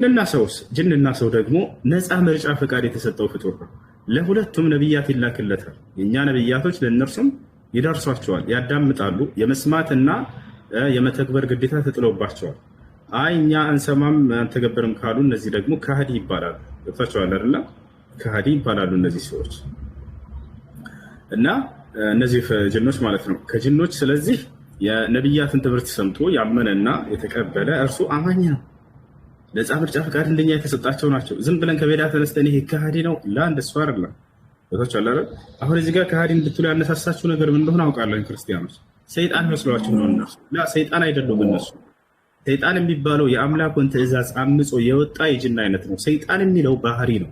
ጅንና ሰው ደግሞ ነፃ ምርጫ ፈቃድ የተሰጠው ፍጡር ነው። ለሁለቱም ነቢያት ይላክለታል። የእኛ ነቢያቶች ለእነርሱም ይደርሷቸዋል፣ ያዳምጣሉ። የመስማትና የመተግበር ግዴታ ተጥሎባቸዋል። አይ እኛ አንሰማም አንተገብርም ካሉ እነዚህ ደግሞ ከሃዲ ይባላሉ። ገብታችኋል አይደለ? ከሃዲ ይባላሉ እነዚህ ሰዎች እና እነዚህ ጅኖች ማለት ነው ከጅኖች። ስለዚህ የነቢያትን ትምህርት ሰምቶ ያመነና የተቀበለ እርሱ አማኝ ነው። ነፃ ምርጫ ፈቃድ እንደኛ የተሰጣቸው ናቸው። ዝም ብለን ከሜዳ ተነስተን ይሄ ከሃዲ ነው ለአንድ እሱ አይደለም። ገብታችኋል አይደል? አሁን እዚህ ጋር ከሃዲ እንድትሉ ያነሳሳችሁ ነገር ምን እንደሆነ አውቃለሁ። ክርስቲያኖች ሰይጣን መስሏችሁ ነው እነሱ። ሰይጣን አይደሉም እነሱ። ሰይጣን የሚባለው የአምላኩን ትእዛዝ አምጾ የወጣ የጅን አይነት ነው። ሰይጣን የሚለው ባህሪ ነው፣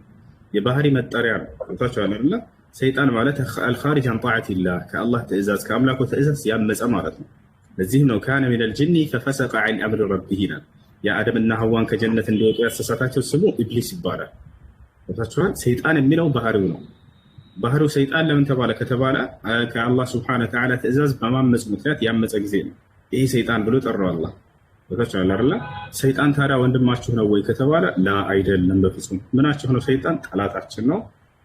የባህሪ መጠሪያ ነው። ገብታችኋል አይደል? ሰይጣን ማለት አልኻሪጅ አን ጣዓቲላህ ከአላህ ትእዛዝ ከአምላኩ ትእዛዝ ያመፀ ማለት ነው። ለዚህም ነው ካነ ሚነል ጅኒ ፈፈሰቀ ዐን አምሪ ረቢህ ይላል። የአደምና ሐዋን ከጀነት እንዲወጡ ያሰሳታቸው ስሙ ኢብሊስ ይባላል። ገብታችኋል? ሰይጣን የሚለው ባህሪው ነው። ባህሪው ሰይጣን ለምን ተባለ ከተባለ ከአላህ ሱብሓነሁ ወተዓላ ትእዛዝ በማመፅ ምክንያት ያመፀ ጊዜ ነው ይሄ ሰይጣን ብሎ ጠራው አላህ። ገብታችኋል አይደል? ሰይጣን ታዲያ ወንድማችሁ ነው ወይ ከተባለ ላ አይደለም፣ በፍጹም። ምናችሁ ነው? ሰይጣን ጠላታችን ነው።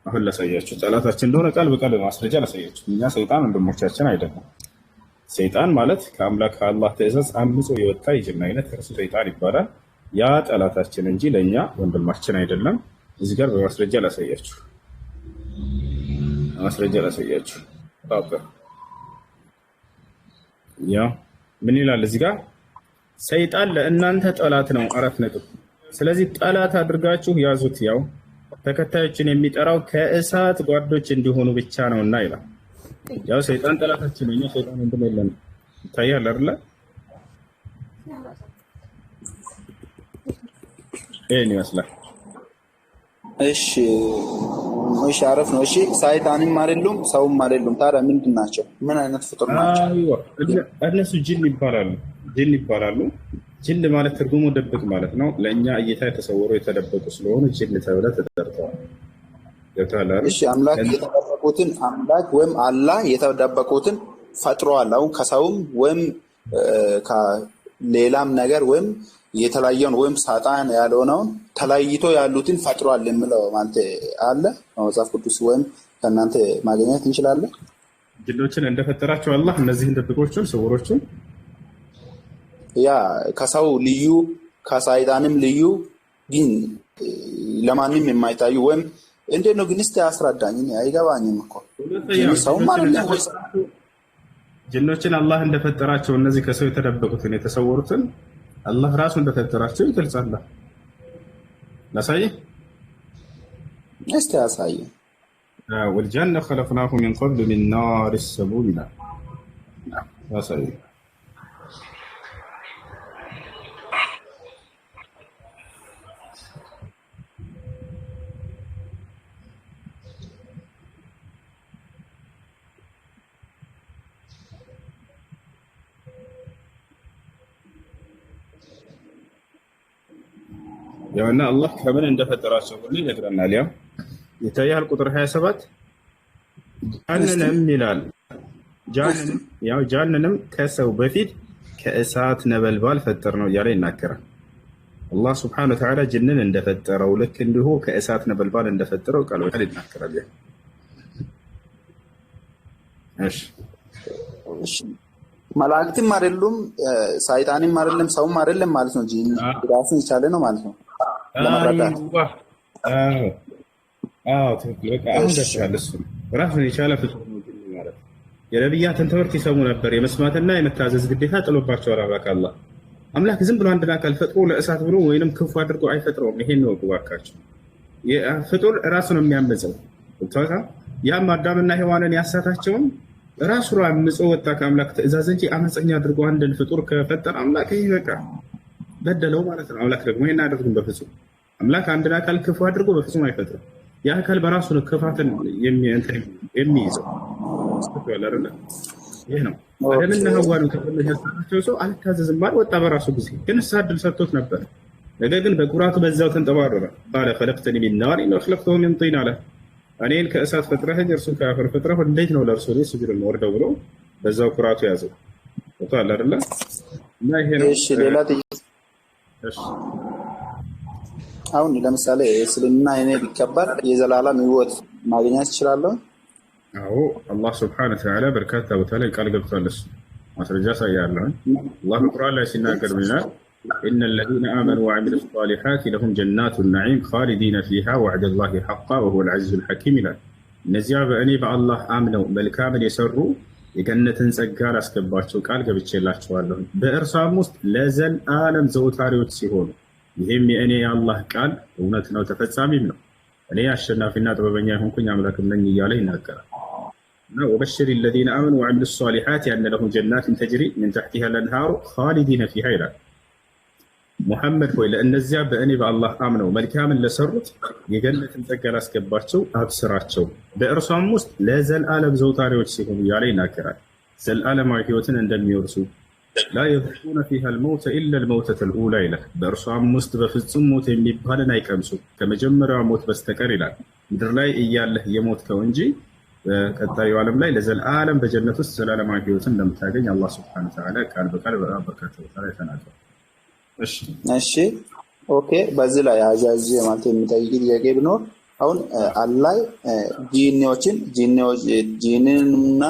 አሁን ላሳያችሁ ጠላታችን እንደሆነ ቃል በቃል በማስረጃ ላሳያችሁ። እኛ ሰይጣን ወንድሞቻችን አይደለም። ሰይጣን ማለት ከአምላክ ከአላህ ትእዛዝ አምጾ የወጣ የጅን አይነት እርሱ ሰይጣን ይባላል። ያ ጠላታችን እንጂ ለእኛ ወንድማችን አይደለም። እዚህ ጋር በማስረጃ ላሳያችሁ። ያ ምን ይላል እዚህ ጋር? ሰይጣን ለእናንተ ጠላት ነው። 4 ነጥብ። ስለዚህ ጠላት አድርጋችሁ ያዙት። ያው ተከታዮችን የሚጠራው ከእሳት ጓዶች እንዲሆኑ ብቻ ነውና ይላል። ያው ሰይጣን ጠላታችን ነው። ሰይጣን ወንድም የለም። ይታያል አይደል? ይሄን ይመስላል። እሺ አረፍ ነው። እሺ ሰይጣንም አይደሉም ሰውም አይደሉም። ታዲያ ምንድን ናቸው? ምን አይነት ፍጡር ናቸው? እነሱ ጅን ይባላሉ። ጅን ማለት ትርጉሙ ድብቅ ማለት ነው። ለእኛ እይታ የተሰወሩ የተደበቁ ስለሆኑ ጅን ተብለው ተጠርተዋል። እሺ አምላክ የተደበቁትን አምላክ ወይም አላህ የተደበቁትን ፈጥሯል። አሁን ከሰውም ወይም ከሌላም ነገር ወይም የተለየውን ወይም ሳጣን ያልሆነውን ተለይቶ ያሉትን ፈጥሯል የሚለው ማለት አለ መጽሐፍ ቅዱስ ወይም ከእናንተ ማግኘት እንችላለን። ጅኖችን እንደፈጠራቸው አላህ እነዚህን ድብቆቹን ስውሮቹን ያ ከሰው ልዩ ከሰይጣንም ልዩ ግን ለማንም የማይታዩ ወይም እንዴት ነው ግን? እስቲ አስረዳኝ። አይገባኝም እኮ ሰው ማለት ነው። ጅኖችን አላህ እንደፈጠራቸው እነዚህ ከሰው የተደበቁትን የተሰወሩትን አላህ ራሱ እንደፈጠራቸው ይገልጻል። ላሳይ እስቲ አሳይ። ወልጀነ ኸለቅናሁ ሚን ቀብሉ ሚን ናሪ ሰሙም ይላል። ላሳይ ያውና አላህ ከምን እንደፈጠራቸው ሁሉ ይነግረናል። ያው ይታያል ቁጥር 27 ጃንንም ይላል። ጃንንም ከሰው በፊት ከእሳት ነበልባል ፈጠር ነው እያለ ይናገራል። አላህ ሱብሓነሁ ወተዓላ ጅንን እንደፈጠረው ልክ እንዲሁ ከእሳት ነበልባል እንደፈጠረው ቃል በቃል ይናገራል። እሺ መላእክትም አይደሉም ሰይጣንም አይደለም ሰውም አይደለም ማለት ነው። ጂን ራሱን የቻለ ነው ማለት ነው ለማረዳት። ትክክል። በቃ አሁን ደርሻለሁ። እሱ ራሱን የቻለ ፍጡር ነው ጂን ማለት። የነቢያትን ትምህርት ይሰሙ ነበር። የመስማትና የመታዘዝ ግዴታ ጥሎባቸዋል። አላህ አምላክ ዝም ብሎ አንድን አካል ፈጥሮ ለእሳት ብሎ ወይንም ክፉ አድርጎ አይፈጥረውም። ይሄን ነው እባካችሁ። ፍጡር ራሱን የሚያመፀው ያም አዳምና ሔዋንን ያሳታቸውን ራሱ አምጾ ወጣ ከአምላክ ትእዛዝ እንጂ አመፀኛ አድርጎ አንድን ፍጡር ከፈጠረ አምላክ ይሄ በቃ በደለው ማለት ነው። አምላክ ደግሞ ይሄን አድርጉን በፍጹም አምላክ አንድን አካል ክፉ አድርጎ በፍጹም አይፈጥርም። ያ አካል በራሱ ነው ክፋትን የሚይዘው። ይሄ ነው አደምና ሐዋን ከፈለገ ያሳታቸው ሰው አልታዘዝም ማለት ወጣ በራሱ ጊዜ ግን እድል ሰጥቶት ነበር። ነገር ግን በኩራቱ በዛው ተንጠባረረ። قال خلقتني من نار وخلقته من طين አለ። እኔን ከእሳት ፈጥረህ እርሱን ከአፈር ፈጥረህ እንዴት ነው ለእርሱ ላይ ስጁድ ወርደው ብሎ በዛው ኩራቱ ያዘው። ወጣል አይደለ? እና ይሄ ነው። እሺ ሌላ አሁን ለምሳሌ እስልምና እኔ ቢከበር የዘላለም ህይወት ማግኘት እችላለሁ? አዎ አላህ ሱብሓነሁ ወተዓላ በርካታ ቦታ ላይ ቃል ገብቷል። እሱ ማስረጃ ሳያለሁ አላህ በቁርአን ላይ ሲናገር ምን ይላል? ኢነ ለዚነ አመኑ ወዐሚሉ ሷሊሓት ለሁም ጀናቱ ነዒም ኻሊዲነ ፊሃ ወዕደላሂ ሐቃ ወሁወል ዐዚዙል ሐኪም ይላል። እነዚያ በእኔ በአላህ አምነው መልካምን የሰሩ የገነትን ጸጋ ላስገባቸው ቃል ገብቼላቸዋለሁ በእርሷም ውስጥ ለዘላለም ዘውታሪዎች ሲሆኑ ይህም የእኔ የአላህ ቃል እውነት ነው ተፈጻሚም ነው። እኔ አሸናፊና ጥበበኛ የሆንኩኝ አምላክም ነኝ እያለ ይናገራል። እና ወበሽር ለዚነ አመኑ ወዐሚሉ ሷሊሓት አነ ለሁም ጀናትን ተጅሪ ሚን ተሕቲሃ አልአንሃሩ ኻሊዲነ ፊሃ ይላል። ሙሐመድ ሆይ ለእነዚያ በእኔ በአላህ አምነው መልካምን ለሰሩት የገነትን ጸጋ ላስገባቸው አብስራቸው በእርሷም ውስጥ ለዘላለም ዘውታሪዎች ሲሆኑ እያለ ይናገራል። ዘላለማዊ ህይወትን እንደሚወርሱ ላ የذوقون فيها الموت إلا الموتة الأولى ይላል። በእርሷም ውስጥ በፍጹም ሞት የሚባልን አይቀምሱ ከመጀመሪያው ሞት በስተቀር ይላል። ምድር ላይ እያለህ የሞትከው እንጂ በቀጣዩ ዓለም ላይ ለዘላለም በጀነት ውስጥ ዘላለማዊ ህይወትን እንደምታገኝ አላህ ሱብሓነሁ ወተዓላ ቃል በቃል በርካታ ቦታ ላይ ተናግሯል። እሺ ኦኬ። በዚህ ላይ አዛዥ ማለት የሚጠይቅ ጥያቄ ቢኖር አሁን አላህ ጂንንና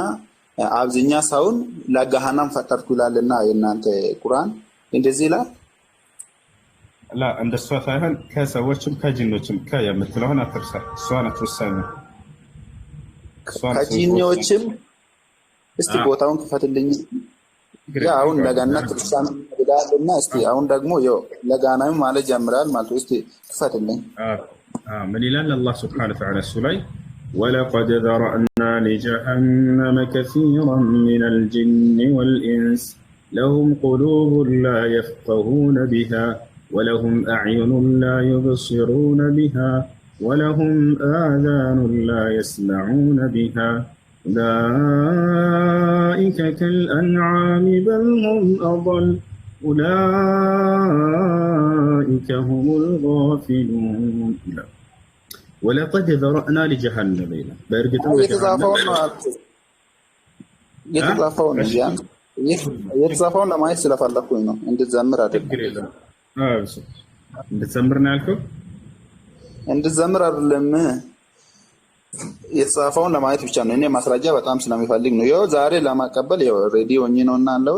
አብዝኛ ሰውን ለገሃነም ፈጠርኩ ይላልና የእናንተ ቁርአን እንደዚህ ይላል? ላ እንደሷ ሳይሆን ከሰዎችም ከጂኖችም የምትለውን አትርሳ። እሷን አትርሳኝ። ከጂኖችም እስቲ ቦታውን ክፈትልኝ። አሁን ለገነት ክርስቲያን ይላልና እስቲ አሁን ደግሞ ለገሃነም ማለት ጀምራል ማለት እስቲ ክፈትልኝ። ምን ይላል አላህ ሱብሓነሁ ወተዓላ እሱ ላይ ولقد ذرأنا لجهنم كثيرا من الجن والإنس لهم قلوب لا يفقهون بها ولهم أعين لا يبصرون بها ولهم آذان لا يسمعون بها أولئك كالأنعام بل هم أضل أولئك هم الغافلون. ولقد ذرأنا لجهنم إلى برقة يتزافون لما يسلف اللقوين عند الزمر عند الزمرنا لكم عند الزمر لما يتزافون لما يتفشان إني مسرجة بتأم سلامي فالك نيو زاري لما قبل يو ريدي ونينو نالو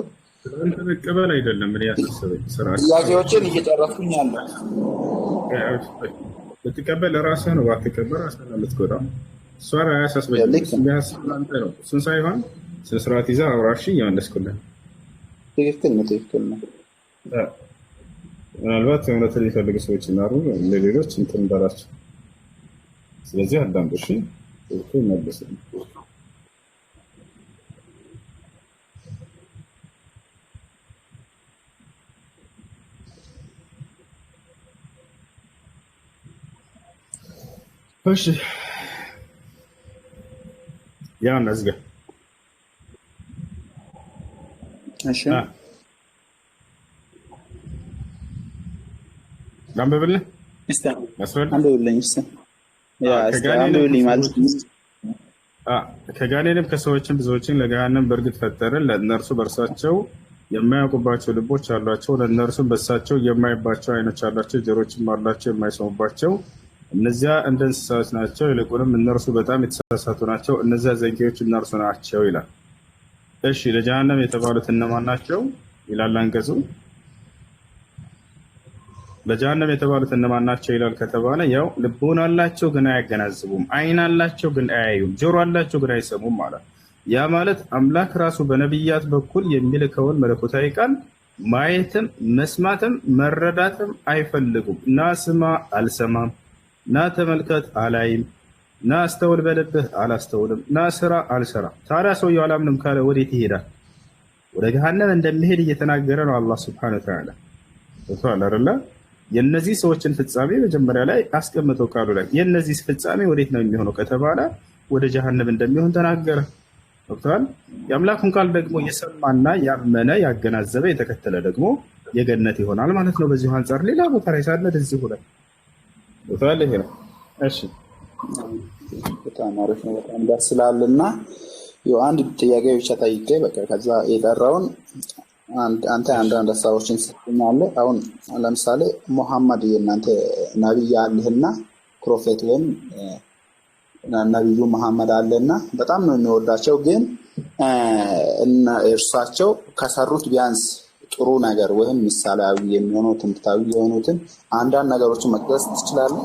أنت قبل أيضا لما رياض السرعة يا جوتشي نيجي تعرفون يالله بتقبل راسنا وبتقبل راسنا لتقرأ صار أساس بيجي بس لانترو سنسايفان سنسراتيزا أو راشي ياندس كلها تذكرنا ምናልባት እውነትን የሚፈልጉ ሰዎች ይኖሩ ለሌሎች እንትን እንዳላቸው ስለዚህ አዳምጡ እሺ እኮ ይመለስ እሺ ያ ነዝጋ እሺ ላምበብልህ አንብብልኝ ከጋኔንም ከሰዎችም ብዙዎችን ለገሃነም በእርግጥ ፈጠርን ለእነርሱ በእርሳቸው የማያውቁባቸው ልቦች አሏቸው ለእነርሱም በእሳቸው የማይባቸው አይኖች አሏቸው ጆሮችም አሏቸው የማይሰሙባቸው እነዚያ እንደ እንስሳት ናቸው ይልቁንም እነርሱ በጣም የተሳሳቱ ናቸው እነዚያ ዘንጊዎች እነርሱ ናቸው ይላል። እሺ ለጀሃነም የተባሉት እነማን ናቸው ይላል አንቀጹ። ለጀሃነም የተባሉት እነማን ናቸው ይላል ከተባለ ያው ልቦና አላቸው ግን አያገናዝቡም፣ አይን አላቸው ግን አያዩም፣ ጆሮ አላቸው ግን አይሰሙም ማለት ያ ማለት አምላክ ራሱ በነብያት በኩል የሚልከውን መለኮታዊ ቃል ማየትም መስማትም መረዳትም አይፈልጉም። ና ስማ አልሰማም፣ ና ተመልከት አላይም፣ ና አስተውል በልብህ አላስተውልም፣ ና ስራ አልሰራም። ታዲያ ሰውየው አላምንም ካለ ወዴት ይሄዳል? ወደ ገሃነም እንደሚሄድ እየተናገረ ነው አላህ ሱብሓነሁ ወተዓላ። ወጣላ አይደለ? የነዚህ ሰዎችን ፍጻሜ መጀመሪያ ላይ አስቀምጠው ቃሉ ላይ የነዚህ ፍጻሜ ወዴት ነው የሚሆነው ከተባለ ወደ ጀሃነም እንደሚሆን ተናገረ። ወጣል የአምላኩን ቃል ደግሞ የሰማና ያመነ ያገናዘበ የተከተለ ደግሞ የገነት ይሆናል ማለት ነው። በዚህ አንፃር ሌላ ቦታ ላይ ሳለ እዚህ ሁሉ ወጣል ይሄ ነው። እሺ በጣም አሪፍ ነው። በጣም ደስ ይላልና አንድ ጥያቄ ብቻ ጠይቄ በቃ ከዛ የጠራውን አንተ አንዳንድ ሀሳቦችን ትሰጥኛለህ። አሁን ለምሳሌ ሙሐመድ የእናንተ ነቢይ አለህና ፕሮፌት ወይም ነቢዩ መሐመድ አለና በጣም ነው የሚወዳቸው። ግን እርሳቸው ከሰሩት ቢያንስ ጥሩ ነገር ወይም ምሳሌያዊ የሚሆኑ ትምህርታዊ የሆኑትን አንዳንድ ነገሮችን መጥቀስ ትችላለህ?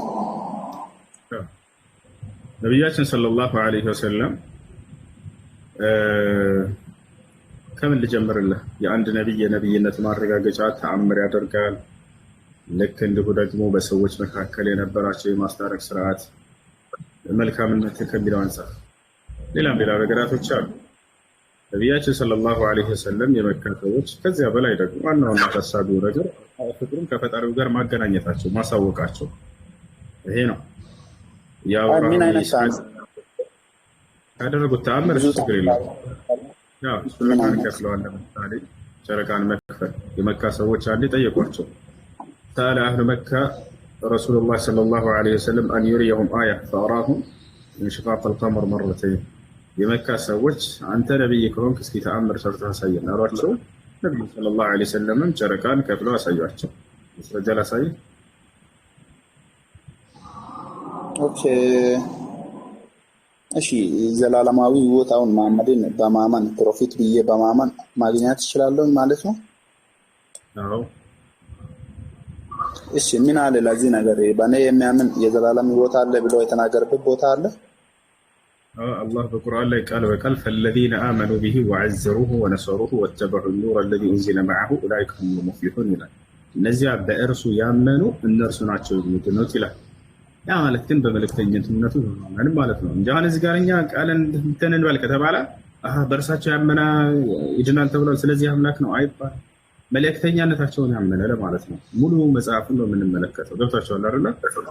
ነቢያችን ሰለላሁ ዐለይሂ ወሰለም ከምን ልጀምርልህ? የአንድ ነቢይ የነቢይነት ማረጋገጫ ተአምር ያደርጋል። ልክ እንዲሁ ደግሞ በሰዎች መካከል የነበራቸው የማስታረቅ ስርዓት መልካምነት ከሚለው አንጻር ሌላ ነገራቶች አሉ። ነቢያችን ሰለላሁ ዐለይሂ ወሰለም የመካ ሰዎች ከዚያ በላይ ደግሞ ዋናውና ታሳቢው ነገር ፍቅሩን ከፈጣሪው ጋር ማገናኘታቸው ማሳወቃቸው ይሄ ነው። ምን አይነት ያደረጉት ተአምር ችግር የለም። ጨረቃን ከፍለዋል። ለምሳሌ ጨረቃን መክፈል የመካ ሰዎች አንዴ ጠየቋቸው። ሰአለ አህሉ መካ ረሱሉላህ ሰለላሁ ዐለይሂ ወሰለም አን ዩሪየሁም አያ ፈአራሁም እንሽቃቅ አልቀመር መረተይን። የመካ ሰዎች አንተ ነቢይ ከሆንክ እስኪ ተአምር ሰርተህ አሳየን አሏቸው። ነቢዩ ሰለላሁ ዐለይሂ ወሰለምም ጨረቃን ከፍለው አሳዩአቸው። ማስረጃ ላሳይ። ኦኬ እሺ፣ ዘላለማዊ ህይወታውን መሐመድን በማመን ፕሮፊት ብዬ በማመን ማግኘት እችላለሁ ማለት ነው? አዎ። እሺ፣ ምን አለ ለዚህ ነገር በእኔ የሚያምን የዘላለም ህይወት አለ ብሎ የተናገረበት ቦታ አለ? አላህ በቁርአን ላይ ቃል በቃል ፈለዚነ አመኑ ቢሂ ወዐዘሩሁ ወነሰሩሁ ወተበዑ ኑረ አለዚ ኡንዚለ መዐሁ ኡላኢከ ሁሙል ሙፍሊሑን ይላል። እነዚያ በእርሱ ያመኑ እነርሱ ናቸው የሚድኑት ይላል። ያ ማለት ግን በመልእክተኝነቱ ምንም ማለት ነው እንጂ አሁን እዚህ ጋር እኛ ቃልን እንትን እንበል ከተባለ በእርሳቸው ያመነ ይድናል ተብሏል፣ ስለዚህ አምላክ ነው አይባል። መልእክተኛነታቸውን ያመነ ለማለት ነው። ሙሉ መጽሐፉን ነው የምንመለከተው። ገብቷቸዋል አይደለ?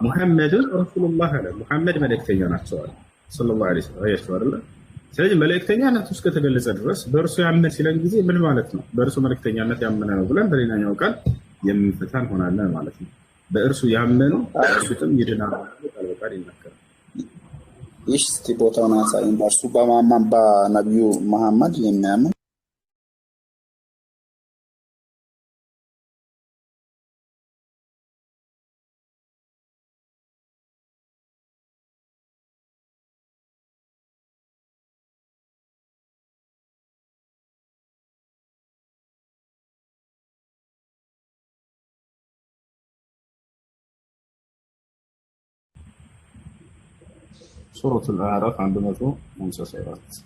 ሙሐመድን ረሱሉላህ አለ። ሙሐመድ መልእክተኛ ናቸው አለ ሰለላሁ ዐለይሂ ወሰለም። አያችሁ አይደለ? ስለዚህ መልእክተኛነቱ እስከተገለጸ ድረስ በእርሱ ያመነ ሲለን ጊዜ ምን ማለት ነው? በእርሱ መልእክተኛነት ያመነ ነው ብለን በሌላኛው ቃል የምንፈታ እንሆናለን ማለት ነው። በእርሱ ያመኑ በእርሱም ይድናሉ ቃል በቃል ይናገራል። እስቲ ቦታውን አሳይን። በእርሱ በማመን በነቢዩ መሐመድ የሚያምን ሱረቱል አዕራፍ 154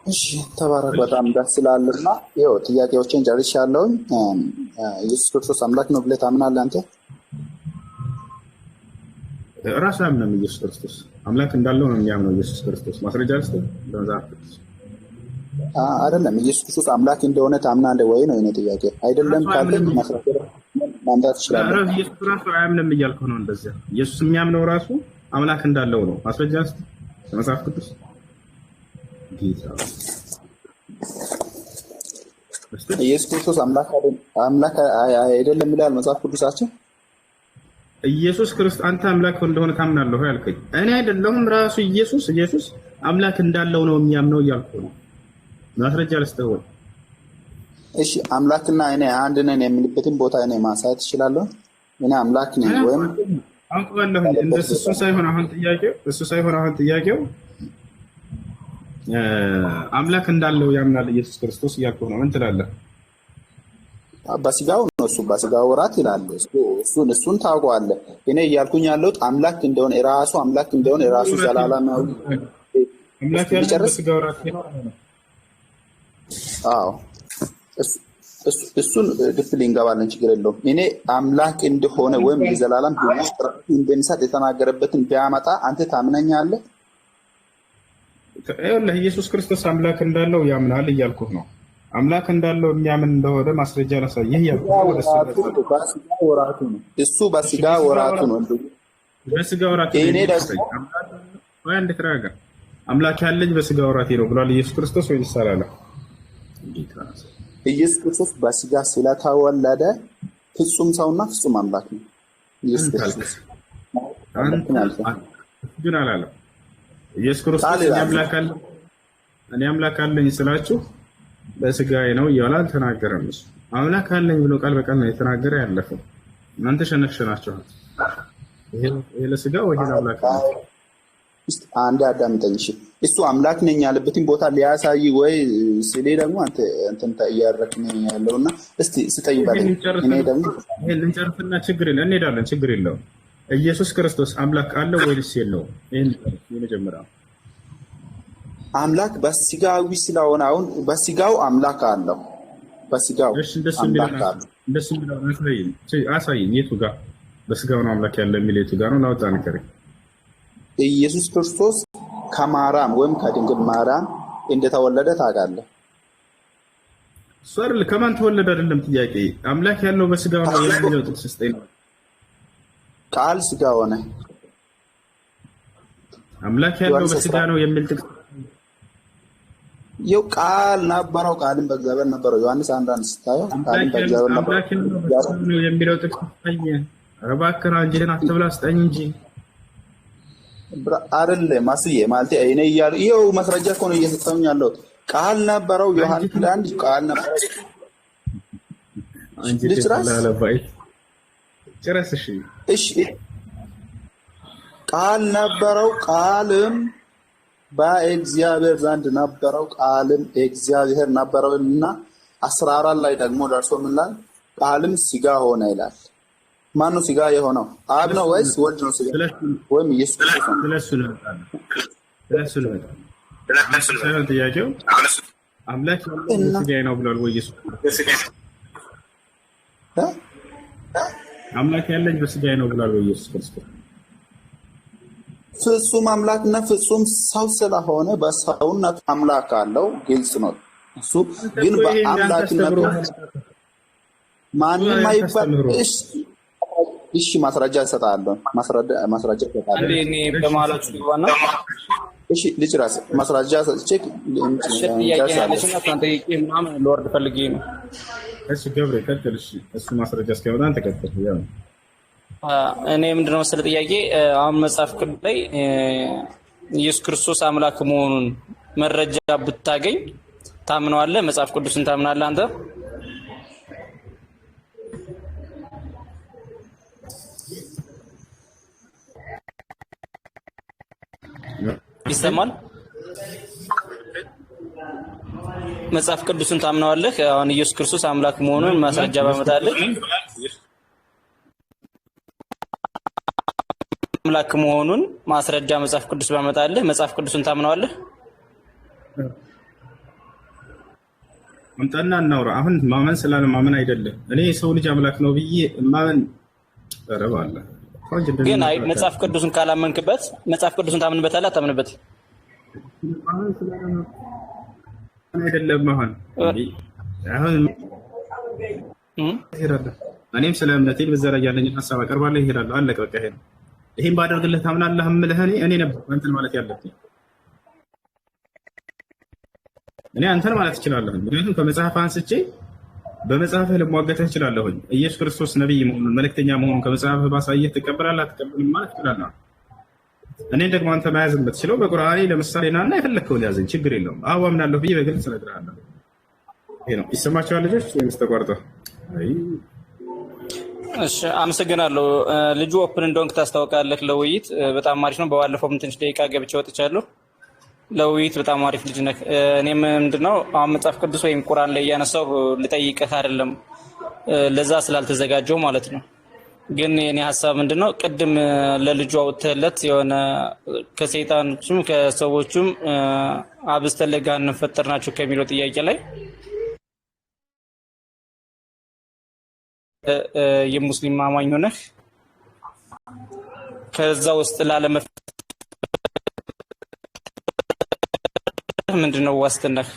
እሺ ተባረክ። በጣም ደስ ይላልና ይኸው ጥያቄዎችን ጨርሻለሁ። ኢየሱስ ክርስቶስ አምላክ ነው ብለህ ታምናለህ አንተ? ራሱ አምነም ኢየሱስ ክርስቶስ አምላክ እንዳለው ነው የሚያምነው። ኢየሱስ ክርስቶስ ማስረጃ ልስጥ አይደለም። ኢየሱስ ክርስቶስ አምላክ እንደሆነ ታምናለህ ወይ ነው የኔ ጥያቄ። አይደለም ካልከኝ ማስረጃ ማምጣት ትችላለህ። ኢየሱስ ራሱ አያምንም እያልኩ ነው። እንደዚያ ኢየሱስ የሚያምነው ራሱ አምላክ እንዳለው ነው። ማስረጃ ልስጥ ከመጽሐፍ ቅዱስ ኢየሱስ ክርስቶስ አምላክ አይደለም ይላል መጽሐፍ ቅዱሳችን። ኢየሱስ ክርስቶስ አንተ አምላክ እንደሆነ ታምናለህ ያልከኝ እኔ አይደለሁም። ራሱ ኢየሱስ አምላክ እንዳለው ነው የሚያምነው እያልኩ ነው። ማስረጃ ልስጥህ ወይ? እሺ አምላክና እኔ አንድ ነን የሚልበትን ቦታ እኔ ማሳየት እችላለሁ። እኔ አምላክ ነኝ ወይም አውቀዋለሁ። እንደሱ ሳይሆን አሁን ጥያቄው አምላክ እንዳለው ያምናል ኢየሱስ ክርስቶስ እያልኩ ነው። ምን ትላለህ? በስጋው ነው እሱ በስጋው ወራት ይላል። እሱን ታውቀዋለህ። እኔ እያልኩኝ ያለሁት አምላክ እንደሆነ ራሱ አምላክ እንደሆነ ራሱ ዘላለማዊ አምላክ ያለው በስጋው ወራት ነው። አዎ እሱን ድፍል እንገባለን፣ ችግር የለውም። እኔ አምላክ እንደሆነ ወይም የዘላለም ህይወት እንደሚሰጥ የተናገረበትን ቢያመጣ አንተ ታምነኛለህ? ይኸውልህ ኢየሱስ ክርስቶስ አምላክ እንዳለው ያምናል እያልኩህ ነው። አምላክ እንዳለው የሚያምን እንደሆነ ማስረጃ ላሳየህ እያልኩህ ነው። እሱ በስጋ ወራቱ ነው። በስጋ ወራቱ ነው። አምላክ ያለኝ በስጋ ወራቴ ነው ብሏል ኢየሱስ ክርስቶስ ወይስ አላለም? ኢየሱስ ክርስቶስ በስጋ ስለተወለደ ፍጹም ሰውና ፍጹም አምላክ ነው። ኢየሱስ ክርስቶስ ግን አላለም። ኢየሱስ ክርስቶስ እኔ አምላክ አለኝ ስላችሁ በስጋዬ ነው እያለ አልተናገረም። እሱ አምላክ አለኝ ብሎ ቃል በቃል ነው የተናገረ ያለፈው። እናንተ ሸነሸናችኋል። ይሄ ለስጋ ወይ አምላክ ነው? አንድ አዳምጠኝ። እሱ አምላክ ነኝ ያለበትን ቦታ ሊያሳይ ወይ ስለ ደግሞ አንተ እያደረግን ያለውና እስቲ ስጠኝ ባለኝ እኔ ደግሞ ይሄን እንጨርፍና ችግር የለም እንሄዳለን። ችግር የለውም። ኢየሱስ ክርስቶስ አምላክ አለው ወይስ የለውም? ይሄን የመጀመሪያው አምላክ በስጋዊ ስለሆነ አሁን በስጋው አምላክ አለው። በስጋው አምላክ አለው። እንደሱ የሚለው አሳይኝ። የቱ ጋር በስጋው ነው አምላክ ያለው የሚል የቱ ጋር ነው? ላውጣ ንገረኝ። ኢየሱስ ክርስቶስ ከማርያም ወይም ከድንግል ማርያም እንደተወለደ ታውቃለህ? እሱ አይደል ከማን ተወለደ አይደለም ጥያቄ። አምላክ ያለው በስጋው ነው የሚለው ጥቅስ ስጠኝ። ቃል ስጋ ሆነ። አምላክ ያለው በስጋ ነው የሚል ጥቅስ ይው ቃል ነበረው፣ ቃልም በእግዚአብሔር ነበረው። ዮሐንስ 1:1 ስታየው ቃልም በእግዚአብሔር ነበረው የሚለው ጥቅስ ስጠኝ። እባክህ አንጀልን አትብላ ስጠኝ እንጂ አይደለም ማስዬ ማለት እኔ እያሉ ይኸው ማስረጃ እኮ ነው እየሰጠሁኝ ያለሁት። ቃል ነበረው ዮሐንስ 1 ቃል ነበረው። እሺ ቃል ነበረው፣ ቃልም በእግዚአብሔር ዘንድ ነበረው፣ ቃልም እግዚአብሔር ነበረውና 14 ላይ ደግሞ ደርሶ ምን ይላል? ቃልም ስጋ ሆነ ይላል። ማን ነው ስጋ የሆነው? አብ ነው ወይስ ወልድ ነው ስጋ ወይም ኢየሱስ ክርስቶስ ነው? ስለሱ ጥያቄው አምላክ ስጋ ነው ብሏል ወይ ኢየሱስ? አምላክ ያለኝ በስጋ ነው ብሏል ወይ ኢየሱስ ክርስቶስ? ፍጹም አምላክና ፍጹም ሰው ስለሆነ በሰውነት አምላክ አለው፣ ግልጽ ነው። እሱ ግን በአምላክነቱ ማንም አይባልሽ። እሺ ማስረጃ እሰጣለሁ። ማስረጃ እሰጣለሁ። እኔ በማላችሁ ይባና እሺ ልጅራስ ማስረጃ ቼክ ሎርድ ፈልጌ ነው። እሺ ገብሬ ቀጥል። እሺ እሱ ማስረጃ እስኪያወጣ አንተ ቀጥል። ያው እኔ ምንድነው መሰለ ጥያቄ አሁን መጽሐፍ ቅዱስ ላይ ኢየሱስ ክርስቶስ አምላክ መሆኑን መረጃ ብታገኝ ታምነዋለህ? መጽሐፍ ቅዱስን ታምናለህ አንተ? ይሰማል? መጽሐፍ ቅዱስን ታምነዋለህ? አሁን ኢየሱስ ክርስቶስ አምላክ መሆኑን ማስረጃ ባመጣለህ አምላክ መሆኑን ማስረጃ መጽሐፍ ቅዱስ ባመጣለህ መጽሐፍ ቅዱስን ታምነዋለህ? እንጠና እናውራ። አሁን ማመን ስላለ ማመን አይደለም። እኔ የሰው ልጅ አምላክ ነው ብዬ ማመን ተረባለ። ግን አይ መጽሐፍ ቅዱስን ካላመንክበት መጽሐፍ ቅዱስን ታምንበታለህ አታምንበት? አይደለም አሁን እኔም ስለ እምነቴ በዘራ ያለኝ ሐሳብ አቀርባለሁ፣ ይሄዳለሁ። አለቀ በቃ ይሄ ነው። ይሄን ባደርግልህ ታምናለህ እምልህ እኔ ነበር እንትን ማለት ያለብኝ። እኔ አንተን ማለት እችላለሁ፣ ምክንያቱም ከመጽሐፍ አንስቼ በመጽሐፍህ ልሟገትህ እችላለሁኝ። ኢየሱስ ክርስቶስ ነብይ መሆኑን መልእክተኛ መሆኑን ከመጽሐፍህ ባሳየህ ትቀበላለህ አትቀበልም ማለት እችላለሁ። እኔ ደግሞ አንተ መያዝ የምትችለው በቁርአኔ ለምሳሌ ናና የፈለግከውን ያዘኝ፣ ችግር የለውም። አዎ አምናለሁ ብዬ በግልጽ እነግርሃለሁ። ይሄ ነው። ይሰማቸዋል ልጆች ወይስ ተቋርጠው? እሺ አመሰግናለሁ። ልጁ ኦፕን እንደሆንክ ታስታውቃለህ ለውይይት። በጣም አሪፍ ነው። በባለፈው ትንሽ ደቂቃ ገብቼ ወጥቻለሁ። ለውይይት በጣም አሪፍ ልጅ ነህ። እኔም ምንድነው አሁን መጽሐፍ ቅዱስ ወይም ቁርአን ላይ እያነሳሁ ልጠይቅህ አይደለም፣ ለዛ ስላልተዘጋጀው ማለት ነው። ግን የኔ ሀሳብ ምንድነው ቅድም ለልጁ አውጥተለት የሆነ ከሰይጣኖችም ከሰዎችም አብዝተን ለገሃነም ፈጠርናቸው ከሚለው ጥያቄ ላይ የሙስሊም አማኝ ሆነህ ከዛ ውስጥ ምንድነው ዋስትናህ?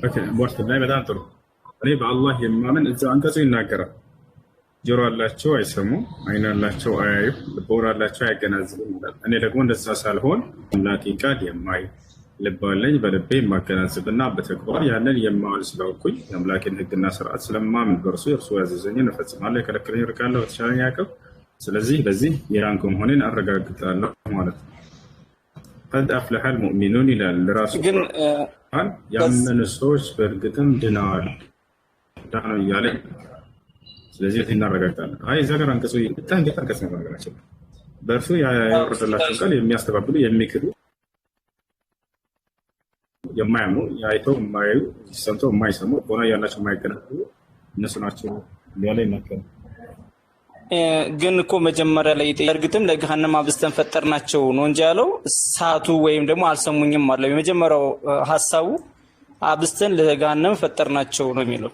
ኦኬ ዋስትና በጣም ጥሩ። እኔ በአላህ የማምን እዛው አንቀጹ ይናገራል። ጆሮ አላቸው አይሰሙም፣ አይን አላቸው አያዩ፣ ልቦና አላቸው አያገናዝቡም ይላል። እኔ ደግሞ እንደዛ ሳልሆን አምላኬ ቃል የማይ ልብ አለኝ በልቤ የማገናዝብና በተግባር ያንን የማዋል ስለሆንኩኝ የአምላኬን ሕግና ስርዓት ስለማምን በእርሱ እርሱ ያዘዘኝን እፈጽማለሁ፣ የከለከለኝን እርቃለሁ በተቻለኝ አቅም። ስለዚህ በዚህ የራንኩ መሆኔን አረጋግጣለሁ ማለት ነው። ቀድ አፍለሐል ሙእሚኑን ይላል ለራሱ ግን ያመኑ ሰዎች በእርግጥም ድነዋል ነው እያለ ስለዚህ እናረጋግጣለን። አይ እዛ ጋር አንቀጹ በጣም ጌታ አንቀጽ ነው ነገራችን። በእርሱ ያወረደላቸውን ቃል የሚያስተባብሉ የሚክዱ የማያምኑ አይተው የማያዩ ሰምተው የማይሰሙ ሆነ ያላቸው የማይገነዘቡ እነሱ ናቸው እያለ ይናገራል። ግን እኮ መጀመሪያ ላይ እርግጥም ለገሃነም አብዝተን ፈጠርናቸው ነው እንጂ ያለው ሳቱ ወይም ደግሞ አልሰሙኝም አለ። የመጀመሪያው ሐሳቡ አብዝተን ለገሃነም ፈጠርናቸው ነው የሚለው።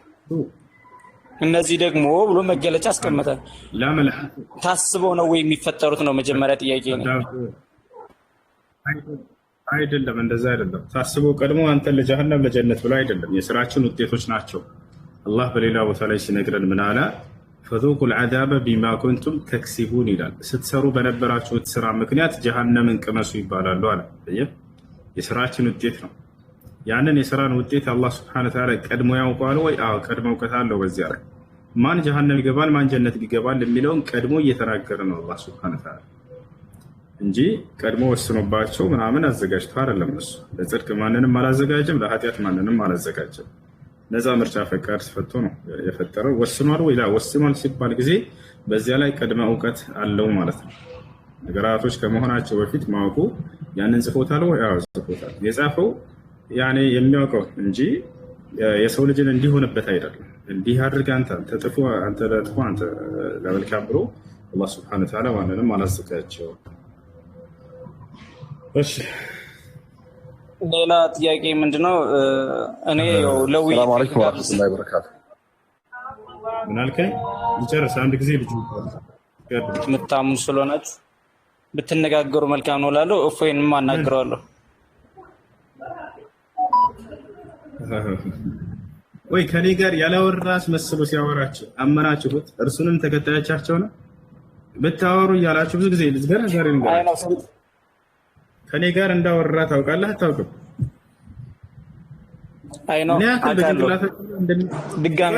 እነዚህ ደግሞ ብሎ መገለጫ አስቀመጠ። ታስበው ነው ወይ የሚፈጠሩት ነው መጀመሪያ ጥያቄ ነው። አይደለም፣ እንደዛ አይደለም። ታስበው ቀድሞ አንተን ለጀሃነም ለጀነት ብሎ አይደለም፣ የስራችን ውጤቶች ናቸው። አላህ በሌላ ቦታ ላይ ሲነግረን ምን አለ? ፈዙቁል ዐዛበ ቢማ ኩንቱም ተክሲቡን ይላል። ስትሰሩ በነበራችሁት ስራ ምክንያት ጀሃነምን ቅመሱ ይባላሉ አለ። የስራችን ውጤት ነው። ያንን የስራን ውጤት አላህ ሱብሓነሁ ወተዓላ ቀድሞ ያውቃል ወይ? አዎ ቀድሞ እውቀት አለው። በዚያ ላይ ማን ጀሃነም ይገባል ማን ጀነት ይገባል የሚለውን ቀድሞ እየተናገረ ነው አላህ ሱብሓነሁ ወተዓላ እንጂ ቀድሞ ወስኖባቸው ምናምን አዘጋጅተው አይደለም። እሱ ለጽድቅ ማንንም አላዘጋጀም፣ ለኃጢአት ማንንም አላዘጋጀም። ነፃ ምርጫ ፈቃድ ሰጥቶ ነው የፈጠረው። ወስኗል ወይ? ወስኗል ሲባል ጊዜ በዚያ ላይ ቅድመ እውቀት አለው ማለት ነው። ነገራቶች ከመሆናቸው በፊት ማወቁ ያንን ጽፎታል ወይ? አዎ ጽፎታል። የጻፈው ያኔ የሚያውቀው እንጂ የሰው ልጅን እንዲሆንበት አይደለም። እንዲህ አድርግ አንተ ተጥፎ አንተ ለጥፎ አንተ ለመልካም ብሎ አላህ ሱብሓነሁ ወተዓላ ማንንም አላዘጋጀው። እሺ ሌላ ጥያቄ ምንድነው? እኔ ለዊ ሰላም አለይኩም ወራህመቱላሂ ወበረካቱ። ምን አልከኝ? ልጨርስ አንድ ጊዜ ልጅ ምታሙ ስለሆናችሁ ብትነጋገሩ መልካም ነው እላለሁ። እፎይንም አናግረዋለሁ። ወይ ከኔ ጋር ያላወራስ መስሎ ሲያወራችሁ አመናችሁት? እርሱንም ተከታዮቻቸው ነው ብታወሩ እያላችሁ ብዙ ጊዜ ልዝገር ዛሬ ነው ከኔ ጋር እንዳወራ ታውቃለህ አታውቅም? አይ ነው አውቃለሁ። ድጋሚ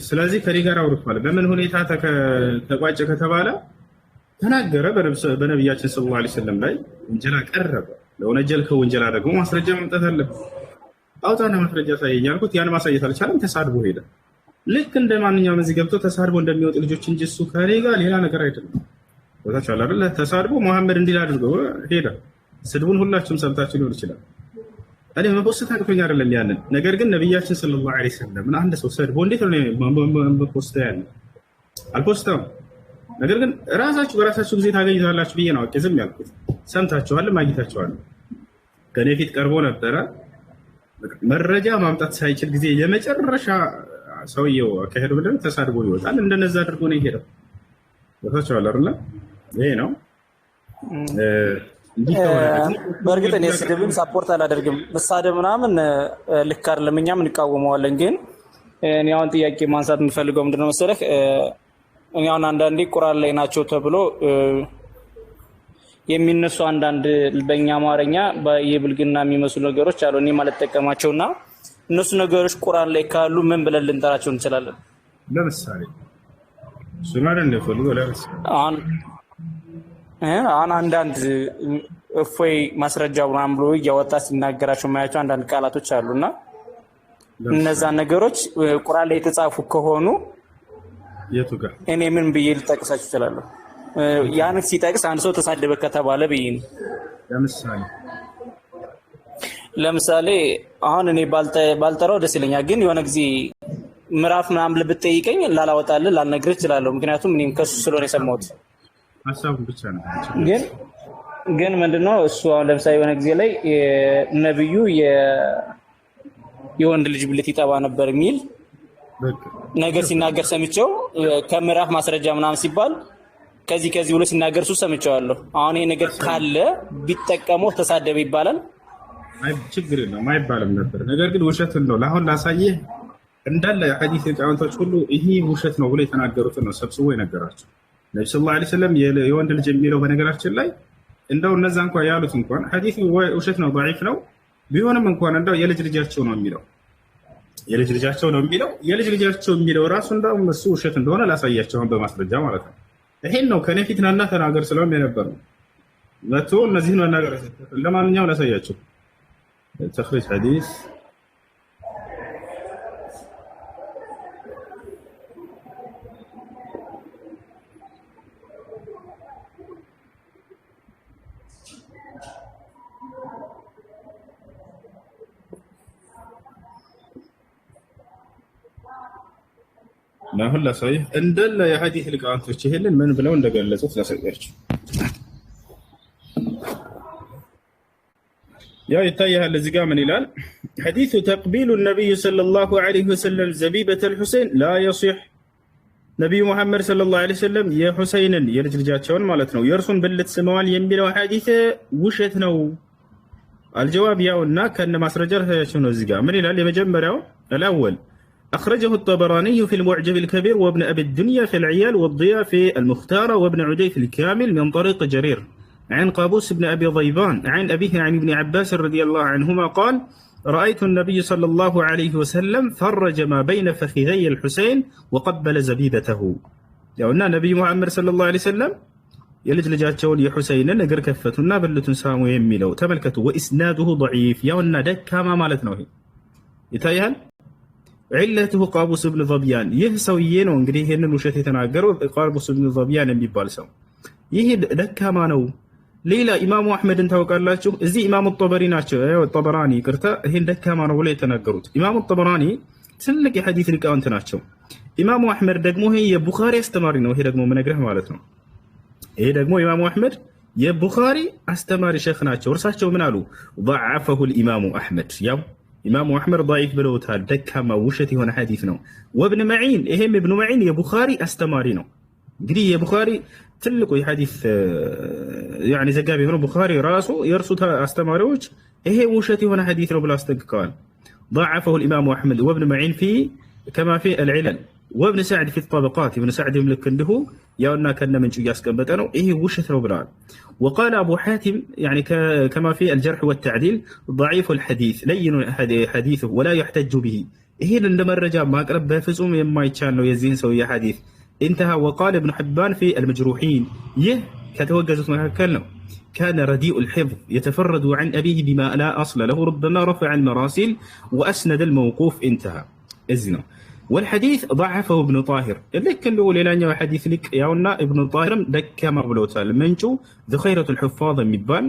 ስለዚህ ከኔ ጋር አውርቷል። በምን ሁኔታ ተቋጨ ከተባለ ተናገረ። በነቢያችን ሰለላሁ ዐለይሂ ወሰለም ላይ ወንጀል ቀረበ። ለወነጀልከው ወንጀል ደግሞ ማስረጃ ማምጣት አለብህ። አውጣና ማስረጃ ሳይኝ አልኩት። ያን ማሳየት አልቻለም። ተሳድቦ ሄደ። ልክ እንደ ማንኛውም እዚህ ገብቶ ተሳድቦ እንደሚወጡ ልጆች እንጂ እሱ ከኔ ጋር ሌላ ነገር አይደለም። ቦታችሁ አለ አይደል? ተሳድቦ መሐመድ እንዲል አድርገው ሄደ። ስድቡን ሁላችሁም ሰምታችሁ ሊሆን ይችላል። እኔ መፖስት አቅቶኝ አይደለም ያንን ነገር ግን ነቢያችን ሰለላሁ ዐለይሂ ወሰለም አንድ ሰው ሰድቦ እንዴት ነው መፖስት ያለ አልፖስታም። ነገር ግን ራሳችሁ በራሳችሁ ጊዜ ታገኙታላችሁ ብዬ ነው ዝም ያልኩት። ሰምታችኋል፣ ማግኘታችኋል። ከኔ ፊት ቀርቦ ነበረ መረጃ ማምጣት ሳይችል ጊዜ የመጨረሻ ሰውየው አካሄዱ ብለን ተሳድቦ ይወጣል። እንደነዛ አድርጎ ነው የሄደው። ቦታችኋል አይደል? ይሄ ነው በእርግጥ እኔ ስድብን ሳፖርት አላደርግም። መሳደብ ምናምን ልክ አይደለም፣ እኛም እንቃወመዋለን። ግን እኔ አሁን ጥያቄ ማንሳት የምፈልገው ምንድነው መሰለህ? እኔ አሁን አንዳንዴ ቁርአን ላይ ናቸው ተብሎ የሚነሱ አንዳንድ በእኛ አማርኛ የብልግና የሚመስሉ ነገሮች አሉ። እኔ ማለት ተጠቀማቸውና እነሱ ነገሮች ቁርአን ላይ ካሉ ምን ብለን ልንጠራቸው እንችላለን? ለምሳሌ ሱናን እንደፈልገው አሁን አንዳንድ እፎይ ማስረጃ ምናምን ብሎ እያወጣ ሲናገራቸው ማያቸው አንዳንድ ቃላቶች አሉና እነዛ ነገሮች ቁርአን ላይ የተጻፉ ከሆኑ የቱ ጋር እኔ ምን ብዬ ልጠቅሳችሁ እችላለሁ? ያን ሲጠቅስ አንድ ሰው ተሳደበ ከተባለ ብዬ ነው። ለምሳሌ አሁን እኔ ባልጠራው ደስ ይለኛል፣ ግን የሆነ ጊዜ ምዕራፍ ምናምን ብትጠይቀኝ ላላወጣልህ ላልነግርህ እችላለሁ። ምክንያቱም እኔም ከሱ ስለሆነ የሰማሁት ሀሳቡን ብቻ ነው። ግን ምንድነው እሱ አሁን ለምሳሌ የሆነ ጊዜ ላይ ነብዩ የወንድ ልጅ ብልት ይጠባ ነበር የሚል ነገር ሲናገር ሰምቼው ከምዕራፍ ማስረጃ ምናምን ሲባል ከዚህ ብሎ ሲናገር እሱ ሰምቼዋለሁ። አሁን ይሄ ነገር ካለ ቢጠቀመው ተሳደበ ይባላል? አይ ችግር የለውም አይባልም ነበር። ነገር ግን ውሸትን ነው ለአሁን ላሳየህ እንዳለ የሐዲስ ሊቃውንቶች ሁሉ ይሄ ውሸት ነው ብሎ የተናገሩትን ነው ሰብስቦ የነገራቸው። ነብዩ ሰለላሁ ዐለይሂ ወሰለም የወንድ ልጅ የሚለው በነገራችን ላይ እንደው እነዛ እንኳን ያሉት እንኳን ሐዲስ ውሸት ነው ضعيف ነው ቢሆንም እንኳን እንደው የልጅ ልጃቸው ነው የሚለው የልጅ ልጃቸው የሚለው ራሱ እንደው እሱ ውሸት እንደሆነ ላሳያቸው በማስረጃ ማለት ነው። ይሄን ነው ከኔ ፊት ናና ተናገር ስለሆነ የነበረው መጥቶ እነዚህን መናገር ለማንኛውም ላሳያቸው ተخريج حديث ሁላ صحيح እንደለ የሐዲስ ሊቃውንቶች ይሄንን ምን ብለው እንደገለጹት ላሳያችሁ። ያው ይታያል እዚህ ጋር ምን ይላል? حديث تقبيل النبي صلى الله عليه وسلم زبيبة الحسين لا يصح ነብዩ መሐመድ ሰለላሁ ዐለይሂ ወሰለም የሁሰይንን የልጅ ልጃቸውን ማለት ነው የእርሱን ብልት ስመዋል የሚለው ሐዲስ ውሸት ነው። አልጀዋብ ያውና ከነ ማስረጃ ታያችሁ ነው። እዚህ ጋር ምን ይላል? የመጀመሪያው الأول أخرجه الطبراني في المعجم الكبير وابن أبي الدنيا في العيال والضياء في المختارة وابن عدي في الكامل من طريق جرير عن قابوس بن أبي ضيبان عن أبيه عن ابن عباس رضي الله عنهما قال رأيت النبي صلى الله عليه وسلم فرج ما بين فخذي الحسين وقبل زبيبته. يقولنا نبي محمد صلى الله عليه وسلم يلج لجاتشون يا حسين نقر كفتنا بلتن سامو يميلو تملكته وإسناده ضعيف يقولنا دك كما مالتنا وهي يتايهل علته قابوس بن ظبيان يهسويين وانقريه هنن وشت يتناقروا قابوس بن ظبيان የሚባል ይሄ ደካማ ነው። ሌላ ኢማሙ አህመድን ታውቃላችሁ? እዚህ ኢማሙ ጠበሪ ናቸው ጠበራኒ ይቅርታ፣ ይሄን ደካማ ነው ብለው የተናገሩት ኢማሙ ጠበራኒ ትልቅ የሐዲስ ሊቃውንት ናቸው። ኢማሙ አህመድ ደግሞ ይሄ የቡኻሪ አስተማሪ ነው። ይሄ ደግሞ ምነግርህ ማለት ነው። ይሄ ደግሞ ኢማሙ አህመድ የቡኻሪ አስተማሪ ሼክ ናቸው። እርሳቸው ምን አሉ? ضعفه الامام احمد ያው ኢማሙ አህመድ ضعيف ብለውታል። ደካማ ውሸት የሆነ ሐዲስ ነው። ወብን መዒን ይሄም ኢብኑ መዒን የቡኻሪ አስተማሪ ነው። እንግዲህ የቡኻሪ ትልቁ የሐዲስ ያኒ ዘጋቢ ሆኖ ቡኻሪ ራሱ የእርሱ አስተማሪዎች ይሄ ውሸት የሆነ ሐዲስ ነው ብለው አስጠንቅቀዋል። ضعفه الامام احمد وابن معين في كما في العلل وابن سعد في الطبقات ابن سعد يملك عنده ياونا كان منጭ ያስቀመጠ ነው ይሄ ውሸት ነው ብለዋል። وقال ابو حاتم يعني كما في الجرح والتعديل ضعيف الحديث لين حديثه ولا يحتج به ይሄን እንደ መረጃ ማቅረብ በፍጹም የማይቻል ነው የዚህን ሰው የሐዲስ انتهى. وقال ابن حبان في المجروحين كتوجزت مكانه كان رديء الحفظ يتفرد عن أبيه بما لا أصل له ربما رفع المراسيل وأسند الموقوف انتهى. الزنا والحديث ضعفه ابن طاهر لكن له ليلانيا حديث لك ياونا ابن طاهر دك مغلوتا المنجو ذخيرة الحفاظ مبان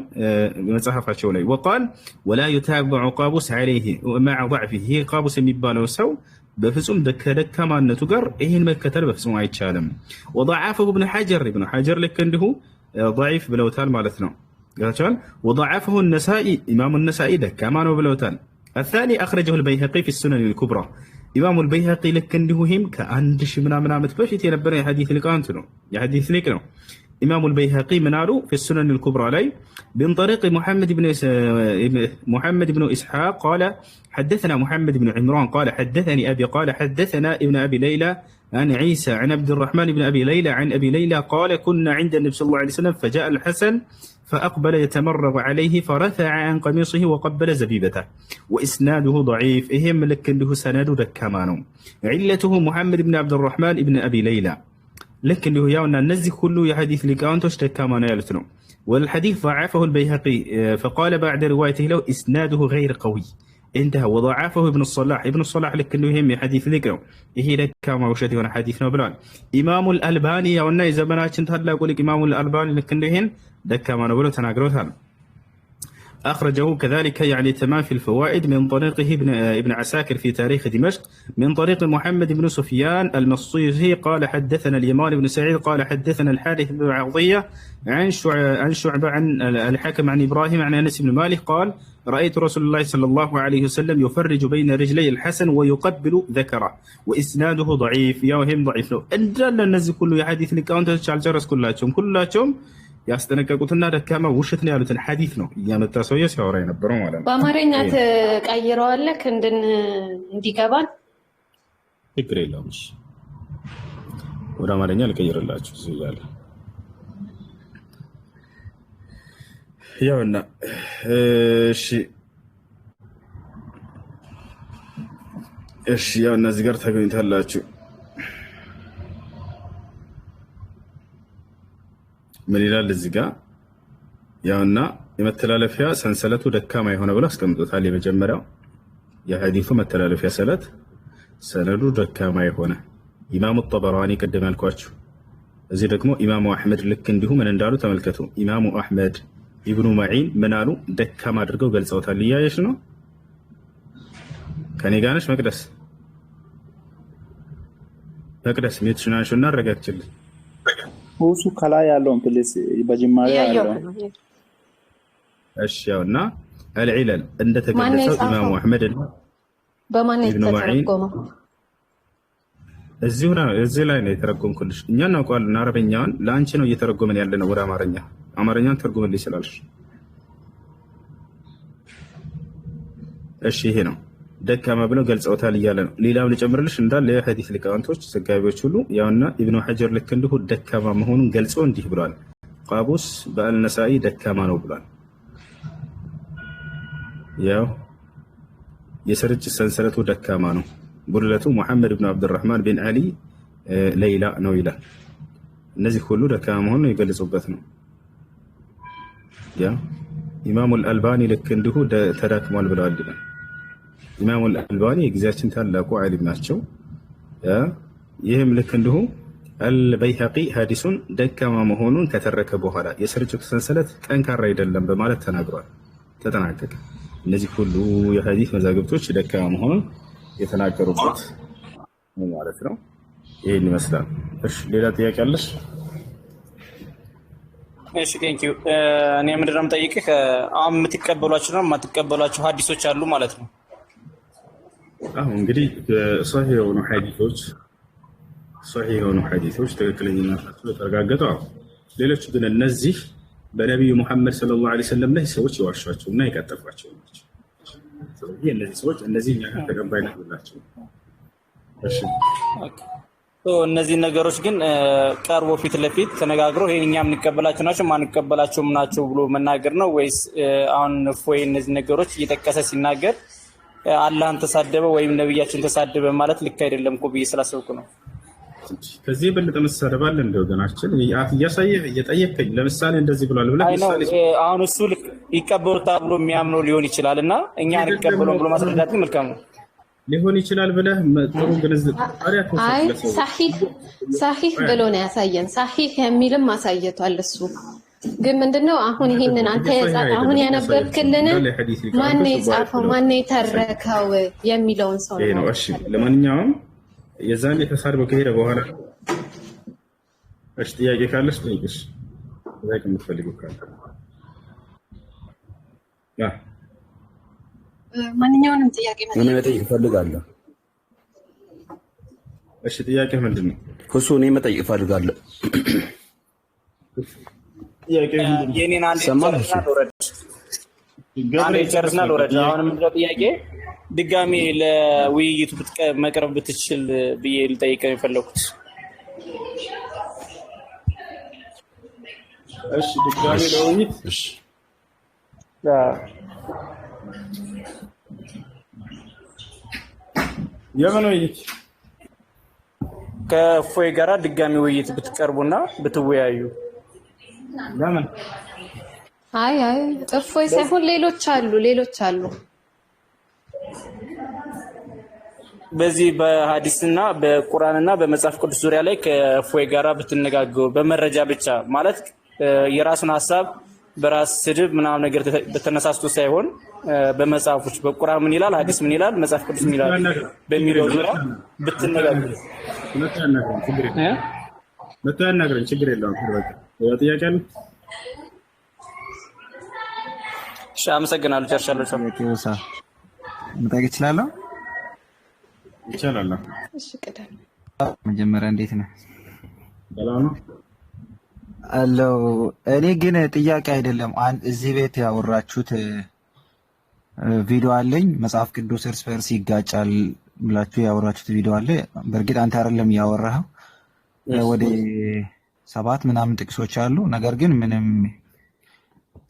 مصحف شولي. وقال ولا يتابع قابوس عليه مع ضعفه هي قابوس مبان وسو بفصوم دكمانته ጋር ይሄን መከተል በፍጹም አይቻልም። وضعفه ابن حجر لك እንዲሁ ضعيف ብለውታል ማለት ነው። ጋቻል وضعفه النسائي امام النسائي ደካማ ነው ብለውታል። الثاني اخرجه البيهقي في السنن الكبرى امام البيهقي لك እንዲሁ ይሄም ከአንድ ሺህ ምናምን ዓመት በፊት የነበረ የሐዲስ ሊቃውንት ነው የሐዲስ ሊቅ ነው። امام البيهقي منارو في السنن الكبرى لي من طريق محمد بن اسحاق قال حدثنا محمد بن عمران قال حدثني ابي قال حدثنا ابن ابي ليلى عن عيسى عن عبد الرحمن بن ابي ليلى عن ابي ليلى قال كنا عند النبي صلى الله عليه وسلم فجاء الحسن فاقبل يتمرغ عليه فرفع عن قميصه وقبل زبيبته واسناده ضعيف اهم لك له سند دكمانو علته محمد بن عبد الرحمن بن ابي ليلى لكن له ياونا النزي كله يحديث لكاونتوش دكامان يالتنو. والحديث ضعفه البيهقي فقال بعد روايته له اسناده غير قوي انتهى. وضعفه ابن الصلاح لكن له يهم حديث ذكره هي دكاما وشتي وانا حديثنا بلان. امام الالباني ياونا زماناتشن تهلا يقول لك امام الالباني لكن له دكامان بلو تناغروتال. أخرجه كذلك يعني تمام في الفوائد من طريقه ابن عساكر في تاريخ دمشق من طريق محمد بن سفيان المصيصي قال حدثنا اليمان بن سعيد قال حدثنا الحارث بن عطية عن شعبة عن الحكم عن إبراهيم عن أنس بن مالك قال رأيت رسول الله صلى الله عليه وسلم يفرج بين رجلي الحسن ويقبل ذكره وإسناده ضعيف يا وهم ضعيف له أنجل النزل كله يحديث لك أنت تشعل جرس كلاتهم ያስጠነቀቁትና ደካማ ውሸት ነው ያሉትን ሐዲስ ነው እያመጣ ሰውዬ ሲያወራ የነበረው ማለት ነው። በአማርኛ ተቀይረዋለህ እንዲገባን ችግር የለውም። እሺ ወደ አማርኛ ልቀይርላችሁ ይላል። ያውና እሺ ያውና እዚህ ጋር ታገኙታላችሁ። ምን ይላል እዚህ ጋር ያውና የመተላለፊያ ሰንሰለቱ ደካማ የሆነ ብሎ አስቀምጦታል። የመጀመሪያው የሐዲሱ መተላለፊያ ሰነዱ ደካማ የሆነ ኢማሙ ጠበራኒ ቀደም ያልኳችሁ። እዚህ ደግሞ ኢማሙ አህመድ ልክ እንዲሁ ምን እንዳሉ ተመልከቱ። ኢማሙ አህመድ ኢብኑ መዒን ምን አሉ? ደካማ አድርገው ገልጸውታል። እያየሽ ነው? ከኔ ጋር ነሽ መቅደስ? ሚትሽን አንሺና አረጋግጭልኝ። ሁሱ ከላይ ያለውን ፕሊስ በጅማሬ ያለው እሺ ያውና አልዒለል እንደተገለጸው ኢማሙ አህመድ በማን የተረጎመው እዚህ ላይ ነው የተረጎምኩልሽ። እኛ እናውቀዋለን አረበኛውን፣ ለአንቺ ነው እየተረጎመን ያለነው ወደ አማርኛውን ተርጉምልኝ ይችላልሽ። እሺ ይሄ ነው ደካማ ብለው ገልጸውታል እያለ ነው። ሌላም ልጨምርልሽ እንዳለ የሐዲስ ሊቃውንቶች ዘጋቢዎች ሁሉ ያውና ኢብኑ ሐጀር ልክ እንዲሁ ደካማ መሆኑን ገልጾ እንዲህ ብሏል። ቃቡስ በአልነሳኢ ደካማ ነው ብሏል። ያው የስርጭት ሰንሰለቱ ደካማ ነው። ጉድለቱ ሙሐመድ ብን አብዱራህማን ቢን አሊ ሌይላ ነው ይላል። እነዚህ ሁሉ ደካማ መሆኑን የገለጹበት ነው። ያ ኢማሙ አልአልባኒ ልክ እንዲሁ ተዳክሟል ብለዋል ይላል። ኢማሙ አልአልባኒ የጊዜያችን ታላቁ ዓሊም ናቸው። ይህም ልክ እንዲሁ አልበይሀቂ ሐዲሱን ደካማ መሆኑን ከተረከ በኋላ የስርጭቱ ሰንሰለት ጠንካራ አይደለም በማለት ተናግሯል። ተጠናቀቀ። እነዚህ ሁሉ የሐዲስ መዛግብቶች ደካማ መሆኑን የተናገሩበት ማለት ነው። ይሄን ይመስላል። እሺ ሌላ ጥያቄ አለሽ? እሺ ቴንኪው። እኔ ምንድን ነው የምጠይቅህ፣ አሁን የምትቀበሏቸው ነው የማትቀበሏቸው ሐዲሶች አሉ ማለት ነው? አሁን እንግዲህ ሷሂህ የሆኑ ሐዲሶች ትክክለኛነታቸው የተረጋገጠ ነው። ሌሎች ግን እነዚህ በነቢዩ ሙሐመድ ሰለላሁ ዐለይሂ ወሰለም ላይ ሰዎች የዋሿቸውና የቀጠፏቸው ናቸው። ስለዚህ እነዚህ ሰዎች እኛ ጋር ተቀባይነት የላቸው። እሺ እነዚህ ነገሮች ግን ቀርቦ ፊት ለፊት ተነጋግሮ ይሄን እኛ የምንቀበላቸው ናቸው ማንቀበላቸውም ናቸው ብሎ መናገር ነው ወይስ አሁን እፎይ እነዚህ ነገሮች እየጠቀሰ ሲናገር አላህን ተሳደበ ወይም ነብያችን ተሳደበ ማለት ልክ አይደለም እኮ ብዬ ስላሰብኩ ነው። ከዚህ የበለጠ መሳደብ አለ እንደ ወገናችን እያሳየህ እየጠየቀኝ ለምሳሌ እንደዚህ ብሏል ብለህ ምሳሌ አሁን እሱ ልክ ይቀበሉታል ብሎ የሚያምነው ሊሆን ይችላልና እኛ አንቀበለውም ብሎ ማስረዳት መልካም ነው ሊሆን ይችላል ብለህ ጥሩ ግንዛቤ አይ ሰሂህ ብሎ ነው ያሳየን። ሰሂህ የሚልም ማሳየቷል እሱ። ግን ምንድነው አሁን ይሄንን አንተ አሁን ያነበብክልን ማን የጻፈው ማን የተረከው የሚለውን ሰው ነው። እሺ ለማንኛውም የዛን የተሳደበው ከሄደ በኋላ እሺ ጥያቄ ካለሽ ጠይቅሽ። ጥያቄ የምትፈልጊው ካለ ማንኛውንም ጥያቄ መጠየቅ እፈልጋለሁ። እሺ ጥያቄ ምንድን ነው? እሱ እኔ መጠየቅ እፈልጋለሁ። ጥያቄ የኔን አንድ ጨርስና ልውረድ። አሁን ምንድነው ጥያቄ ድጋሚ ለውይይቱ መቅረብ ብትችል ብዬ ልጠይቅ ነው የፈለኩት። እሺ ድጋሚ ለውይይት እሺ የምን ውይይት? ከእፎይ ጋራ ድጋሚ ውይይት ብትቀርቡና ብትወያዩ። ለምን? አይ እፎይ ሳይሆን ሌሎች አሉ። በዚህ በሐዲስና በቁርአንና በመጽሐፍ ቅዱስ ዙሪያ ላይ ከእፎይ ጋራ ብትነጋገሩ በመረጃ ብቻ ማለት የራሱን ሐሳብ በራስ ስድብ ምናምን ነገር በተነሳስቶ ሳይሆን በመጽሐፎች በቁርአን ምን ይላል፣ ሐዲስ ምን ይላል፣ መጽሐፍ ቅዱስ ምን ይላል በሚለው ዙሪያ ብትነጋገር መተናገረን ችግር የለውም። በቃ ጥያቄ አለ። እሺ አመሰግናለሁ። ጨርሻለሁ። መጠየቅ እችላለሁ? ይቻላል። እሺ ቀደም መጀመሪያ እንዴት ነህ? ሰላም ነው አለው። እኔ ግን ጥያቄ አይደለም። እዚህ ቤት ያወራችሁት ቪዲዮ አለኝ። መጽሐፍ ቅዱስ እርስ በርስ ይጋጫል ብላችሁ ያወራችሁት ቪዲዮ አለ። በእርግጥ አንተ አይደለም ያወራኸው። ወደ 7 ምናምን ጥቅሶች አሉ። ነገር ግን ምንም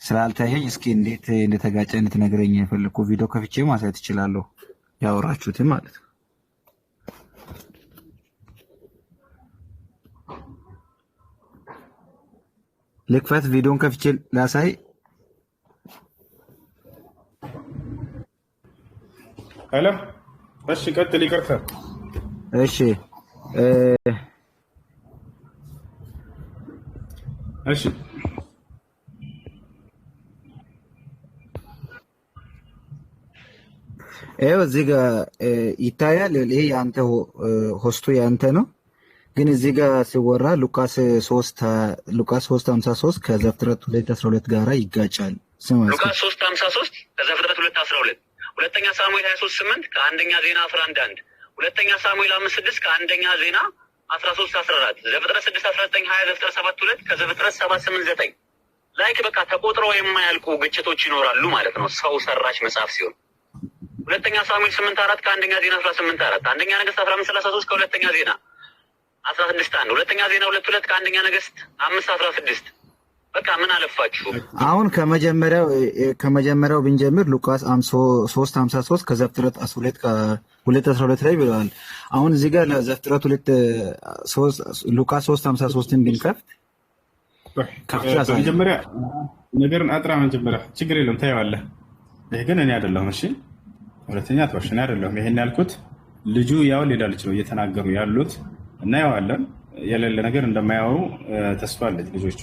ስላልታየኝ እስኪ እንዴት እንደተጋጨ እንድትነግረኝ የፈለኩ ቪዲዮ ከፍቼ ማሳየት እችላለሁ። ያወራችሁትን ማለት ነው። ልክፈት፣ ቪዲዮን ከፍቼ ላሳይ። ሄሎ፣ እሺ ቀጥል። ይቅርታ። እሺ እሺ ይኸው እዚህ ጋር ይታያል። ይሄ ያንተ ሆስቱ ያንተ ነው። ግን እዚህ ጋር ሲወራ ሉቃስ 3:53 ከዘፍጥረት 2:12 ጋራ ይጋጫል። ሉቃስ 3:53 ከዘፍጥረት 2:12፣ ሁለተኛ ሳሙኤል 23:8 ከአንደኛ ዜና 11:1፣ ሁለተኛ ሳሙኤል 5:6 ከአንደኛ ዜና 13:14፣ ዘፍጥረት 6:19፣ 20፣ ዘፍጥረት 7:2 ከዘፍጥረት 7:8-9 ላይክ በቃ ተቆጥረው የማያልቁ ግጭቶች ይኖራሉ ማለት ነው። ሰው ሰራሽ መጽሐፍ ሲሆን ሁለተኛ ሳሙኤል 8:4 ከአንደኛ ዜና 18:4፣ አንደኛ ነገሥት 15:33 ከሁለተኛ ዜና 16:1፣ ሁለተኛ ዜና 2:2 ከአንደኛ ነገሥት 5:16። በቃ ምን አለፋችሁ። አሁን ከመጀመሪያው ብንጀምር ሉቃስ 3:53 ከዘፍጥረት 2:12 ላይ ብለዋል። አሁን እዚህ ጋር ዘፍጥረት ሉቃስ 3:53ን ብንከፍት መጀመሪያ ነገርን አጥራ መጀመሪያ ችግር የለም ታየዋለህ። ይሄ ግን እኔ አይደለሁም። እሺ ሁለተኛ አትዋሽ፣ እኔ አይደለሁም ይሄን ያልኩት። ልጁ ያው ሌላ ልጅ ነው እየተናገሩ ያሉት። እናየዋለን። የሌለ ነገር እንደማያወሩ ተስፋ አለኝ። ልጆቹ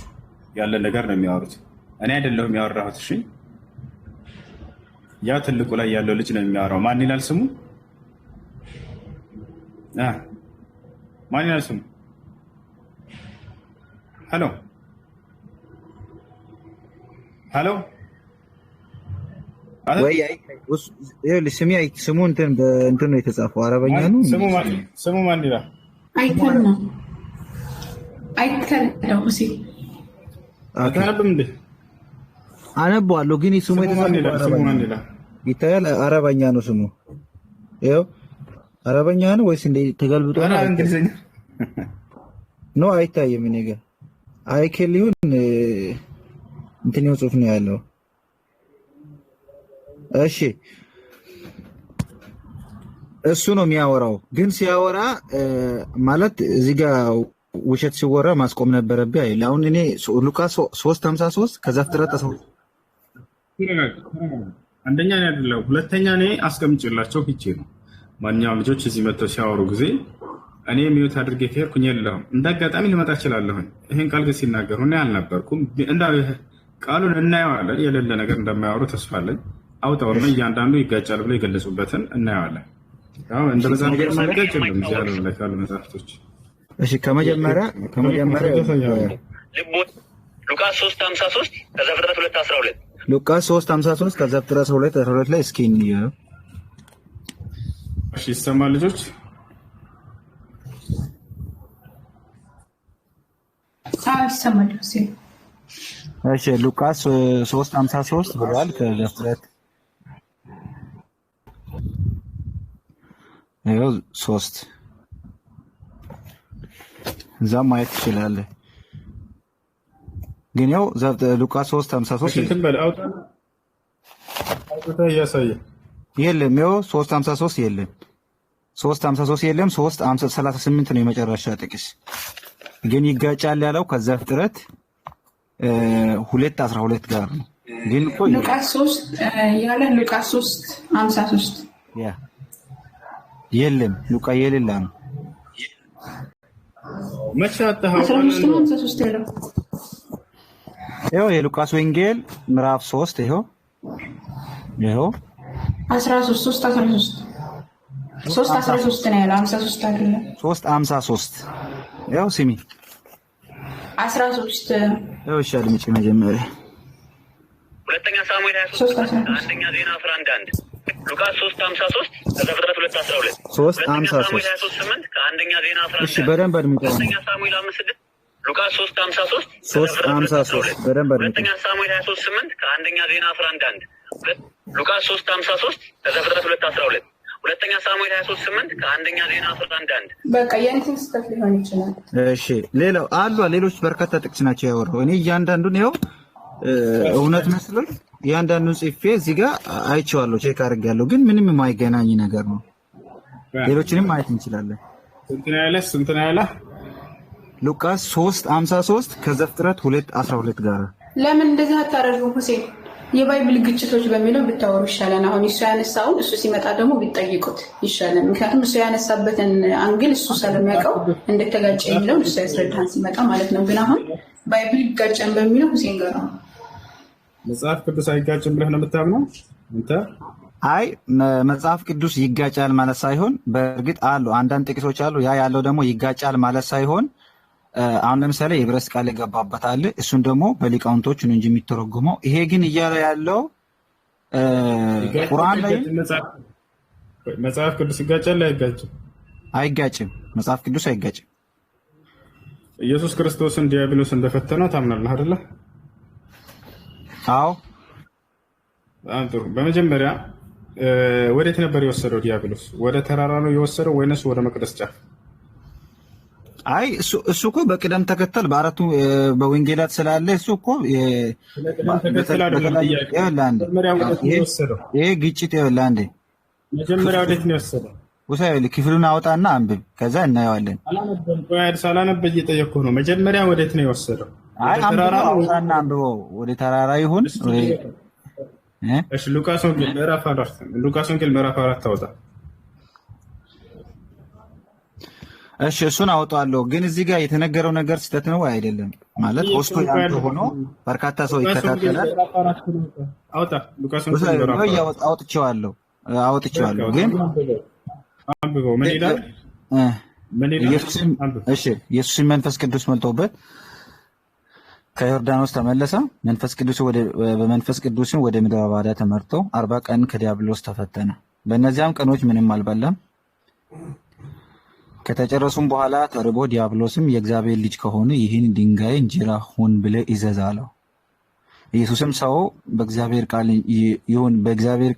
ያለ ነገር ነው የሚያወሩት። እኔ አይደለሁም ያወራሁት። እሺ ያ ትልቁ ላይ ያለው ልጅ ነው የሚያወራው። ማን ይላል ስሙ? ማን ይላል ስሙ? ሄሎ ሄሎ ወይ ስሙ እንትን ነው የተጻፈው፣ አረበኛ ነው። ስሙ ማን ይላል? አይተን ነው እሺ አታነብም እንዴ? አነባለሁ፣ ግን ስሙ የተጻፈው ይታያል። አረበኛ ነው ስሙ። ይኸው አረበኛ ነው ወይስ እንደ ተገልብጦ ነው? እንግሊዘኛ ነው። አይታየም። እኔ ጋር አይከሊውን እንትን ነው ጽሑፍ ነው ያለው። እሺ እሱ ነው የሚያወራው። ግን ሲያወራ ማለት እዚህ ጋር ውሸት ሲወራ ማስቆም ነበረብህ አይደል? አሁን እኔ ሉቃስ 3:53 ከዘፍጥረት አንደኛ ነው አይደለም፣ ሁለተኛ እኔ አስቀምጬላቸው ፊቼ ነው። ማንኛውም ልጆች እዚህ መጥተው ሲያወሩ ጊዜ እኔ ሚዩት አድርጌ ከሄድኩኝ የለሁም። እንዳጋጣሚ ልመጣ እችላለሁ። ይሄን ቃል ግን ሲናገሩ እኔ አልነበርኩም። ቃሉን እናየዋለን። የሌለ ነገር እንደማያወሩ ተስፋ አለኝ። አውጣውና እያንዳንዱ ይጋጫል ብለው የገለጹበትን እናየዋለን። ያው እንደዛ ነገር ማይጋጭ ነው ይላል ላይ ካሉ መጽሐፍቶች። እሺ ከመጀመሪያ ሉቃስ 3:53 ከዘፍጥረት 2:12 ሉቃስ 3:53 ከዘፍጥረት 2:12 ላይ እስኪ እንየው። እሺ ይሰማል ልጆች? ይሰማል። እሺ ሉቃስ 3:53 ብሏል። ከዘፍጥረት ይኸው 3 እዛም ማየት ትችላለህ። ግን ያው ሉቃስ 3:53 እንትን በል አውጣ እያሳየ የለም። ያው 3:53 የለም፣ 3:53 የለም። 3:38 ነው የመጨረሻ ጥቅስ። ግን ይጋጫል ያለው ከዘፍጥረት 2:12 ጋር ነው። ግን እኮ ሉቃስ 3 ያለ ሉቃስ 3:53 ያ የለም። ሉቃ የሌላ ነው። መቼ አጣኸው? 13:53 ያለው ይኸው የሉቃስ ወንጌል ምዕራፍ 3 ይኸው 13 ነው ያለው 53 አይደለም 3:53 ይኸው ስሚ 13 ይኸው እሺ አድምጪ መጀመሪያ ሁለተኛ ሳሙኤል 23 አንደኛ ዜና 11 ሉቃስ 3:53 ዘፍጥረት 2:12 3:53 ከአንደኛ ዜና 11 እሺ በደንብ አድምጪ ሁለተኛ ሳሙኤል 5:6 ሉቃስ 3:53 3:53 በደንብ አድምጪ ሁለተኛ ሳሙኤል 23:8 ከአንደኛ ዜና 11 ሉቃስ 3:53 ዘፍጥረት 2:12 ሁለተኛ ሳሙኤል 23:8 ከአንደኛ ዜና 11 በቃ የእንትን ስህተት ሊሆን ይችላል። እሺ ሌላው ሌሎች በርካታ ጥቅስ ናቸው ያወራው። እኔ እያንዳንዱን ይኸው እውነት መስሎኝ እያንዳንዱን ጽፌ እዚህ ጋር አይቼዋለሁ፣ ቼክ አድርጌያለሁ። ግን ምንም የማይገናኝ ነገር ነው። ሌሎችንም ማየት እንችላለን። ስንት ነው ያለ? ሉቃስ 3:53 ከዘፍጥረት 2:12 ጋር ለምን እንደዚህ አታረጉም? ሁሴን የባይብል ግጭቶች በሚለው ብታወሩ ይሻላል። አሁን እሱ ያነሳውን እሱ ሲመጣ ደግሞ ቢጠይቁት ይሻላል። ምክንያቱም እሱ ያነሳበትን አንግል እሱ ስለሚያውቀው እንደተጋጨ የሚለውን እሱ ያስረዳን ሲመጣ ማለት ነው። ግን አሁን ባይብል ይጋጨን በሚለው ሁሴን ጋር ነው። መጽሐፍ ቅዱስ አይጋጭም ብለህ ነው የምታምነው አንተ? አይ መጽሐፍ ቅዱስ ይጋጫል ማለት ሳይሆን በእርግጥ አሉ አንዳንድ ጥቅሶች አሉ። ያ ያለው ደግሞ ይጋጫል ማለት ሳይሆን አሁን ለምሳሌ የዕብራይስጥ ቃል የገባበት አለ። እሱን ደግሞ በሊቃውንቶች ነው እንጂ የሚተረጉመው። ይሄ ግን እያለ ያለው ቁርአን ላይ መጽሐፍ ቅዱስ ይጋጫል አይጋጭም? አይጋጭም። መጽሐፍ ቅዱስ አይጋጭም። ኢየሱስ ክርስቶስን ዲያብሎስ እንደፈተነው ታምናለህ አይደለ? አዎ። አንተ በመጀመሪያ ወዴት ነበር የወሰደው ዲያብሎስ? ወደ ተራራ ነው የወሰደው ወይንስ ወደ መቅደስ ጫፍ? አይ እሱ እኮ በቅደም ተከተል በአራቱ በወንጌላት ስላለ እሱ እኮ ይሄ ግጭት ይኸውልህ፣ አንዴ መጀመሪያ ወዴት ነው የወሰደው? ውሳይ ክፍሉን አውጣና አንብብ፣ ከዛ እናየዋለን። ሳላነብ እየጠየኩህ ነው። መጀመሪያ ወዴት ነው የወሰደው? አይ አውጣና አንብበው። ወደ ተራራ ይሁን። እሺ ሉቃስ ወንጌል ምዕራፍ 4 ታውጣ። እሺ እሱን አውጣለሁ። ግን እዚህ ጋር የተነገረው ነገር ስህተት ነው አይደለም ማለት ሆስቶ ያንተ ሆኖ በርካታ ሰው ይከታተላል። አውጣ ሉቃስ ወንጌል ምዕራፍ 4 አውጥቼዋለሁ። ግን አንብበው። ምን ይላል? ኢየሱስን መንፈስ ቅዱስ መልቶበት ከዮርዳኖስ ተመለሰ። በመንፈስ ቅዱስም ወደ ምድረ በዳ ተመርቶ 40 ቀን ከዲያብሎስ ተፈተነ። በእነዚያም ቀኖች ምንም አልበላም። ከተጨረሱም በኋላ ተርቦ ዲያብሎስም የእግዚአብሔር ልጅ ከሆነ ይህን ድንጋይ እንጀራ ሁን ብለህ እዘዝ አለው። ኢየሱስም ሰው በእግዚአብሔር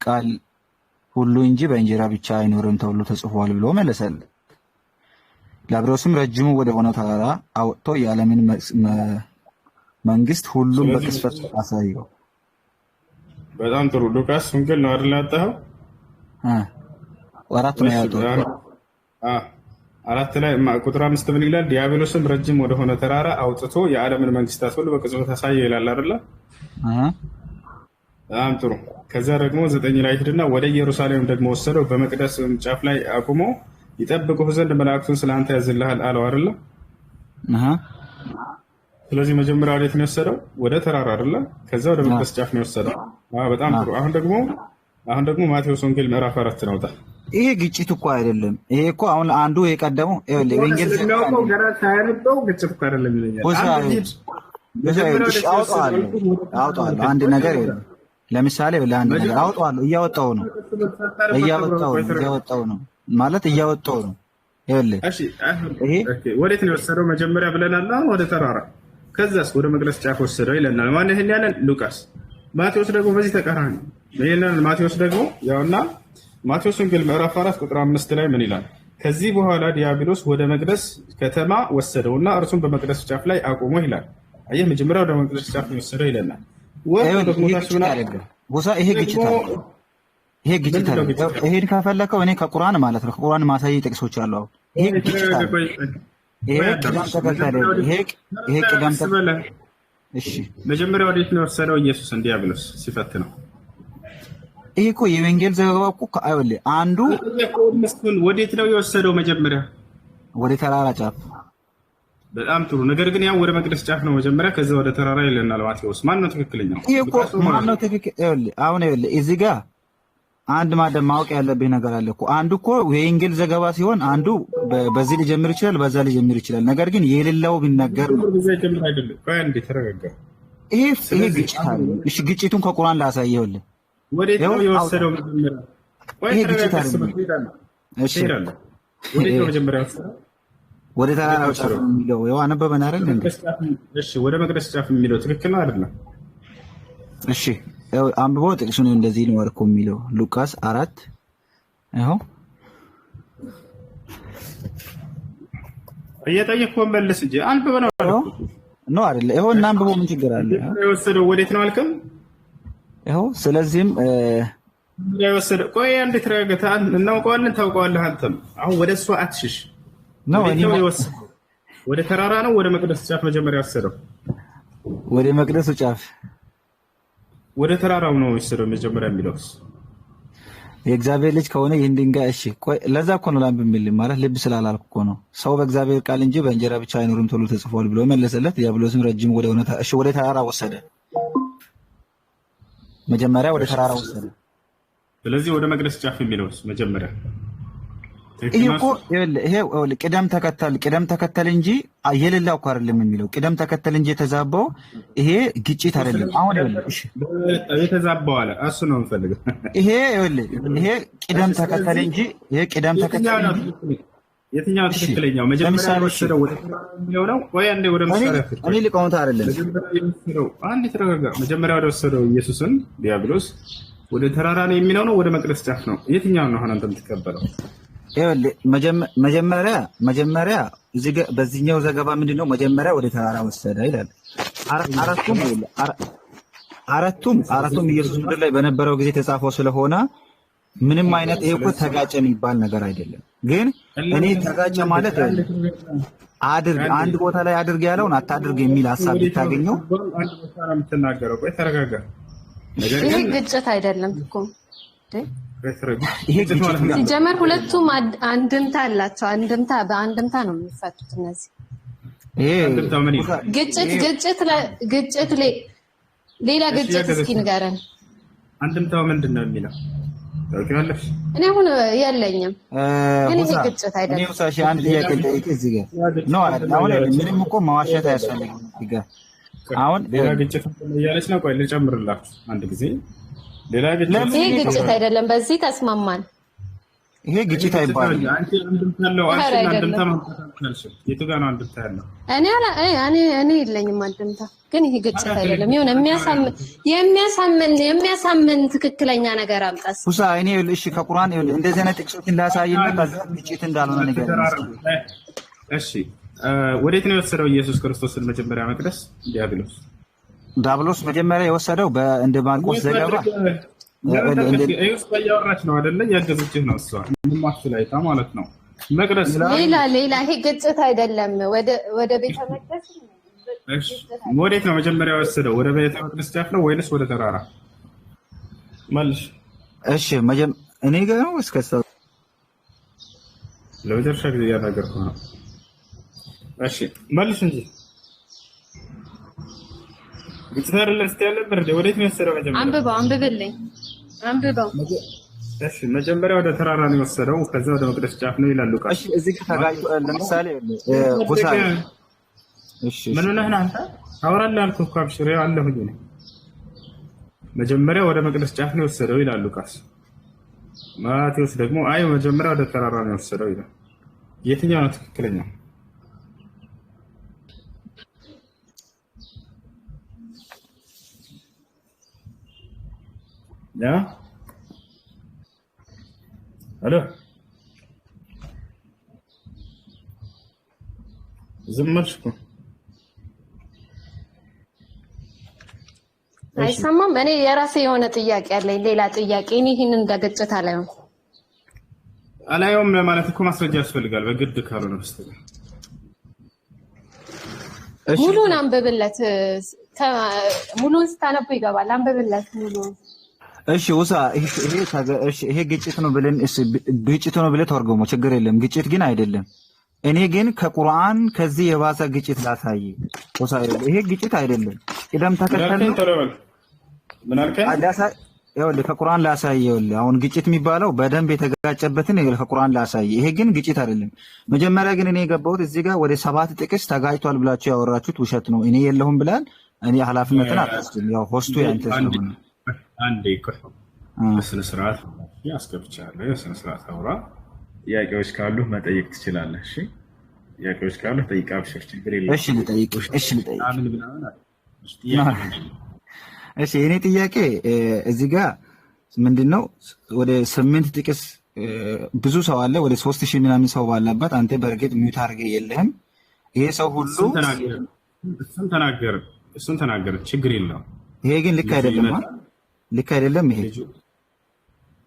ቃል ሁሉ እንጂ በእንጀራ ብቻ አይኖርም ተብሎ ተጽፏል ብሎ መለሰለት። ዲያብሎስም ረጅሙ ወደ ሆነው ተራራ አወጥቶ የዓለምን መንግስት ሁሉም በቅጽበት አሳየው። በጣም ጥሩ። ሉቃስ ወንጌል ነው አይደል ያወጣኸው? አራት ነው ያወጣው። አራት ላይ ቁጥር 5 ምን ይላል? ዲያብሎስም ረጅም ወደ ሆነ ተራራ አውጥቶ የዓለምን መንግስታት ሁሉ በቅጽበት አሳየው ይላል አይደል? በጣም ጥሩ። ከዛ ደግሞ 9 ላይ ሄድና ወደ ኢየሩሳሌም ደግሞ ወሰደው፣ በመቅደስ ጫፍ ላይ አቁሞ ይጠብቁህ ዘንድ መላእክቱን ስለአንተ ያዝልሃል አለው አይደል? ስለዚህ መጀመሪያ ወዴት ነው የወሰደው? ወደ ተራራ አይደለ? ከዛ ወደ መቅደስ ጫፍ ነው የወሰደው። በጣም ጥሩ። አሁን ደግሞ ማቴዎስ ወንጌል ምዕራፍ 4 ነው። ይሄ ግጭት እኮ አይደለም። ይሄ እኮ አሁን አንዱ የቀደመው ወንጌል አውጣዋለሁ። አንድ ነገር ለምሳሌ ለአንድ ነገር አውጣዋለሁ። እያወጣው ነው ማለት እያወጣው ነው። ይሄ ወዴት ነው የወሰደው? መጀመሪያ ብለናል ወደ ተራራ፣ ከዛስ ወደ መቅደስ ጫፍ ወሰደው ይለናል። ማን ይሄን ያለን? ሉቃስ። ማቴዎስ ደግሞ በዚህ ተቃራኒ ይሄንን ማቴዎስ ደግሞ ያውና ማቴዎስ ወንጌል ምዕራፍ 4 ቁጥር 5 ላይ ምን ይላል? ከዚህ በኋላ ዲያብሎስ ወደ መቅደስ ከተማ ወሰደውና እርሱም በመቅደስ ጫፍ ላይ አቆሞ ይላል። አየህ፣ መጀመሪያ ወደ መቅደስ ጫፍ ነው ወሰደው ይለናል። ይሄ ግጭት አለ። ይሄን ከፈለከው እኔ ከቁርአን ማለት ነው ከቁርአን ማሳይ ጥቅሶች አሉ። ይሄ ግጭት አለ። ይሄ ቅደም ተከተል ይሄ ቅደም ተከተል። እሺ መጀመሪያ ወዴት ነው ወሰደው? ኢየሱስን ዲያብሎስ ሲፈትነው። ይሄ እኮ የወንጌል ዘገባ እኮ አይወል አንዱ ወዴት ነው የወሰደው? መጀመሪያ ወደ ተራራ ጫፍ በጣም ጥሩ ነገር ግን ያው ወደ መቅደስ ጫፍ ነው መጀመሪያ፣ ከዛ ወደ ተራራ ይለናል ማቴዎስ። ማን ነው ትክክለኛው? ይሄ እኮ ማን ነው ትክክል? ይኸውልህ አሁን ይኸውልህ እዚህ ጋር አንድ ማወቅ ያለብህ ነገር አለ እኮ። አንዱ እኮ የወንጌል ዘገባ ሲሆን አንዱ በዚህ ሊጀምር ይችላል፣ በዛ ሊጀምር ይችላል። ነገር ግን የሌላው ቢነገር ነው። ይሄ ግጭት አለ። እሺ ግጭቱን ከቁርአን ላሳየህ። ይኸውልህ ወዴት ነው የወሰደው መጀመሪያ? ይሄ ግጭት አለ። እሺ ወዴት ነው መጀመሪያ የወሰደው? ወደ ተራራው ጫፍ የሚለው ያው አነበበን አይደል እንዴ? እሺ ወደ መቅደስ ጫፍ የሚለው ትክክል ነው አይደለም? እሺ ያው አንብቦ ጥቅሱን እንደዚህ ነው ወርኮ የሚለው ሉቃስ 4 ይኸው እየጠየቅኩህ መልስ እንጂ አንብበ ነው ነው አይደል? ይኸው እና አንብቦ ምን ችግር አለ? የወሰደው ወዴት ነው አልከም? ይኸው ስለዚህም የወሰደው ቆይ አንዴ ተረጋግተህ እናውቀዋለን ታውቀዋለህ አንተም አሁን ወደ እሷ አትሽሽ ነው። ወደ ተራራ ነው ወደ መቅደስ ጫፍ መጀመሪያ ወሰደው? ወደ መቅደሱ ጫፍ ወደ ተራራው ነው ወሰደው መጀመሪያ የሚለውስ የእግዚአብሔር ልጅ ከሆነ ይህን ድንጋይ እሺ ቆይ ለዛ እኮ ነው ላምብ የሚል ማለት ልብ ስላላልኩ እኮ ነው። ሰው በእግዚአብሔር ቃል እንጂ በእንጀራ ብቻ አይኖርም ተብሎ ተጽፏል ብሎ መለሰለት። ዲያብሎስም ረጅም ወደ ሆነ እሺ ወደ ተራራ ወሰደ። መጀመሪያ ወደ ተራራ ወሰደ። ስለዚህ ወደ መቅደስ ጫፍ የሚለውስ መጀመሪያ ይሄ ቅደም ተከተል እንጂ የሌላው እኮ አይደለም የሚለው ቅደም ተከተል እንጂ የተዛባው ይሄ ግጭት አይደለም። አሁን እሺ የተዛባው አለ እሱ ነው የምፈልገው። ይሄ ቅደም ተከተል እንጂ ይሄ ቅደም ተከተል የትኛው ትክክለኛው መጀመሪያ ወሰደው ወደ ተራራው ነው ወይ አንዴ ወደ መሳሪያ እኔ ሊቃውንት አይደለም አንዴ ተረጋጋ። መጀመሪያ ወደ ወሰደው ኢየሱስን ዲያብሎስ ወደ ተራራ ነው የሚለው ነው ወደ መቅደስ ጫፍ ነው? የትኛው ነው አሁን አንተ የምትቀበለው? መጀመሪያ እዚህ ጋር በዚህኛው ዘገባ ምንድነው መጀመሪያ ወደ ተራራ ወሰደ ይላል። አራቱም ኢየሱስ ምድር ላይ በነበረው ጊዜ ተጻፈው ስለሆነ ምንም አይነት ይሄ እኮ ተጋጨ የሚባል ነገር አይደለም። ግን እኔ ተጋጨ ማለት አድርግ አንድ ቦታ ላይ አድርግ ያለውን አታድርግ የሚል ሐሳብ ብታገኘው አንድ ቦታ ነው የምትናገረው። ቆይ ተረጋጋ። ይሄ ግጭት አይደለም እኮ ይሄ ግጭት ሲጀመር ሁለቱም አንድምታ አላቸው። አንድምታ በአንድምታ ነው የሚፈቱት እነዚህ። ይሄ ግጭት ሌላ ግጭት እስኪ ንገረን። አንድምታው ምንድን ነው የሚለው ታውቂያለሽ? እኔ አሁን የለኝም ግን ይሄ ግጭት አይደለም። እኔ ውሳሽ አንድ ጥያቄ ልጠይቅ እዚህ ጋር ነው አይደል? አሁን ምንም እኮ ማዋሸት አያስፈልግም እዚህ ጋር አሁን ሌላ ግጭት እያለች ነው። ቆይ ልጨምርላችሁ አንድ ጊዜ ሌላ ግጭት ይሄ ግጭት አይደለም። በዚህ ተስማማን። ይሄ ግጭት አይባልም። አንቺ አንድምታ ያለው አንድምታ ማምጣታልሽ የቱ ጋር ነው አንድምታ ያለው? እኔ የለኝም አንድምታ። ግን ይሄ ግጭት አይደለም። ይሁን የሚያሳምን ትክክለኛ ነገር አምጣስ ሁሳ እኔ እሺ ከቁርአን እንደዚህ አይነት ጥቅሶችን ላሳይና ከዛ ግጭት እንዳልሆነ ነገር እሺ ወዴት ነው የወሰደው ኢየሱስ ክርስቶስን መጀመሪያ መቅደስ? ዲያብሎስ መጀመሪያ የወሰደው እንደ ማርቆስ ዘገባ ኢየሱስ ባያወራች ነው አይደለ? ያገዘችህ ነው እሷ ማስተላይታ ማለት ነው። መቅደስ ሌላ ይሄ ግጭት አይደለም። ወደ ቤተ መቅደስ እሺ ወዴት ነው መጀመሪያ የወሰደው? ወደ ቤተ መቅደስ ጫፍ ነው ወይንስ ወደ ተራራ? መልሽ። እሺ እኔ ጋር ነው እስከ ለመጨረሻ ጊዜ ያናገርኩህ ነው። እሺ መልስ እንጂ ግጭታርለ ስታለ ብርዴ ወዴት ነው የወሰደው መጀመሪያ? አንብበው። እሺ መጀመሪያ ወደ ተራራ ነው የወሰደው፣ ከዛ ወደ መቅደስ ጫፍ ነው ይላል ሉቃስ። እሺ እዚህ ጋር ተጋጭቶ ለምሳሌ ሁሳ እሺ ምን ሆነህ አንተ አወራለህ አልኩህ እኮ አብሽር አለሁኝ እኔ። መጀመሪያ ወደ መቅደስ ጫፍ ነው የወሰደው ይላል ሉቃስ። ማቴዎስ ደግሞ አይ መጀመሪያ ወደ ተራራ ነው የወሰደው ይላል። የትኛው ነው ትክክለኛው? ያ አሎ ዝም አልሽ እኮ አይሰማም። እኔ የራሴ የሆነ ጥያቄ አለኝ፣ ሌላ ጥያቄ። እኔ ይሄንን እንደግጭት አላየውም ማለት እኮ ማስረጃ ያስፈልጋል በግድ ካልሆነ በስተቀር። ሙሉን አንብብለት። ሙሉን ስታነቡ ይገባል። አንብብለት ሙሉን። እሺ ውሳ ይሄ ግጭት ነው ብለን ተወርገሞ ችግር የለም። ግጭት ግን አይደለም። እኔ ግን ከቁርአን ከዚህ የባሰ ግጭት ላሳይ። ይሄ ግጭት አይደለም፣ ቅደም ተከተል ምን አልከኝ? ይኸውልህ ከቁርአን ላሳይ። ይኸውልህ አሁን ግጭት የሚባለው በደንብ የተጋጨበትን ከቁርአን ላሳይ። ይሄ ግን ግጭት አይደለም። መጀመሪያ ግን እኔ የገባሁት እዚህ ጋር ወደ 7 ጥቅስ ተጋጭቷል ብላችሁ ያወራችሁት ውሸት ነው። እኔ የለሁም ብላል። እኔ ኃላፊነትን አትወስድም። ያው ሆስቱ ያንተ ስለሆነ አንዴ በስነ ስርዓት ያስገብቻለሁ። በስነ ስርዓት አውራ። ጥያቄዎች ካሉ መጠየቅ ትችላለህ። እሺ ጥያቄዎች ካሉ ጠይቅ፣ አብሽር፣ ችግር የለም። እሺ ልጠይቅ። እሺ የኔ ጥያቄ እዚህ ጋር ምንድነው ወደ 8 ጥቅስ ብዙ ሰው አለ፣ ወደ 3000 ምናምን ሰው ባለበት አንተ በእርግጥ ሚውት አድርገህ የለህም። ይሄ ሰው ሁሉ እሱን ተናገረ፣ ችግር የለውም። ይሄ ግን ልክ አይደለም፣ ልክ አይደለም። ይሄ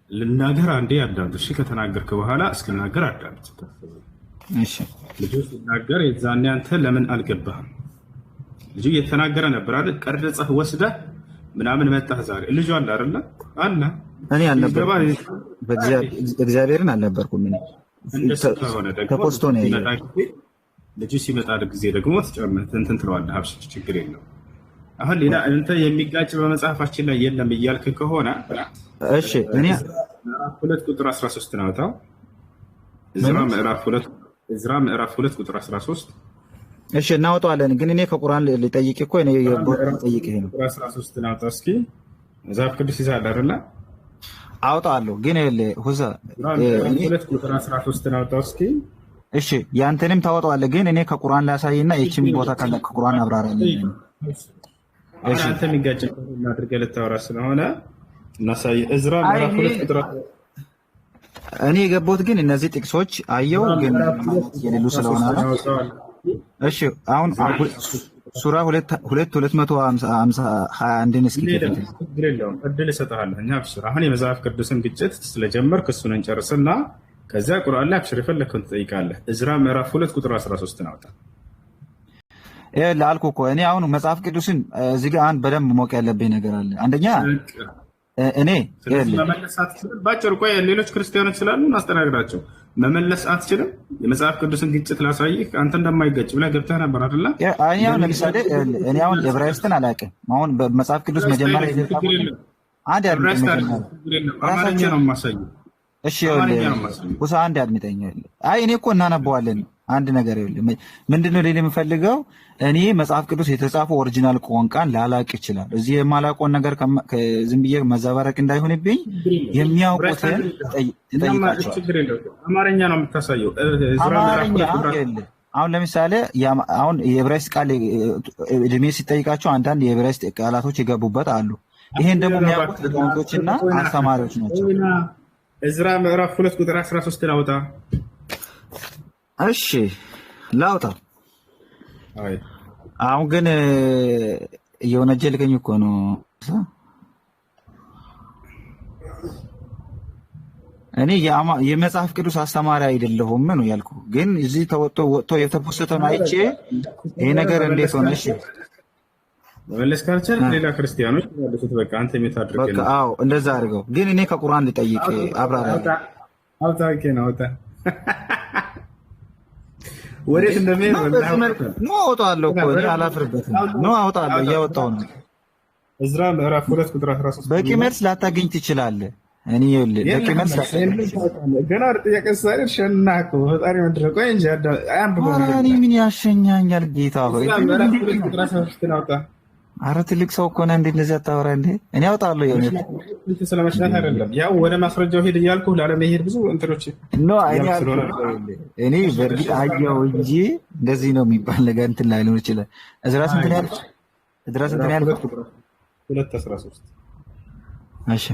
ልናገር አንዴ አዳምጥ። እሺ ከተናገርክ በኋላ እስክናገር አዳምጥ። እሺ ልጁ ሲናገር የዛኔ አንተ ለምን አልገባህም? ልጁ እየተናገረ ነበር አይደል? ቀርጸህ ወስደህ ምናምን መጣህ። ዛሬ ልጁ አለ አይደል? አለ። እኔ አልነበርኩም፣ እግዚአብሔርን አልነበርኩም። እኔ ተፖስቶ ነው ያየው። ልጁ ሲመጣ ጊዜ ደግሞ እንትን ትለዋለህ። አብሽር፣ ችግር የለውም። አሁን ሌላ አንተ የሚጋጭ በመጽሐፋችን ላይ የለም እያልክ ከሆነ እሺ፣ እኔ ምዕራፍ 2 ቁጥር 13 ነው ታው እዝራ ምዕራፍ 2 ቁጥር 13 እሺ እናወጣዋለን። ግን እኔ ከቁርአን ልጠይቅ እኮ እኔ ልጠይቅ ይሄ ነው 13 ነው። እስኪ መጽሐፍ ቅዱስ ይዛል አይደል? አውጣለሁ። ግን ሁዛ 2 ቁጥር 13 ነው ታው እስኪ። እሺ ያንተንም ታወጣዋለህ። ግን እኔ ከቁርአን ላሳይና እቺም ቦታ ካለ ከቁርአን አብራራለኝ። እሺ አንተ የሚጋጭ አድርገህ ልታወራ ስለሆነ እናሳይ። እዝራ ምዕራፍ 2 ቁጥር እኔ የገባሁት ግን እነዚህ ጥቅሶች አየው ግን የሌሉ ስለሆነ ነው። እሺ አሁን ሱራ 2:251 እስኪ ችግር የለውም፣ እድል እሰጥሃለሁ። እኛ አብሽር። አሁን የመጽሐፍ ቅዱስን ግጭት ስለጀመርክ እሱን እንጨርስና ከዚያ ቁርአን ላይ አብሽር የፈለግከውን ትጠይቃለህ። እዝራ ምዕራፍ 2 ቁጥር 13 አውጣ። ላልኩህ እኮ እኔ አሁን መጽሐፍ ቅዱስን እዚህ ጋር አንድ በደንብ ማወቅ ያለብኝ ነገር አለ። አንደኛ እኔ መመለስ አትችልም። ባጭሩ ቆይ ሌሎች ክርስቲያኖች ስላሉ እናስተናግዳቸው። መመለስ አትችልም። የመጽሐፍ ቅዱስን ግጭት ላሳይህ። አንተ እንደማይጋጭ ብለህ ገብተህ ነበር አይደለ? አሁን ለምሳሌ እኔ አሁን ዕብራይስጥን አላውቅም። አሁን በመጽሐፍ ቅዱስ መጀመሪያ አንድ አማርኛ ነው የማሳየው። እሺ ውሳ አንድ አድምጠኝ። አይ እኔ እኮ እናነበዋለን። አንድ ነገር ምንድነው ሌላ የምፈልገው እኔ መጽሐፍ ቅዱስ የተጻፈው ኦሪጂናል ቋንቋን ላላቅ ይችላል። እዚህ የማላውቀውን ነገር ዝም ብዬ መዘባረቅ እንዳይሆንብኝ የሚያውቁትን ትጠይቃቸዋል። አማርኛ ነው የምታሳየው። አሁን ለምሳሌ አሁን የዕብራይስጥ ቃል እድሜ ሲጠይቃቸው አንዳንድ የዕብራይስጥ ቃላቶች የገቡበት አሉ። ይሄን ደግሞ የሚያውቁት ሊቃውንቶችና አስተማሪዎች ናቸው። እዝራ ምዕራፍ 2 ቁጥር 13 ላውጣ። እሺ ላውጣ። አሁን ግን እየወነጀልከኝ እኮ ነው። እኔ የመጽሐፍ ቅዱስ አስተማሪ አይደለሁም ነው ያልኩ። ግን እዚህ ወጥቶ የተፖስተውን አይቼ ይሄ ነገር እንዴት ሆነ? እሺ መመለስ ካልቻልክ ሌላ ክርስቲያኖች ያሉት በቃ አንተ የምታደርገው አዎ እንደዛ አድርገው። ግን እኔ ከቁርአን ልጠይቅ አብራራ። አውጣ ወዴት እንደሚሄድ ነው አውጣለሁ እኮ እኔ አላፍርበትም። ነው አውጣለሁ፣ እያወጣሁ ነው። እዝራ ምዕራፍ 2 ቁጥር 13 በቂ መልስ ላታገኝ ትችላለህ። እኔ ይኸውልህ በቂ መልስ ገና ጥያቄ ሳይል ሸናኩ ፈጣሪ ምንድን ነው? ቆይ እንጂ እኔ ምን ያሸኛኛል ጌታ ሆይ። ኧረ ትልቅ ሰው እኮ ነህ፣ እንዴት እንደዚህ አታወራ እንዴ? እኔ አውጣለሁ። የሆነ ስለመሽናት አይደለም፣ ያው ወደ ማስረጃው ሄድ እያልኩህ ላለመሄድ ብዙ እንትኖች ነው። እኔ በእርግጥ አየሁ እንጂ እንደዚህ ነው የሚባል ነገር እንትን ላይሆን ይችላል። እዝራ ስንት ነው ያልኩት? 2:13 እሺ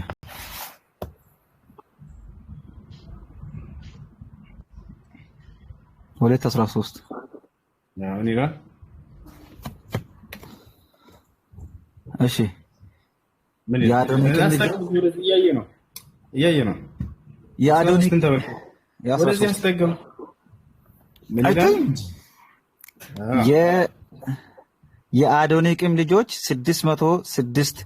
2:13 ምን ይላል? እሺ ምን ይላል? እያየ ነው የአዶኒቅም ልጆች 666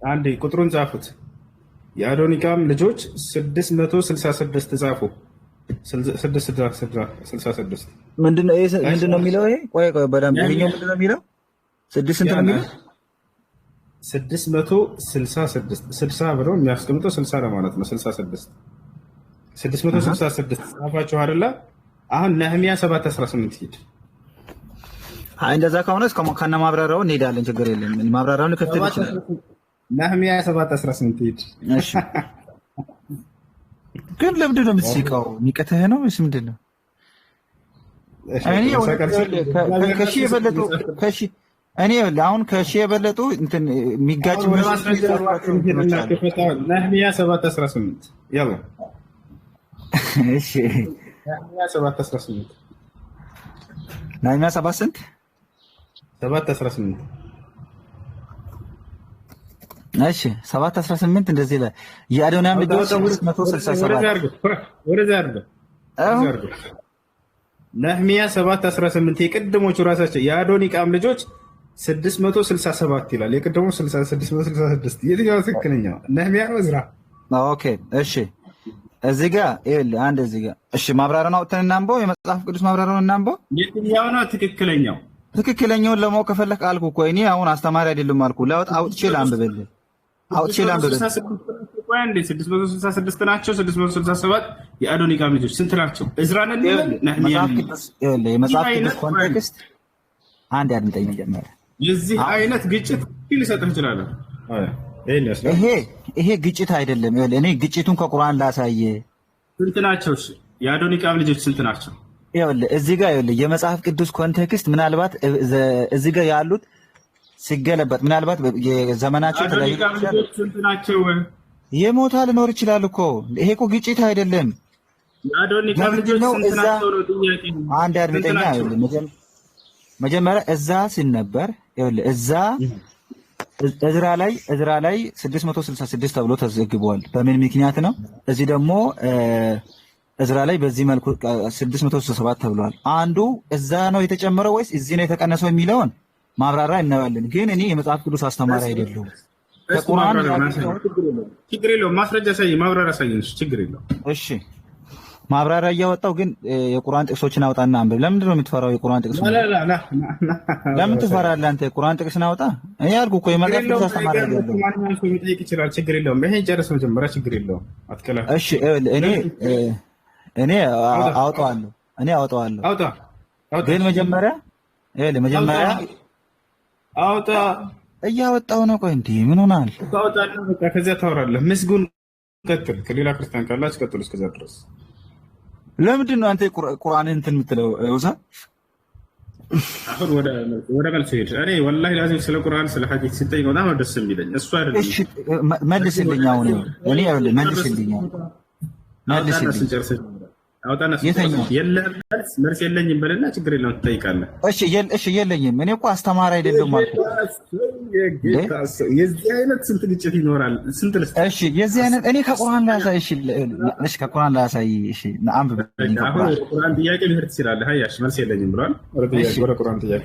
አንዴ ቁጥሩን ጻፉት። የአዶኒቃም ልጆች 666 ጻፉ። 666 ምንድነው የሚለው? ይሄ ቆይ በደንብ ይሄኛው ምንድነው የሚለው? 6 ስንት ነው የሚለው? 666 60 ብለው የሚያስቀምጠው 60 ለማለት ነው። 66 666 ጻፋችሁ አይደለ? አሁን ነህሚያ 7:18 ሂድ። እንደዛ ከሆነ ከነ ማብራሪያው እንሄዳለን። ችግር የለም። ማብራሪያውን ከተል ይችላል። ነህሚያ 7:18 ሂድ። እሺ። ግን ለምንድን ነው የምትስቀው? ንቀትህ ነው ወይስ ምንድን ነው? እኔ አሁን ከሺህ የበለጡ እንትን የሚጋጭ ነህሚያ 7:18 ያላ። እሺ ነህሚያ 7:18 ነህሚያ 7 ስንት? 7:18 እሺ 7:18 እንደዚህ ላይ የአዶንያም ልጆች 667 ወደዛ አድርገው ነህሚያ 7:18 የቅድሞቹ ራሳቸው የአዶኒቃም ልጆች 667 ይላል። የቅድሞ 666 የትኛው ትክክለኛው? ነህሚያ ወዝራ። ኦኬ እሺ እዚህ ጋር ይኸውልህ አንድ እዚህ ጋር እሺ ማብራሪያውን አውጥተን እናንበው። የመጽሐፍ ቅዱስ ማብራሪያውን እናንበው። የትኛው ነው ትክክለኛው? ትክክለኛውን ለማወቅ ከፈለክ አልኩ እኮ እኔ አሁን አስተማሪ አይደለም አልኩ። አውጥቼ ላንብብልህ። 666 ናቸው። 667 የአዶኒቃም ልጆች ስንት ናቸው? እዝራን የመጽሐፍ ቅዱስ ኮንቴክስት አንድ አድምጠኝ መጀመሪያ። የዚህ አይነት ግጭት ሊሰጥህ ይችላል። ይሄ ግጭት አይደለም። እኔ ግጭቱን ከቁርአን ላሳየ። ስንት ናቸው? የአዶኒቃም ልጆች ስንት ናቸው? እዚህ ጋር የመጽሐፍ ቅዱስ ኮንቴክስት ምናልባት እዚህ ጋር ያሉት ሲገለበጥ ምናልባት የዘመናቸው ተለያዩ ስንት ናቸው? የሞታ ሊኖር ይችላል እኮ። ይሄ እኮ ግጭት አይደለም። የአዶኒቃም ልጆች ስንት ናቸው ነው ጥያቄ። አንድ አድምጠኛ መጀመሪያ እዛ ሲነበር እዛ እዝራ ላይ 666 ተብሎ ተዘግቧል። በምን ምክንያት ነው? እዚህ ደግሞ እዝራ ላይ በዚህ መልኩ 667 ተብሏል። አንዱ እዛ ነው የተጨመረው ወይስ እዚህ ነው የተቀነሰው የሚለውን ማብራሪያ እናያለን። ግን እኔ የመጽሐፍ ቅዱስ አስተማሪ አይደለሁም። ከቁርአን ችግር የለውም። ማስረጃ ሳይ ማብራሪያ ሳይ ችግር የለውም። እሺ ማብራሪያ እያወጣው ግን የቁርአን ጥቅሶችን አውጣና አንብብ። ለምንድን ነው የምትፈራው? የቁርአን ጥቅስ ለምን ትፈራለህ አንተ? የቁርአን ጥቅስን አውጣ። እኔ ያልኩህ እኮ የመጽሐፍ ቅዱስ አስተማሪ አይደለሁም። ማንኛውም ሰው ሊጠይቅ ይችላል። ችግር የለውም። ይሄ ጨርስ መጀመሪያ። ችግር የለውም። አትከላከል። እሺ እኔ አውጣዋለሁ። አውጣ ግን መጀመሪያ አውጣ። እያወጣሁ ነው። ቆይ እንዴ ምን ሆናል? ታውጣለህ። በቃ ከዚያ ታወራለህ። ምስጉን ቀጥል። ከሌላ ክርስቲያን ካላችሁ ቀጥሉ እስከዛ ድረስ። ለምንድን ነው አንተ ቁርአንን እንትን የምትለው? ውሳ አሁን ወደ መልስ ሄድ። እኔ ወላሂ ላዚም ስለ ቁርአን ስለ ሐዲስ ሲጠይቅ በጣም ነው ደስ የሚለኝ። እሱ አይደለም። እሺ መልስልኝ። አሁን እኔ መልስልኝ። አውጣና የለህም መልስ የለኝም በልና ችግር የለውም ትጠይቃለህ። እሺ የለኝም። እኔ እኮ አስተማሪ አይደለም አልኩ። የዚህ አይነት ስንት ግጭት ይኖራል? ስንት ልስጥ? እሺ የዚህ አይነት እኔ ከቁርአን ላሳይ። እሺ ከቁርአን ላሳይ። እሺ አንብብ። አሁን ቁርአን ጥያቄ ልሄድ ትችላለህ። አያሽ መልስ የለኝም ብሏል። ወደ ቁርአን ጥያቄ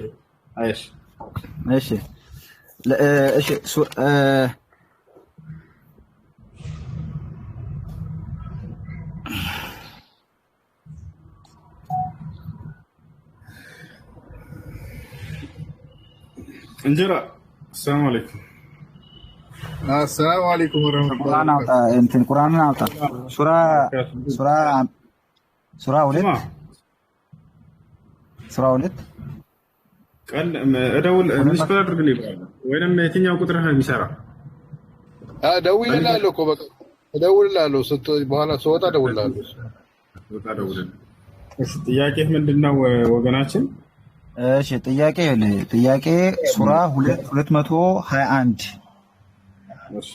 አያሽ። እሺ እንጀራ ሰላም አለይኩም። ሰላም አለይኩም ወራህመቱላህ። ቁርአንን አውጣ። ሱራ 2 ቀን እደውል ምስክር አድርግልኝ ወይንም የትኛው ቁጥር ነው የሚሰራ? እደውልልሃለሁ እኮ በቃ እደውልልሃለሁ። በኋላ ስወጣ እደውልልሃለሁ። እሺ ጥያቄ ምንድነው ወገናችን? እሺ ጥያቄ ሱራ 221 እሺ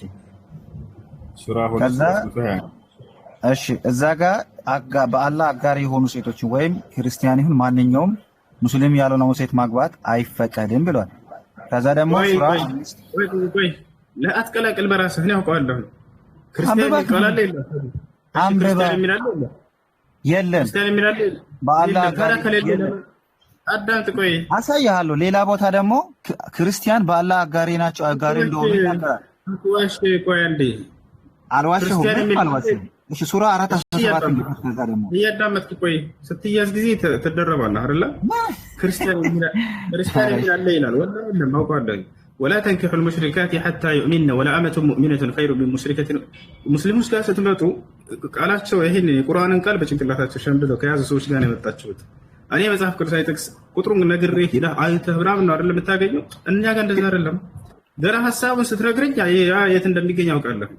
ሱራ 221 እሺ እዛ ጋር በአላህ አጋር የሆኑ ሴቶችን ወይም ክርስቲያን ይሁን ማንኛውም ሙስሊም ያልሆነውን ሴት ማግባት አይፈቀድም ብሏል። ከዛ ደግሞ ሱራ ወይ ለአትቀላቅል በራስህ ነው ያውቀዋለሁ። ክርስቲያን ይቀላል የለም ክርስቲያን የሚላል በአላህ አጋር አዳምጥ። ቆይ አሳያለሁ። ሌላ ቦታ ደግሞ ክርስቲያን በአላህ አጋሪ ናቸው፣ አጋሪ እንደሆኑ ይናገራል። ቆይ አንዴ አልዋሸሁም። እሺ ሱራ 4:17 ከዛ ደግሞ እያዳመጥክ ቆይ። ስትያዝ ጊዜ ትደረባለህ አይደለ? ክርስቲያን ይላል ይላል ወላሂ ማውቃለሁ። ولا تنكحوا المشركات حتى يؤمنن ولا أمة مؤمنة خير من مشركة ሙስሊሞች ጋር ስትመጡ ቃላቸው ይሄን የቁርአንን ቃል በጭንቅላታቸው ሸምድደው ከያዙ ሰዎች ጋር ነው የመጣችሁት። እኔ መጽሐፍ ቅዱስ አይጠቅስ ቁጥሩን ነግሬህ ሄደህ አይተህ ምናምን ነው አይደለም የምታገኘው። እኛ ጋር እንደዛ አይደለም። ገና ሐሳቡን ስትነግረኝ ያ የት እንደሚገኝ አውቃለሁ።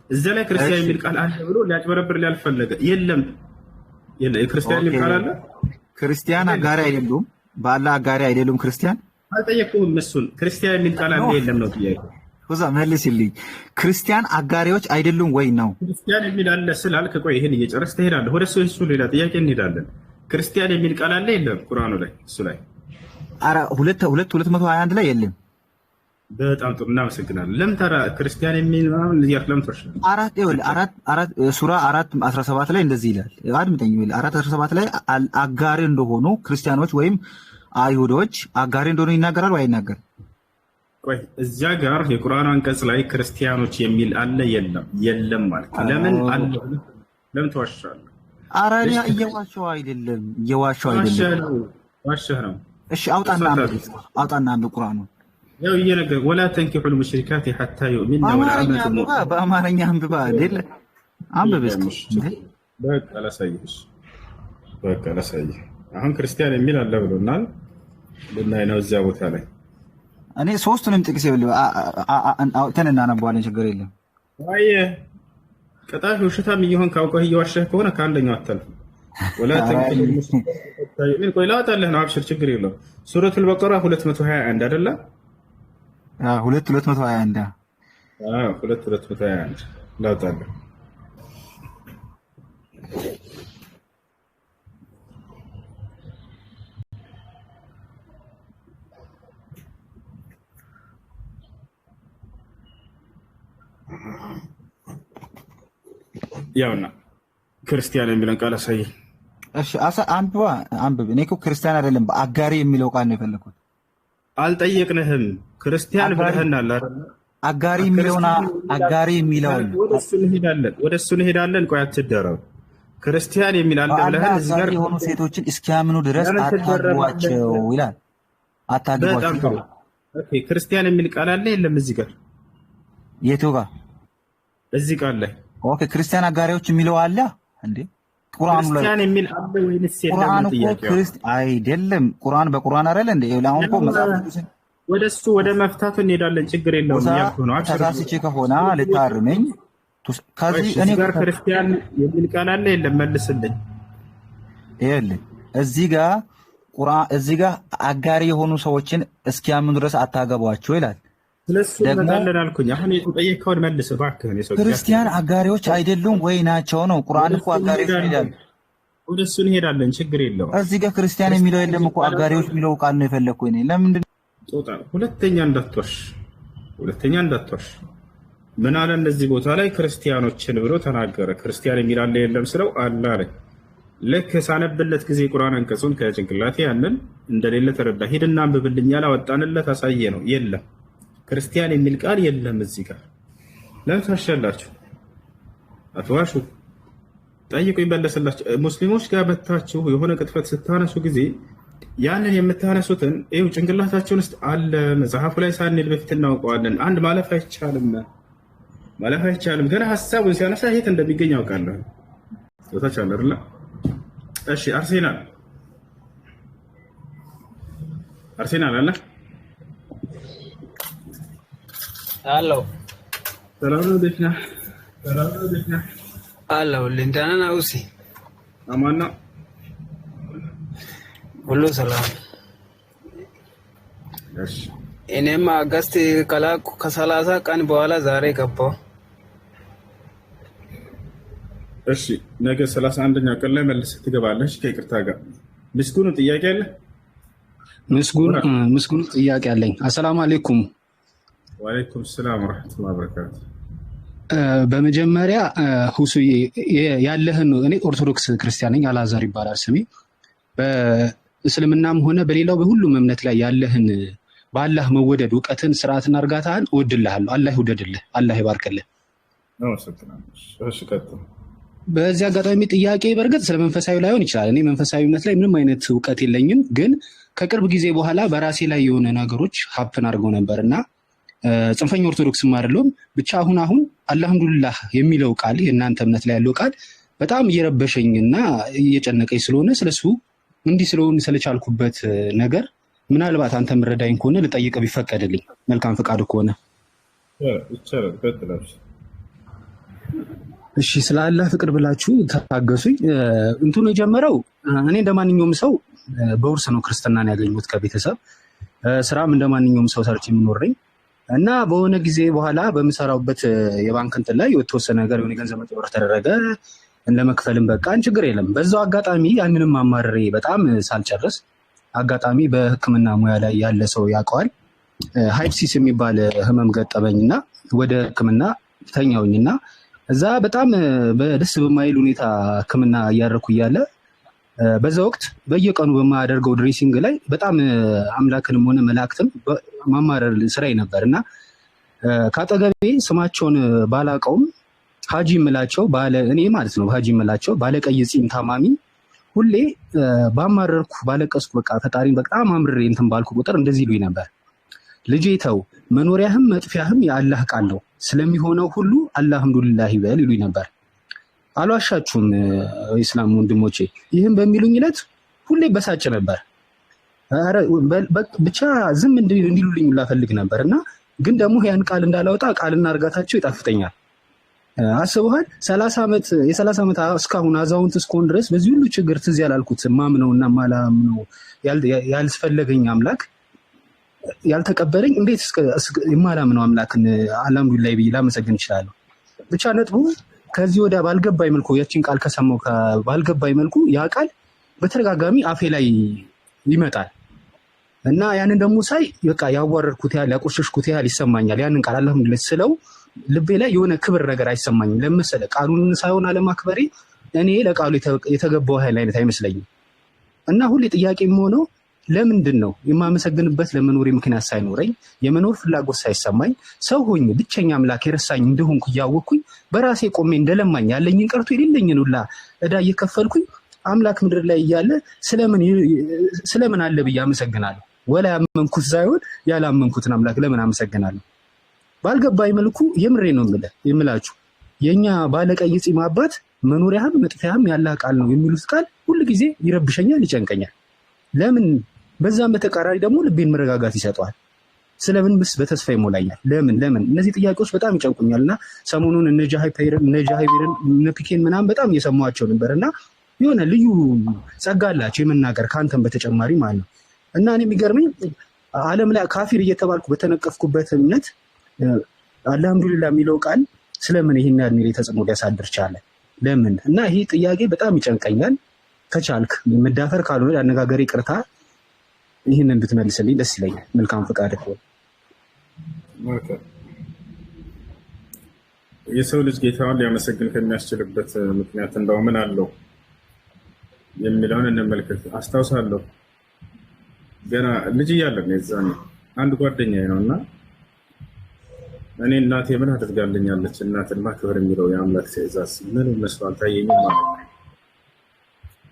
እዛ ላይ ክርስቲያን የሚል ቃል አለ ብሎ ሊያጭበረብር ሊያልፈለገ የለም። ክርስቲያን የሚል ቃል አለ። ክርስቲያን አጋሪ አይደሉም፣ በአላህ አጋሪ አይደሉም። ክርስቲያን አልጠየቅኩም። እሱን ክርስቲያን የሚል ቃል አለ የለም ነው ጥያቄ። ወዛ መልስልኝ። ክርስቲያን አጋሪዎች አይደሉም ወይ ነው? ክርስቲያን የሚል አለ ስላልክ ቆይ ይሄን እየጨረስክ ትሄዳለህ። ወደ እሱ ሌላ ጥያቄ እንሄዳለን። ክርስቲያን የሚል ቃል አለ የለም? ቁርአኑ ላይ እሱ ላይ ኧረ 221 ላይ የለም። በጣም ጥሩ እናመሰግናለን። ለምን ታዲያ ክርስቲያን የሚል ምናምን ለምን ተርሽል? አራት ሱራ 4:17 ላይ እንደዚህ ይላል። አድምጠኝ። 4:17 ላይ አጋሪ እንደሆኑ ክርስቲያኖች ወይም አይሁዶች አጋሪ እንደሆኑ ይናገራል ወይ አይናገርም? ቆይ እዚያ ጋር የቁርአን አንቀጽ ላይ ክርስቲያኖች የሚል አለ የለም? የለም ማለት ለምን አለ? ለምን ተዋሻለህ? ኧረ እኔ እየዋሸሁ አይደለም፣ ዋሸህ ነው። እሺ አውጣና አንብብ ቁርአኑን። ያው እየነገርኩህ ወላ ተንኪሑል ሙሽሪካት ሐታ ዩእሚንና ወላ አመቱ በአማርኛ አንብባ አይደል? አንብብ እስኪ። በቃ ላሳይህ። አሁን ክርስቲያን የሚል አለ ብሎናል። ልናይ ነው እዚያ ቦታ ላይ እኔ ሶስቱንም ጥቅስ ይኸውልህ አውጥተን እናነባዋለን። ችግር የለም። አየህ ቀጣፊ ውሸታም እየሆንክ አውቀህ እየዋሸህ ከሆነ ከአንደኛው አታልፍም። ወላ ተንኪሑል ሙሽሪካት ቆይ ላውጣልህ ነው። አብሽር ችግር የለውም። ሱረቱል በቀራ 221 አይደለ? 221 221 ላውጣልህ። ያውና ክርስቲያን የሚለን ቃል አሳየኝ። እሺ አንብብ። እኔ እኮ ክርስቲያን አይደለም በአጋሪ የሚለው ቃል ነው የፈለኩት። አልጠየቅንህም። ክርስቲያን ብለህናል አይደል? አጋሪ የሚለውና አጋሪ የሚለውን ወደ እሱ እንሄዳለን። ቆይ አትደረው። ክርስቲያን የሚል አለ ብለህን እዚህ ጋር የሆኑ ሴቶችን እስኪያምኑ ድረስ አታግቧቸው ይላል። አታግቧቸው። ኦኬ ክርስቲያን የሚል ቃል አለ የለም? እዚህ ጋር የቱ ጋር? እዚህ ቃል ላይ ኦኬ ክርስቲያን አጋሪዎች የሚለው አለ እንዴ? ቁርአኑ ላይ ክርስቲያን የሚል አለ ወይስ የለም? አይደለም። ቁርአን በቁርአን አይደል እንዴ? አሁን እኮ መጽሐፍ ወደሱ ወደ መፍታቱ እንሄዳለን። ችግር የለውም እያልኩ ነው። ተሳስቼ ከሆነ ልታርመኝ። ከዚህ እኔ ጋር ክርስቲያን የሚል ቃል አለ የለም? መልስልኝ። ይኸውልህ እዚህ ጋር ቁርአን እዚህ ጋር አጋሪ የሆኑ ሰዎችን እስኪያምኑ ድረስ አታገቧቸው ይላል። ስለሱ እንመጣለን አልኩኝ። አሁን የተጠየቀውን መልስ እባክህ። ክርስቲያን አጋሪዎች አይደሉም ወይ ናቸው ነው? ቁርአን እኮ አጋሪዎች ይላል። ወደሱ እንሄዳለን። ችግር የለውም። እዚህ ጋር ክርስቲያን የሚለው የለም እኮ አጋሪዎች የሚለው ቃል ነው የፈለኩኝ እኔ። ለምንድን ጦጣ ሁለተኛ እንዳትዋሽ። ምን አለ እነዚህ ቦታ ላይ ክርስቲያኖችን ብሎ ተናገረ። ክርስቲያን የሚል አለ የለም ስለው አለ አለ። ልክ ሳነብለት ጊዜ ቁርአን አንቀጹን ከጭንቅላቴ ያንን እንደሌለ ተረዳ። ሂድና አንብብልኝ ያላወጣንለት አሳየ ነው። የለም ክርስቲያን የሚል ቃል የለም እዚህ ጋር። ለምን ታሻላችሁ? አትዋሹ። ጠይቁኝ በለስላችሁ። ሙስሊሞች ጋር በታችሁ የሆነ ቅጥፈት ስታነሱ ጊዜ ያንን የምታነሱትን ይኸው ጭንቅላታችሁን ውስጥ አለ። መጽሐፉ ላይ ሳንል በፊት እናውቀዋለን። አንድ ማለፍ አይቻልም። ገና ሀሳቡን ሲያነሳ የት እንደሚገኝ ያውቃለሁ። ቦታች አለ አይደል? እሺ አርሴናል አለ አሎ ሰላም ነው። ደህና አሎ ለንታና ውሲ አማና ሁሉ ሰላም። እሺ እኔማ አገስት ከላኩ ከ30 ቀን በኋላ ዛሬ ገባሁ። እሺ ነገ 31ኛ ቀን ላይ መልስ ትገባለሽ ከይቅርታ ጋር። ምስጉኑ ጥያቄ አለ? ምስጉኑ ጥያቄ አለኝ። አሰላሙ አለይኩም። ወአለይኩም ሰላም ወራህመቱላሂ ወበረካቱ። በመጀመሪያ ሁሱዬ ያለህን እኔ ኦርቶዶክስ ክርስቲያን ነኝ። አልአዛር ይባላል ስሜ። በእስልምናም ሆነ በሌላው በሁሉም እምነት ላይ ያለህን በአላህ መወደድ እውቀትን፣ ስርዓትና እርጋታህን እወድልሃለሁ። አላህ ይውደድልህ፣ አላህ ይባርክልህ። በዚህ አጋጣሚ ጥያቄ በእርግጥ ስለ መንፈሳዊ ላይሆን ይችላል። እኔ መንፈሳዊ እምነት ላይ ምንም አይነት እውቀት የለኝም፣ ግን ከቅርብ ጊዜ በኋላ በራሴ ላይ የሆነ ነገሮች ሀፕን አድርገው ነበር እና ጽንፈኛ ኦርቶዶክስም አይደለሁም። ብቻ አሁን አልሐምዱሊላህ የሚለው ቃል የእናንተ እምነት ላይ ያለው ቃል በጣም እየረበሸኝና እየጨነቀኝ ስለሆነ ስለሱ እንዲህ ስለሆነ ስለቻልኩበት ነገር ምናልባት አንተ ምረዳኝ ከሆነ ልጠይቅ ቢፈቀድልኝ፣ መልካም ፈቃድ ከሆነ እሺ። ስለ አላህ ፍቅር ብላችሁ ታገሱኝ። እንትኑ የጀመረው እኔ እንደማንኛውም ሰው በውርስ ነው ክርስትናን ያገኙት ከቤተሰብ። ስራም እንደማንኛውም ሰው ሰርች የምኖረኝ እና በሆነ ጊዜ በኋላ በምሰራውበት የባንክ እንትን ላይ የተወሰነ ነገር የሆነ ገንዘብ መጨመር ተደረገ። ለመክፈልም በቃን ችግር የለም። በዛው አጋጣሚ ያንንም አማርሬ በጣም ሳልጨርስ አጋጣሚ በሕክምና ሙያ ላይ ያለ ሰው ያውቀዋል። ሃይፕሲስ የሚባል ህመም ገጠመኝና ወደ ሕክምና ተኛውኝና እዛ በጣም በደስ በማይል ሁኔታ ሕክምና እያደረኩ እያለ በዛ ወቅት በየቀኑ በማያደርገው ድሬሲንግ ላይ በጣም አምላክንም ሆነ መላእክትም ማማረር ስራዬ ነበር እና ከአጠገቤ ስማቸውን ባላቀውም ሀጂ ምላቸው እኔ ማለት ነው ሀጂ ምላቸው ባለቀይ ፂም ታማሚ ሁሌ ባማረርኩ ባለቀስኩ በቃ ፈጣሪን በጣም አምርሬ እንትን ባልኩ ቁጥር እንደዚህ ይሉኝ ነበር፣ ልጄ ተው መኖሪያህም መጥፊያህም የአላህ ቃል ነው፣ ስለሚሆነው ሁሉ አልሐምዱሊላህ ይበል ይሉኝ ነበር። አልዋሻችሁም ኢስላም ወንድሞቼ፣ ይህም በሚሉኝ ዕለት ሁሌ በሳጭ ነበር። ብቻ ዝም እንዲሉልኝ ላፈልግ ነበር እና ግን ደግሞ ያን ቃል እንዳላወጣ ቃልና እርጋታቸው ይጣፍጠኛል። አስበሃል? የ30 ዓመት እስካሁን አዛውንት እስከሆን ድረስ በዚህ ሁሉ ችግር ትዝ ያላልኩት ማምነው እና ማላምነው ያልስፈለገኝ አምላክ ያልተቀበለኝ እንዴት የማላምነው አምላክን አልሐምዱሊላህ ብዬ ላመሰግን እችላለሁ? ብቻ ነጥቡ ከዚህ ወዲያ ባልገባኝ መልኩ ያቺን ቃል ከሰማው ባልገባኝ መልኩ ያ ቃል በተደጋጋሚ አፌ ላይ ይመጣል እና ያንን ደግሞ ሳይ በቃ ያዋረድኩት ያህል ያቆሸሽኩት ያህል ይሰማኛል። ያንን ቃል አልሐምዱሊላህ ስለው ልቤ ላይ የሆነ ክብር ነገር አይሰማኝም። ለምሳሌ ቃሉን ሳይሆን አለማክበሬ እኔ ለቃሉ የተገባው ኃይል አይነት አይመስለኝም እና ሁሌ ጥያቄ የምሆነው ለምንድን ነው የማመሰግንበት ለመኖሬ ምክንያት ሳይኖረኝ የመኖር ፍላጎት ሳይሰማኝ ሰው ሆኜ ብቸኛ አምላክ የረሳኝ እንደሆንኩ እያወቅኩኝ በራሴ ቆሜ እንደለማኝ ያለኝን ቀርቶ የሌለኝን ሁላ ዕዳ እየከፈልኩኝ አምላክ ምድር ላይ እያለ ስለምን አለ ብዬ አመሰግናለሁ? ወላ ያመንኩት ሳይሆን ያላመንኩትን አምላክ ለምን አመሰግናለሁ? ባልገባኝ መልኩ የምሬ ነው የምላችሁ የኛ ባለቀይ ፂም አባት መኖሪያህም መጥፊያህም ያላህ ቃል ነው የሚሉት ቃል ሁሉ ጊዜ ይረብሸኛል፣ ይጨንቀኛል። ለምን? በዛም በተቃራኒ ደግሞ ልቤን መረጋጋት ይሰጠዋል። ስለምን ብስ በተስፋ ይሞላኛል። ለምን? እነዚህ ጥያቄዎች በጣም ይጨንቁኛልና ሰሞኑን እነ ጃሃይርን እነ ፒኬን ምናምን በጣም እየሰማኋቸው ነበርና የሆነ ልዩ ጸጋ አላቸው የመናገር ከአንተም በተጨማሪ ማለት ነው። እና እኔ የሚገርመኝ ዓለም ላይ ካፊር እየተባልኩ በተነቀፍኩበት እምነት አልሐምዱሊላህ የሚለው ቃል ስለምን ይሄን ያህል ሚሊ ተጽዕኖ ሊያሳድር ቻለ? ለምን? እና ይሄ ጥያቄ በጣም ይጨንቀኛል። ከቻልክ መዳፈር ካልሆነ አነጋገር ይቅርታ ይህንን ብትመልስልኝ ደስ ይለኛል። መልካም ፈቃድ ከሆነ የሰው ልጅ ጌታውን ሊያመሰግን ከሚያስችልበት ምክንያት እንደው ምን አለው የሚለውን እንመልከት። አስታውሳለሁ ገና ልጅ እያለን የዛኔ አንድ ጓደኛዬ ነው እና እኔ እናቴ ምን አድርጋልኛለች እናትን ማክበር የሚለው የአምላክ ትእዛዝ ምን መስሎ አልታየኝም ማለት ነው።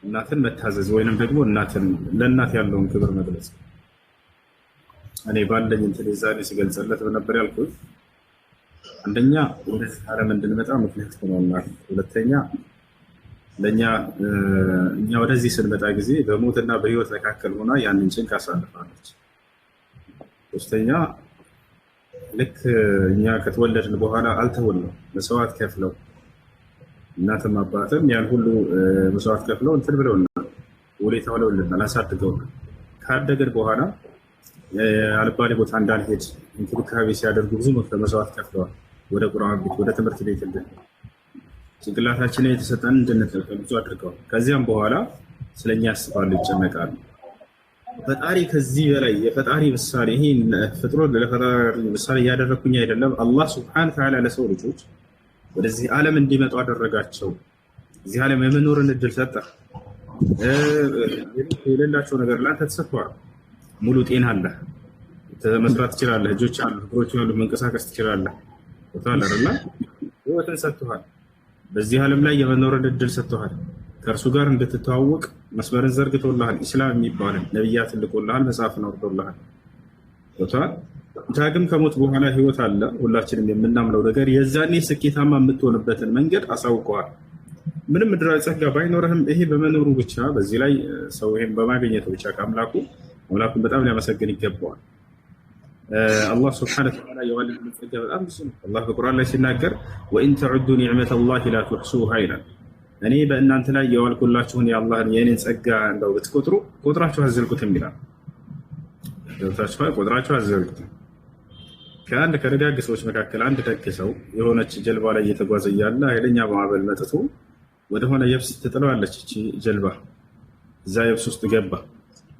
እናትን መታዘዝ ወይንም ደግሞ ለእናት ያለውን ክብር መግለጽ እኔ ባለኝ እንትን የዛኔ ሲገልጸለት በነበር ያልኩት አንደኛ ወደዚህ ዓለም እንድንመጣ ምክንያት ሆኖናል። ሁለተኛ እኛ ወደዚህ ስንመጣ ጊዜ በሞትና በህይወት መካከል ሆና ያንን ጭንቅ አሳልፋለች። ሶስተኛ ልክ እኛ ከተወለድን በኋላ አልተወልነው መስዋዕት ከፍለው እናትም አባትም ያን ሁሉ መስዋዕት ከፍለው እንትን ብለውናል፣ ውለታ ውለውልናል፣ አሳድገውናል። ካደግን በኋላ አልባሌ ቦታ እንዳንሄድ እንክብካቤ ሲያደርጉ ብዙ መስዋዕት ከፍለዋል። ወደ ቁርአን ቤት ወደ ትምህርት ቤት ጭንቅላታችንን የተሰጠን እንድንጠቀም ብዙ አድርገዋል። ከዚያም በኋላ ስለኛ ያስባሉ፣ ይጨነቃሉ። ፈጣሪ ከዚህ በላይ የፈጣሪ ምሳሌ ይሄን ፍጥሮ ለፈጣሪ ምሳሌ እያደረኩኝ አይደለም። አላህ ሱብሓነሁ ወተዓላ ለሰው ልጆች ወደዚህ ዓለም እንዲመጡ አደረጋቸው። እዚህ ዓለም የመኖርን እድል ሰጠ። የሌላቸው ነገር ላይ ተሰጥቷል። ሙሉ ጤና አለ፣ መስራት ትችላለህ፣ እጆች አሉ፣ እግሮች አሉ፣ መንቀሳቀስ ትችላለህ። ወጣላ አይደል? ህይወትን ሰጥቶሃል። በዚህ ዓለም ላይ የመኖርን እድል ሰጥቶሃል። ከእርሱ ጋር እንድትተዋወቅ መስመርን ዘርግቶልሃል። ኢስላም የሚባልን ነቢያትን ልኮልሃል፣ መጽሐፍን አውርዶልሃል። ቶታል ዳግም ከሞት በኋላ ህይወት አለ። ሁላችንም የምናምነው ነገር የዛኔ ስኬታማ የምትሆንበትን መንገድ አሳውቀዋል። ምንም ምድራዊ ጸጋ ባይኖርህም ይሄ በመኖሩ ብቻ በዚህ ላይ ሰው ይሄን በማግኘቱ ብቻ አምላኩን በጣም ሊያመሰግን ይገባዋል። አላህ ሱብሓነሁ ወተዓላ የዋለልን ጸጋ በጣም ብዙ ነው። አላህ በቁርአን ላይ ሲናገር ወኢን ተዑዱ ኒዕመተላሂ ላ ቱሕሱሃ ይላል። እኔ በእናንተ ላይ የዋልኩላችሁን የአላህን የእኔን ጸጋ እንደው ብትቆጥሩ ቆጥራችሁ አዘልቁትም ይላል። ቆጥራችሁ አዘልቁትም። ከአንድ ከደጋግ ሰዎች መካከል አንድ ደግ ሰው የሆነች ጀልባ ላይ እየተጓዘ እያለ ኃይለኛ ማዕበል መጥቶ ወደሆነ የብስ ትጥለዋለች። እቺ ጀልባ እዛ የብስ ውስጥ ገባ።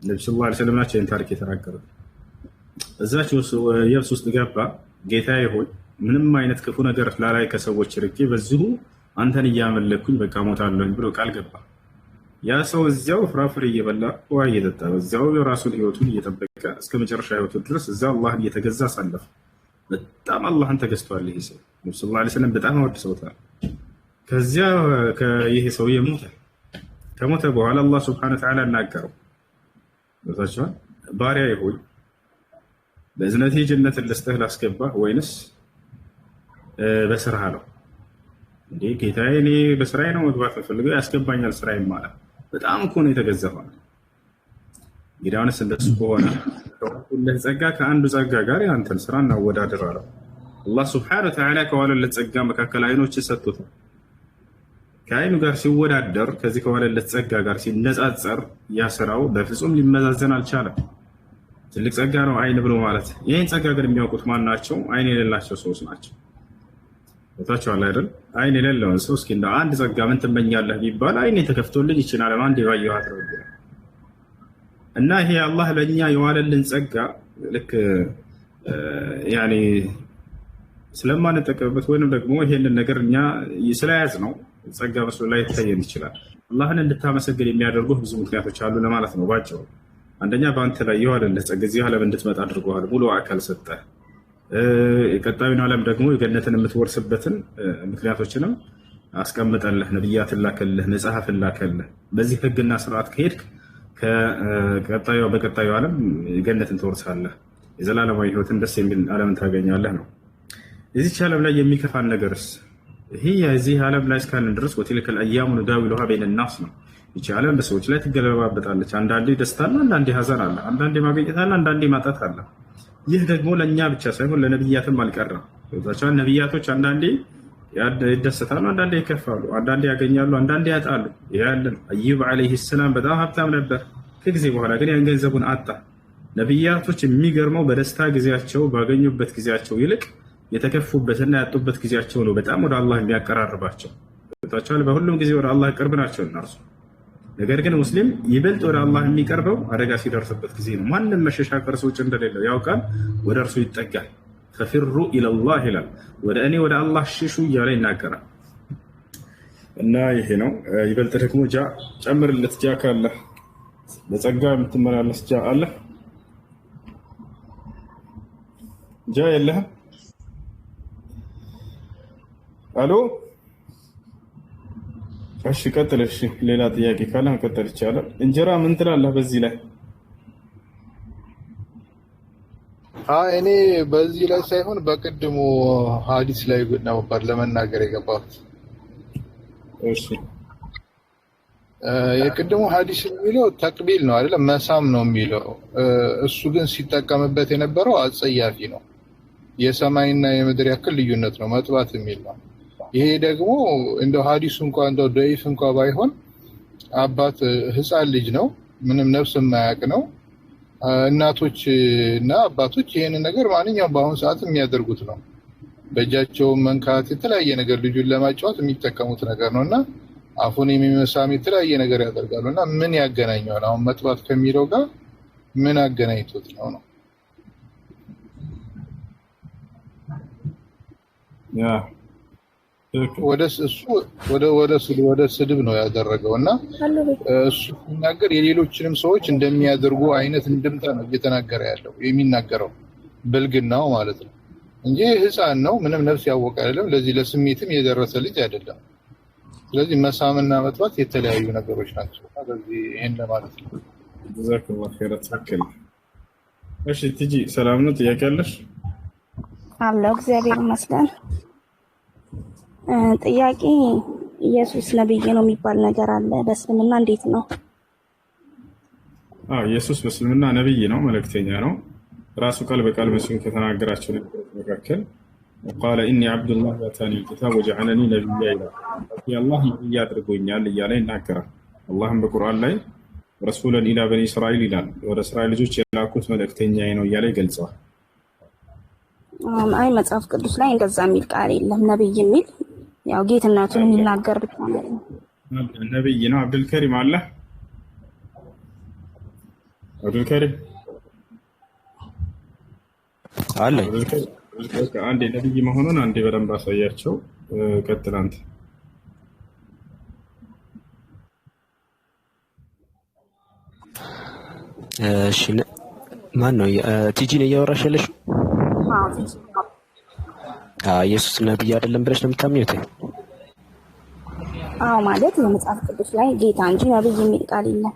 ነብዩ ሰለላሁ ዐለይሂ ወሰለም ናቸው ይህን ታሪክ የተናገሩት። እዛች የብስ ውስጥ ገባ። ጌታዬ ሆይ ምንም አይነት ክፉ ነገር ላላይ ከሰዎች ርቄ በዚሁ አንተን እያመለኩኝ በቃ ሞታለሁኝ ብሎ ቃል ገባ። ያ ሰው እዚያው ፍራፍሬ እየበላ ውሃ እየጠጣ በዚያው የራሱን ህይወቱን እየጠበቀ እስከ መጨረሻ ህይወቱ ድረስ እዚያው አላህን እየተገዛ አሳለፈ። በጣም አላህን ተገዝቷል ይሄ ሰው። ነብዩ ሰለላሁ ዐለይሂ ወሰለም በጣም አወድሰውታል። ከዚያ ይሄ ሰውዬ ሞተ። ከሞተ በኋላ አላህ ሱብሓነሁ ወተዓላ እናገረው ወታቻው ባሪያዬ ሆይ በእዝነቴ ጀነትን ልስጥህ ላስገባ ወይንስ በስራህ አለው። እንዴ ጌታዬ እኔ በስራዬ ነው መግባት ፈልገው ያስገባኛል ስራዬ ማለት በጣም እኮ ነው የተገዛው። እንግዲህ አሁንስ እንደሱ ከሆነ ሁለት ጸጋ ከአንዱ ጸጋ ጋር ያንተን ስራ እናወዳድር አለው። አላህ ሱብሓነሁ ወተዓላ ከዋለለት ጸጋ መካከል አይኖች ሰጥቶታል። ከአይኑ ጋር ሲወዳደር ከዚህ ከዋለለት ጸጋ ጋር ሲነጻጸር ያ ስራው በፍጹም ሊመዛዘን አልቻለም። ትልቅ ጸጋ ነው አይን ብሎ ማለት። ይህን ጸጋ ግን የሚያውቁት ማን ናቸው? አይን የሌላቸው ሰዎች ናቸው። ቦታቸዋል አይደል? አይን የሌለውን ሰው እስኪ እንደው አንድ ጸጋ ምን ትመኛለህ ቢባል አይኔ ተከፍቶልኝ ይችላል አንድ ባየኋት ነው ይላል። እና ይሄ አላህ ለኛ የዋለልን ጸጋ ልክ ያኔ ስለማንጠቀምበት ወይንም ደግሞ ይሄንን ነገር እኛ ስለያዝ ነው ጸጋ መስሎ ላይ ይታየን ይችላል። አላህን እንድታመሰግን የሚያደርጉ ብዙ ምክንያቶች አሉ ለማለት ነው ባጭሩ። አንደኛ በአንተ ላይ የዋለልህ ጸጋ እዚህ ዓለም እንድትመጣ አድርጎሃል። ሙሉ አካል ሰጠህ። የቀጣዩን ዓለም ደግሞ የገነትን የምትወርስበትን ምክንያቶችንም አስቀምጠልህ። ነቢያትን ላከልህ፣ መጽሐፍን ላከልህ። በዚህ ህግና ስርዓት ከሄድክ በቀጣዩ ዓለም ገነትን ትወርሳለህ። የዘላለማዊ ህይወትን ደስ የሚል ዓለምን ታገኛለህ ነው። የዚች ዓለም ላይ የሚከፋን ነገርስ ይሄ የዚህ ዓለም ላይ እስካለን ድረስ ወቲልከል አያሙ ኑዳዊሉሃ በይነ ናስ ነው። ይቺ ዓለም በሰዎች ላይ ትገለባበጣለች። አንዳንዴ ደስታ አለ፣ አንዳንዴ ሀዘን አለ፣ አንዳንዴ ማግኘት አለ፣ አንዳንዴ ማጣት አለ። ይህ ደግሞ ለእኛ ብቻ ሳይሆን ለነቢያትም አልቀረም። ነቢያቶች አንዳንዴ ይደሰታሉ፣ አንዳንዴ ይከፋሉ፣ አንዳንዴ ያገኛሉ፣ አንዳንዴ ያጣሉ። ያለን አዩብ ዓለይሂ ሰላም በጣም ሀብታም ነበር። ከጊዜ በኋላ ግን ያን ገንዘቡን አጣ። ነቢያቶች የሚገርመው በደስታ ጊዜያቸው ባገኙበት ጊዜያቸው ይልቅ የተከፉበትና ያጡበት ጊዜያቸው ነው በጣም ወደ አላህ የሚያቀራርባቸው። በሁሉም ጊዜ ወደ አላህ ቅርብ ናቸው እነርሱ። ነገር ግን ሙስሊም ይበልጥ ወደ አላህ የሚቀርበው አደጋ ሲደርስበት ጊዜ ነው። ማንም መሸሻቀር ሰዎች እንደሌለው ያውቃል፣ ወደ እርሱ ይጠጋል። ፈፊሩ ኢለላህ ይላል፣ ወደ እኔ ወደ አላህ ሽሹ እያለ ይናገራል። እና ይሄ ነው። ይበልጥ ደግሞ ጨምርለት ጃ ካለ በጸጋ የምትመላለስ ጃ አለ። ጃ የለህም? አሎ እሺ ቀጥል። እሺ ሌላ ጥያቄ ካለ መቀጠል ይቻላል። እንጀራ ምን ትላለህ በዚህ ላይ? እኔ በዚህ ላይ ሳይሆን በቅድሙ ሀዲስ ላይ ነበር ለመናገር የገባሁት። እሺ የቅድሙ ሀዲስ የሚለው ተቅቢል ነው አይደለም፣ መሳም ነው የሚለው። እሱ ግን ሲጠቀምበት የነበረው አጸያፊ ነው። የሰማይና የምድር ያክል ልዩነት ነው መጥባት የሚል ነው። ይሄ ደግሞ እንደው ሀዲሱ እንኳን እንደው ደይፍ እንኳን ባይሆን አባት ህፃን ልጅ ነው፣ ምንም ነፍስ የማያውቅ ነው። እናቶች እና አባቶች ይሄንን ነገር ማንኛውም በአሁኑ ሰዓት የሚያደርጉት ነው። በእጃቸው መንካት፣ የተለያየ ነገር ልጁን ለማጫወት የሚጠቀሙት ነገር ነው እና አፉን የሚመሳም የተለያየ ነገር ያደርጋሉ። እና ምን ያገናኘዋል አሁን መጥባት ከሚለው ጋር ምን አገናኝቶት ነው ነው? ያ ወደ ስድብ ነው ያደረገው እና እሱ ሲናገር የሌሎችንም ሰዎች እንደሚያደርጉ አይነት እንድምታ ነው እየተናገረ ያለው የሚናገረው ብልግናው ማለት ነው። እንጂ ህፃን ነው፣ ምንም ነፍስ ያወቀ አይደለም። ለዚህ ለስሜትም የደረሰ ልጅ አይደለም። ስለዚህ መሳምና መጥባት የተለያዩ ነገሮች ናቸው። ስለዚህ ይሄን ለማለት ነው። ጀዛከላሁ ኸይረን ተከለ። እሺ ቲጂ ሰላም ነው? ጥያቄ አለሽ? አለው። እግዚአብሔር ይመስገን። ጥያቄ ኢየሱስ ነብይ ነው የሚባል ነገር አለ በእስልምና እንዴት ነው? ኢየሱስ በእስልምና ነብይ ነው፣ መልእክተኛ ነው። ራሱ ቃል በቃል መስሎኝ ከተናገራቸው ነገሮች መካከል ቃለ ኢኒ አብዱላህ ወአታኒ አልኪታብ ወጀዐለኒ ነቢያ ይላል። የአላህ ነብይ አድርጎኛል እያለ ይናገራል። አላህም በቁርአን ላይ ረሱለን ኢላ በኒ እስራኤል ይላል። ወደ እስራኤል ልጆች የላኩት መልእክተኛዬ ነው እያለ ይገልጸዋል። አይ መጽሐፍ ቅዱስ ላይ እንደዛ የሚል ቃል የለም። ነብይ የሚል ያው ጌትነቱን የሚናገር ብቻ ነው። ነብይ ነው። አብዱልከሪም አለ። አብዱልከሪም አለ። አንዴ ነብይ መሆኑን አንዴ በደንብ አሳያቸው። ቀጥል አንተ። እሺ ማን ነው? ቲጂ ነው እያወራሽ ያለሽው? ኢየሱስ ነብይ አይደለም ብለሽ ነው የምታምኚው? አዎ ማለት የመጽሐፍ ቅዱስ ላይ ጌታ እንጂ ነብይ የሚል ቃል የለም።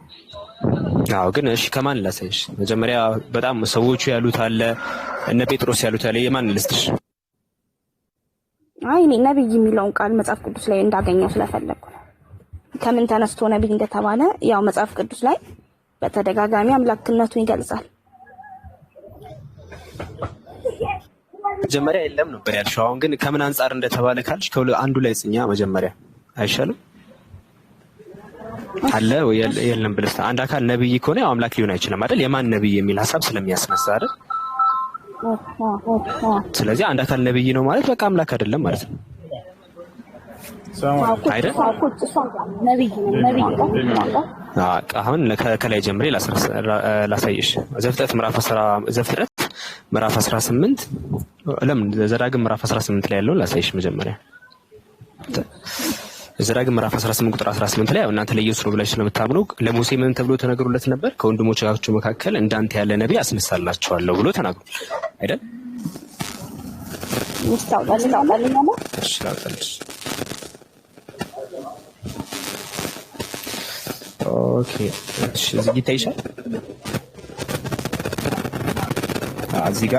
አዎ ግን እሺ ከማን ላሳይሽ? መጀመሪያ በጣም ሰዎቹ ያሉት አለ፣ እነ ጴጥሮስ ያሉት አለ። የማን ልስጥሽ? አይ እኔ ነብይ የሚለውን ቃል መጽሐፍ ቅዱስ ላይ እንዳገኘው ስለፈለኩ ነው። ከምን ተነስቶ ነብይ እንደተባለ ያው መጽሐፍ ቅዱስ ላይ በተደጋጋሚ አምላክነቱን ይገልጻል። መጀመሪያ የለም ነበር ያልሽው። አሁን ግን ከምን አንጻር እንደተባለ ካልሽ አንዱ ላይ ጽኛ መጀመሪያ አይሻልም? አለ ወይ የለም ብለሽ አንድ አካል ነብይ ከሆነ ያው አምላክ ሊሆን አይችልም አይደል? የማን ነብይ የሚል ሐሳብ ስለሚያስነሳ አይደል? ስለዚህ አንድ አካል ነብይ ነው ማለት በቃ አምላክ አይደለም ማለት ነው አይደል? አሁን ከላይ ጀምሬ ላሳይሽ። ዘፍጥረት ምዕራፍ 18 ለምን ዘዳግም ምዕራፍ 18 ላይ ያለውን ላሳይሽ መጀመሪያ። ዘዳግም ምዕራፍ 18 ቁጥር 18 ላይ እናንተ ለኢየሱስ ነው ብላችሁ ስለምታምኑ ለሙሴ ምን ተብሎ ተነግሮለት ነበር? ከወንድሞቻችሁ መካከል እንዳንተ ያለ ነብይ አስነሳላችኋለሁ ብሎ ተናግሮ አይደል? ኦኬ እሺ፣ እዚህ ይታይሻል። እዚህ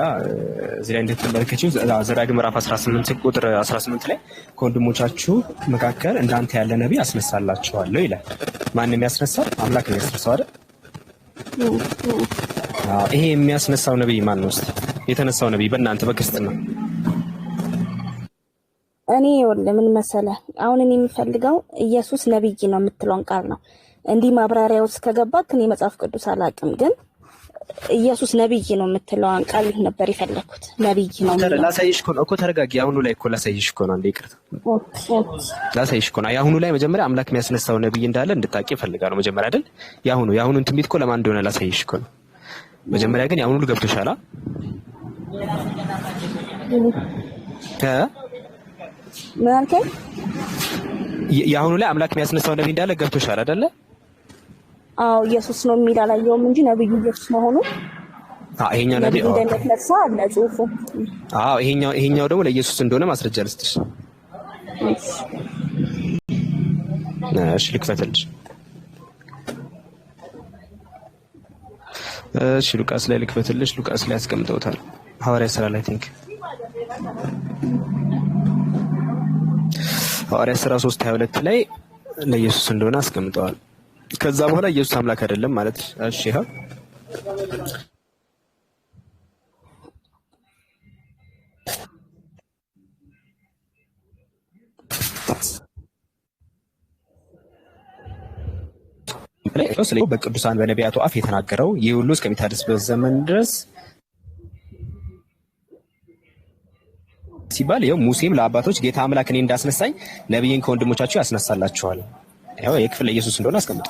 ላይ እንደተመለከተችው ዘዳግም ምዕራፍ 18 ቁጥር 18 ላይ ከወንድሞቻችሁ መካከል እንዳንተ ያለ ነብይ አስነሳላችኋለሁ ይላል። ማንም ያስነሳው? አምላክ ነው ያስነሳው አይደል? ይሄ የሚያስነሳው ነብይ ማን ነው? እስቲ የተነሳው ነብይ በእናንተ በክርስትና እኔ ምን መሰለህ፣ አሁን እኔ የምፈልገው ኢየሱስ ነብይ ነው የምትለውን ቃል ነው። እንዲህ ማብራሪያ ውስጥ ከገባክ እኔ መጽሐፍ ቅዱስ አላውቅም፣ ግን ኢየሱስ ነብይ ነው የምትለውን ቃል ነበር የፈለኩት። ነብይ ነው ላሳይሽ እኮ ተረጋጊ። አሁኑ ላይ እኮ ላሳይሽ እኮ ነው። አንዴ ይቅርታ ላሳይሽ እኮ ነው። የአሁኑ ላይ መጀመሪያ አምላክ የሚያስነሳው ነብይ እንዳለ እንድታቂ እፈልጋለሁ። መጀመሪያ አይደል የአሁኑን ትንቢት እኮ ለማን እንደሆነ ላሳይሽ እኮ ነው። መጀመሪያ ግን የአሁኑ ገብቶሻል? ምን አልከኝ? የአሁኑ ላይ አምላክ የሚያስነሳው ነብይ እንዳለ ገብቶሻል አይደለ? አዎ ኢየሱስ ነው የሚል አላየሁም እንጂ ነብዩ ኢየሱስ መሆኑ ይሄኛው ነብይ እንደሚነሳ አለ ጽሑፉ። ይሄኛው ደግሞ ለኢየሱስ እንደሆነ ማስረጃ ልስጥሽ። እሺ ልክፈትልሽ። እሺ ሉቃስ ላይ ልክፈትልሽ። ሉቃስ ላይ አስቀምጠውታል። ሐዋርያ ሥራ ላይ ቲንክ ሐዋርያ ሥራ 3:22 ላይ ለኢየሱስ እንደሆነ አስቀምጠዋል። ከዛ በኋላ ኢየሱስ አምላክ አይደለም ማለት እሺ ይሄው በቅዱሳን በነቢያቱ አፍ የተናገረው ይህ ሁሉ እስከሚታደስበት ዘመን ድረስ ሲባል ይኸው ሙሴም ለአባቶች ጌታ አምላክ እኔ እንዳስነሳኝ ነብይን ከወንድሞቻችሁ ያስነሳላችኋል። ይኸው የክፍል ኢየሱስ እንደሆነ አስቀምጡ።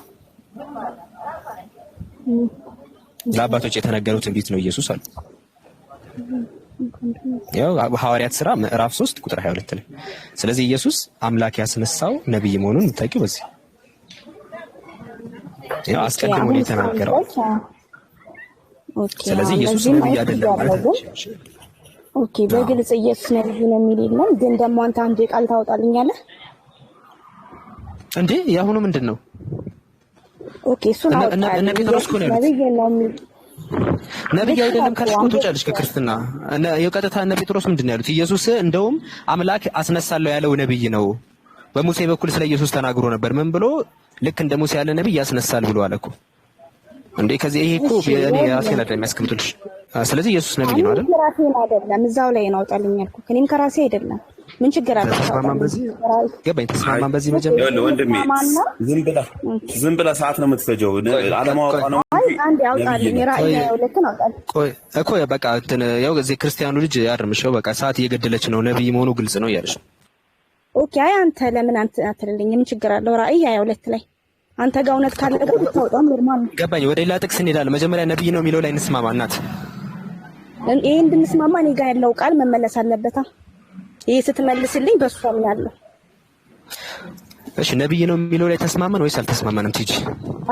ለአባቶች የተነገረው ትንቢት ነው ኢየሱስ አሉ። ይኸው ሐዋርያት ሥራ ምዕራፍ 3 ቁጥር 22 ላይ። ስለዚህ ኢየሱስ አምላክ ያስነሳው ነብይ መሆኑን የምታውቂው በዚህ ያው አስቀድሞ ነው የተናገረው። ስለዚህ ኢየሱስ ነብይ አይደለም ማለት ነው። ኦኬ በግልጽ ኢየሱስ ነብይ ነው የሚል የለም። ግን ደግሞ አንተ አንዴ ቃል ታወጣልኛለህ እንዴ? ያሁኑ ምንድነው? ኦኬ እሱን አውጣልኝ። እነ ጴጥሮስ እኮ ነው ነብይ ነው የሚል ነብይ አይደለም ካልሽ እኮ ትወጫለሽ ከክርስትና። የቀጥታ እነ ጴጥሮስ ምንድነው ያሉት? ኢየሱስ እንደውም አምላክ አስነሳለሁ ያለው ነብይ ነው። በሙሴ በኩል ስለ ኢየሱስ ተናግሮ ነበር። ምን ብሎ? ልክ እንደ ሙሴ ያለ ነብይ ያስነሳል ብሎ አለ እኮ እንዴ። ከዚህ ይሄ እኮ እኔ ራሴን አይደለም የሚያስቀምጡልሽ። ስለዚህ ኢየሱስ ነብይ ነው አይደል? ራሴን አይደለም እዛው ላይ ነው አውጣልኝ ያልኩት። እኔም ከራሴ አይደለም። ምን ችግር አለ? ተስማማን በዚህ ገባኝ። ተስማማን በዚህ መጀመሪያ ወንድሜ ዝም ብላ ሰዓት ነው የምትፈጀው። አለማወቅ ነው። አንዴ አውጣልኝ። ራእይ 22 አውጣልኝ። ቆይ እኮ በቃ እንትን ያው እዚህ ክርስቲያኑ ልጅ ያርምሽው በቃ ሰዓት እየገደለች ነው። ነብይ መሆኑ ግልጽ ነው እያለሽ ኦኬ። አይ አንተ ለምን አንተ አትልልኝ? ምን ችግር አለው? ራእይ 22 ላይ አንተ ጋር እውነት ካለ ነገር ብታወጣም ኖርማል ነው። ገባኝ። ወደ ሌላ ጥቅስ እንሄዳለን። መጀመሪያ ነብይ ነው የሚለው ላይ እንስማማ። እናት ይሄ እንድንስማማ እኔ ጋር ያለው ቃል መመለስ አለበት። ይሄ ስትመልስልኝ በሱ አምናለሁ። እሺ ነብይ ነው የሚለው ላይ ተስማማን ወይስ አልተስማማንም? ቲጂ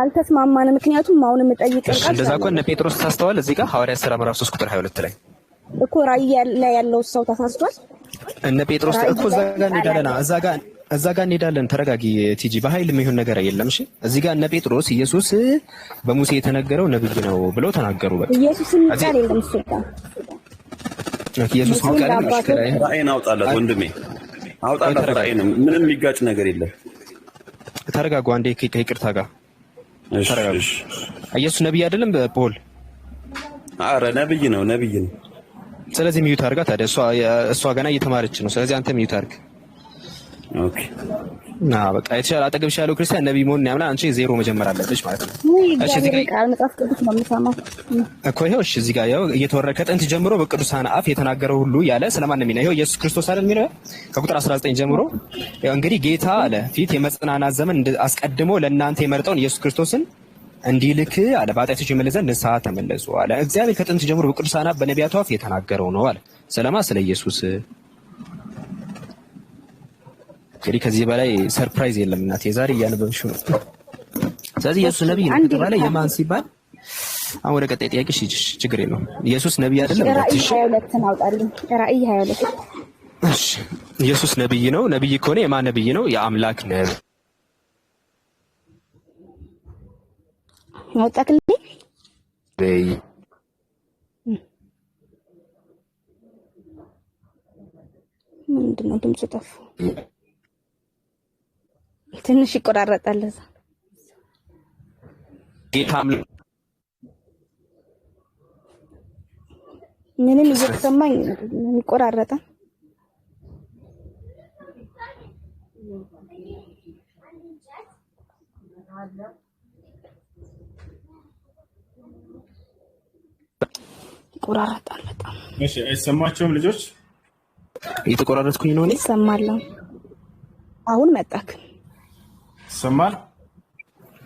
አልተስማማንም። ምክንያቱም አሁን የምጠይቀው ቃል እንደዛ እኮ እነ ጴጥሮስ ታስተዋል። እዚህ ጋር ሐዋርያት ሥራ ምዕራፍ 3 ቁጥር 22 ላይ እኮ ራእይ ላይ ያለው ሰው ተሳስቷል። እነ ጴጥሮስ እኮ እዛ ጋር እንሄዳለን። እዛ ጋር እንሄዳለን። ተረጋጊ ቲጂ። በኃይል የሚሆን ነገር የለም። እሺ እዚህ ጋር እነ ጴጥሮስ ኢየሱስ በሙሴ የተነገረው ነብይ ነው ብለው ተናገሩ። በቃ ኢየሱስ የሚባል የለም። እሱ ጋር ኢየሱስ የሚባል ራእይን አውጣለት ወንድሜ፣ አውጣለት ራእይን። ምንም የሚጋጭ ነገር የለም። ተረጋጉ አንዴ ከይቅርታ ጋር ተረጋጉ። ኢየሱስ ነብይ አይደለም ፖል? አረ ነብይ ነው፣ ነብይ ነው። ስለዚህ ሚዩት አድርጋ። ታዲያ እሷ ገና እየተማረች ነው። ስለዚህ አንተ ሚዩት አድርግ። ኦኬ በቃ የተሻለ አጠገብሽ ያለው ክርስቲያን ነብይ መሆኑን ያምናል። አንቺ ዜሮ መጀመር አለብሽ ማለት ነው። እሺ እዚህ ጋር ቃል መጽሐፍ ቅዱስ ነው የምሰማው እኮ ይሄው። እሺ እዚህ ጋር ያው እየተወረደ ከጥንት ጀምሮ በቅዱሳን አፍ የተናገረው ሁሉ ያለ ስለማን ነው የሚለው? ይሄው ኢየሱስ ክርስቶስ አይደል የሚለው? ከቁጥር 19 ጀምሮ ያው እንግዲህ ጌታ አለ ፊት የመጽናናት ዘመን አስቀድሞ ለእናንተ የመረጠውን ኢየሱስ ክርስቶስን እንዲልክ አለ በኃጢአቶች ይመለስ ዘንድ ንስሐ ተመለሱ አለ። እግዚአብሔር ከጥንት ጀምሮ በቅዱሳን አፍ በነቢያቱ አፍ የተናገረው ነው አለ። ስለማ ስለ ኢየሱስ። እንግዲህ ከዚህ በላይ ሰርፕራይዝ የለም እናቴ፣ ዛሬ እያነበብሽው ነው። ስለዚህ ኢየሱስ ነብይ ነው ከተባለ የማን ሲባል አሁን ወደ ቀጣይ ጥያቄ ችግር የለውም። ኢየሱስ ነብይ አይደለም? ራእይ 22 አውጣልኝ። ራእይ 22 እሺ ኢየሱስ ነብይ ነው። ነብይ ከሆነ የማን ነብይ ነው? የአምላክ ነብይ አውጣልኝ። ምንድነው ድምጽ ጠፋ? ትንሽ ይቆራረጣል። እዛ ጌታ ምንም እየተሰማኝ ይቆራረጣል። ይቆራረጣል በጣም። እሺ አይሰማችሁም ልጆች? እየተቆራረጥኩኝ ነው እኔ። ይሰማል። አሁን መጣክ ይሰማል።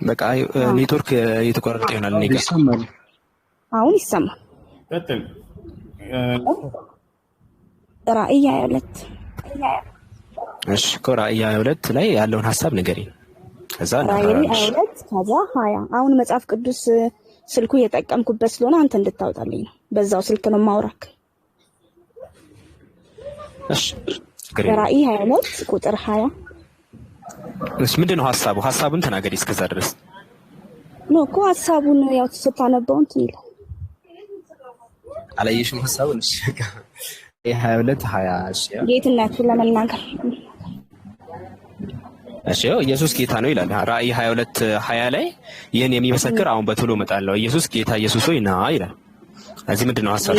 በቃ ኔትወርክ እየተቆራረጠ ይሆናል። እኔ ጋር ይሰማል። አሁን ይሰማል። ቀጥል። ራእይ 22 እሺ ራእይ 22 ላይ ያለውን ሐሳብ ንገሪኝ። ከዛ ራእይ 22 ከዛ 20 አሁን መጽሐፍ ቅዱስ ስልኩ እየጠቀምኩበት ስለሆነ አንተ እንድታወጣልኝ ነው። በዛው ስልክ ነው ማውራክ። እሺ ራእይ 22 ቁጥር 20 እሺ ምንድን ነው ሐሳቡ? ሐሳቡን ተናገሪ እስከዛ ድረስ ነው እኮ ሐሳቡን ያው ስታነበው እንትን ይላል። አላየሽም ሐሳቡን? እሺ 22 20 እሺ ጌትነቱን ለመናገር እሺ ኢየሱስ ጌታ ነው ይላል። ራእይ 22 20 ላይ ይህን የሚመሰክር አሁን በቶሎ እመጣለሁ ኢየሱስ ጌታ ኢየሱስ ሆይ ና ይላል። እዚህ ምንድን ነው ሐሳቡ?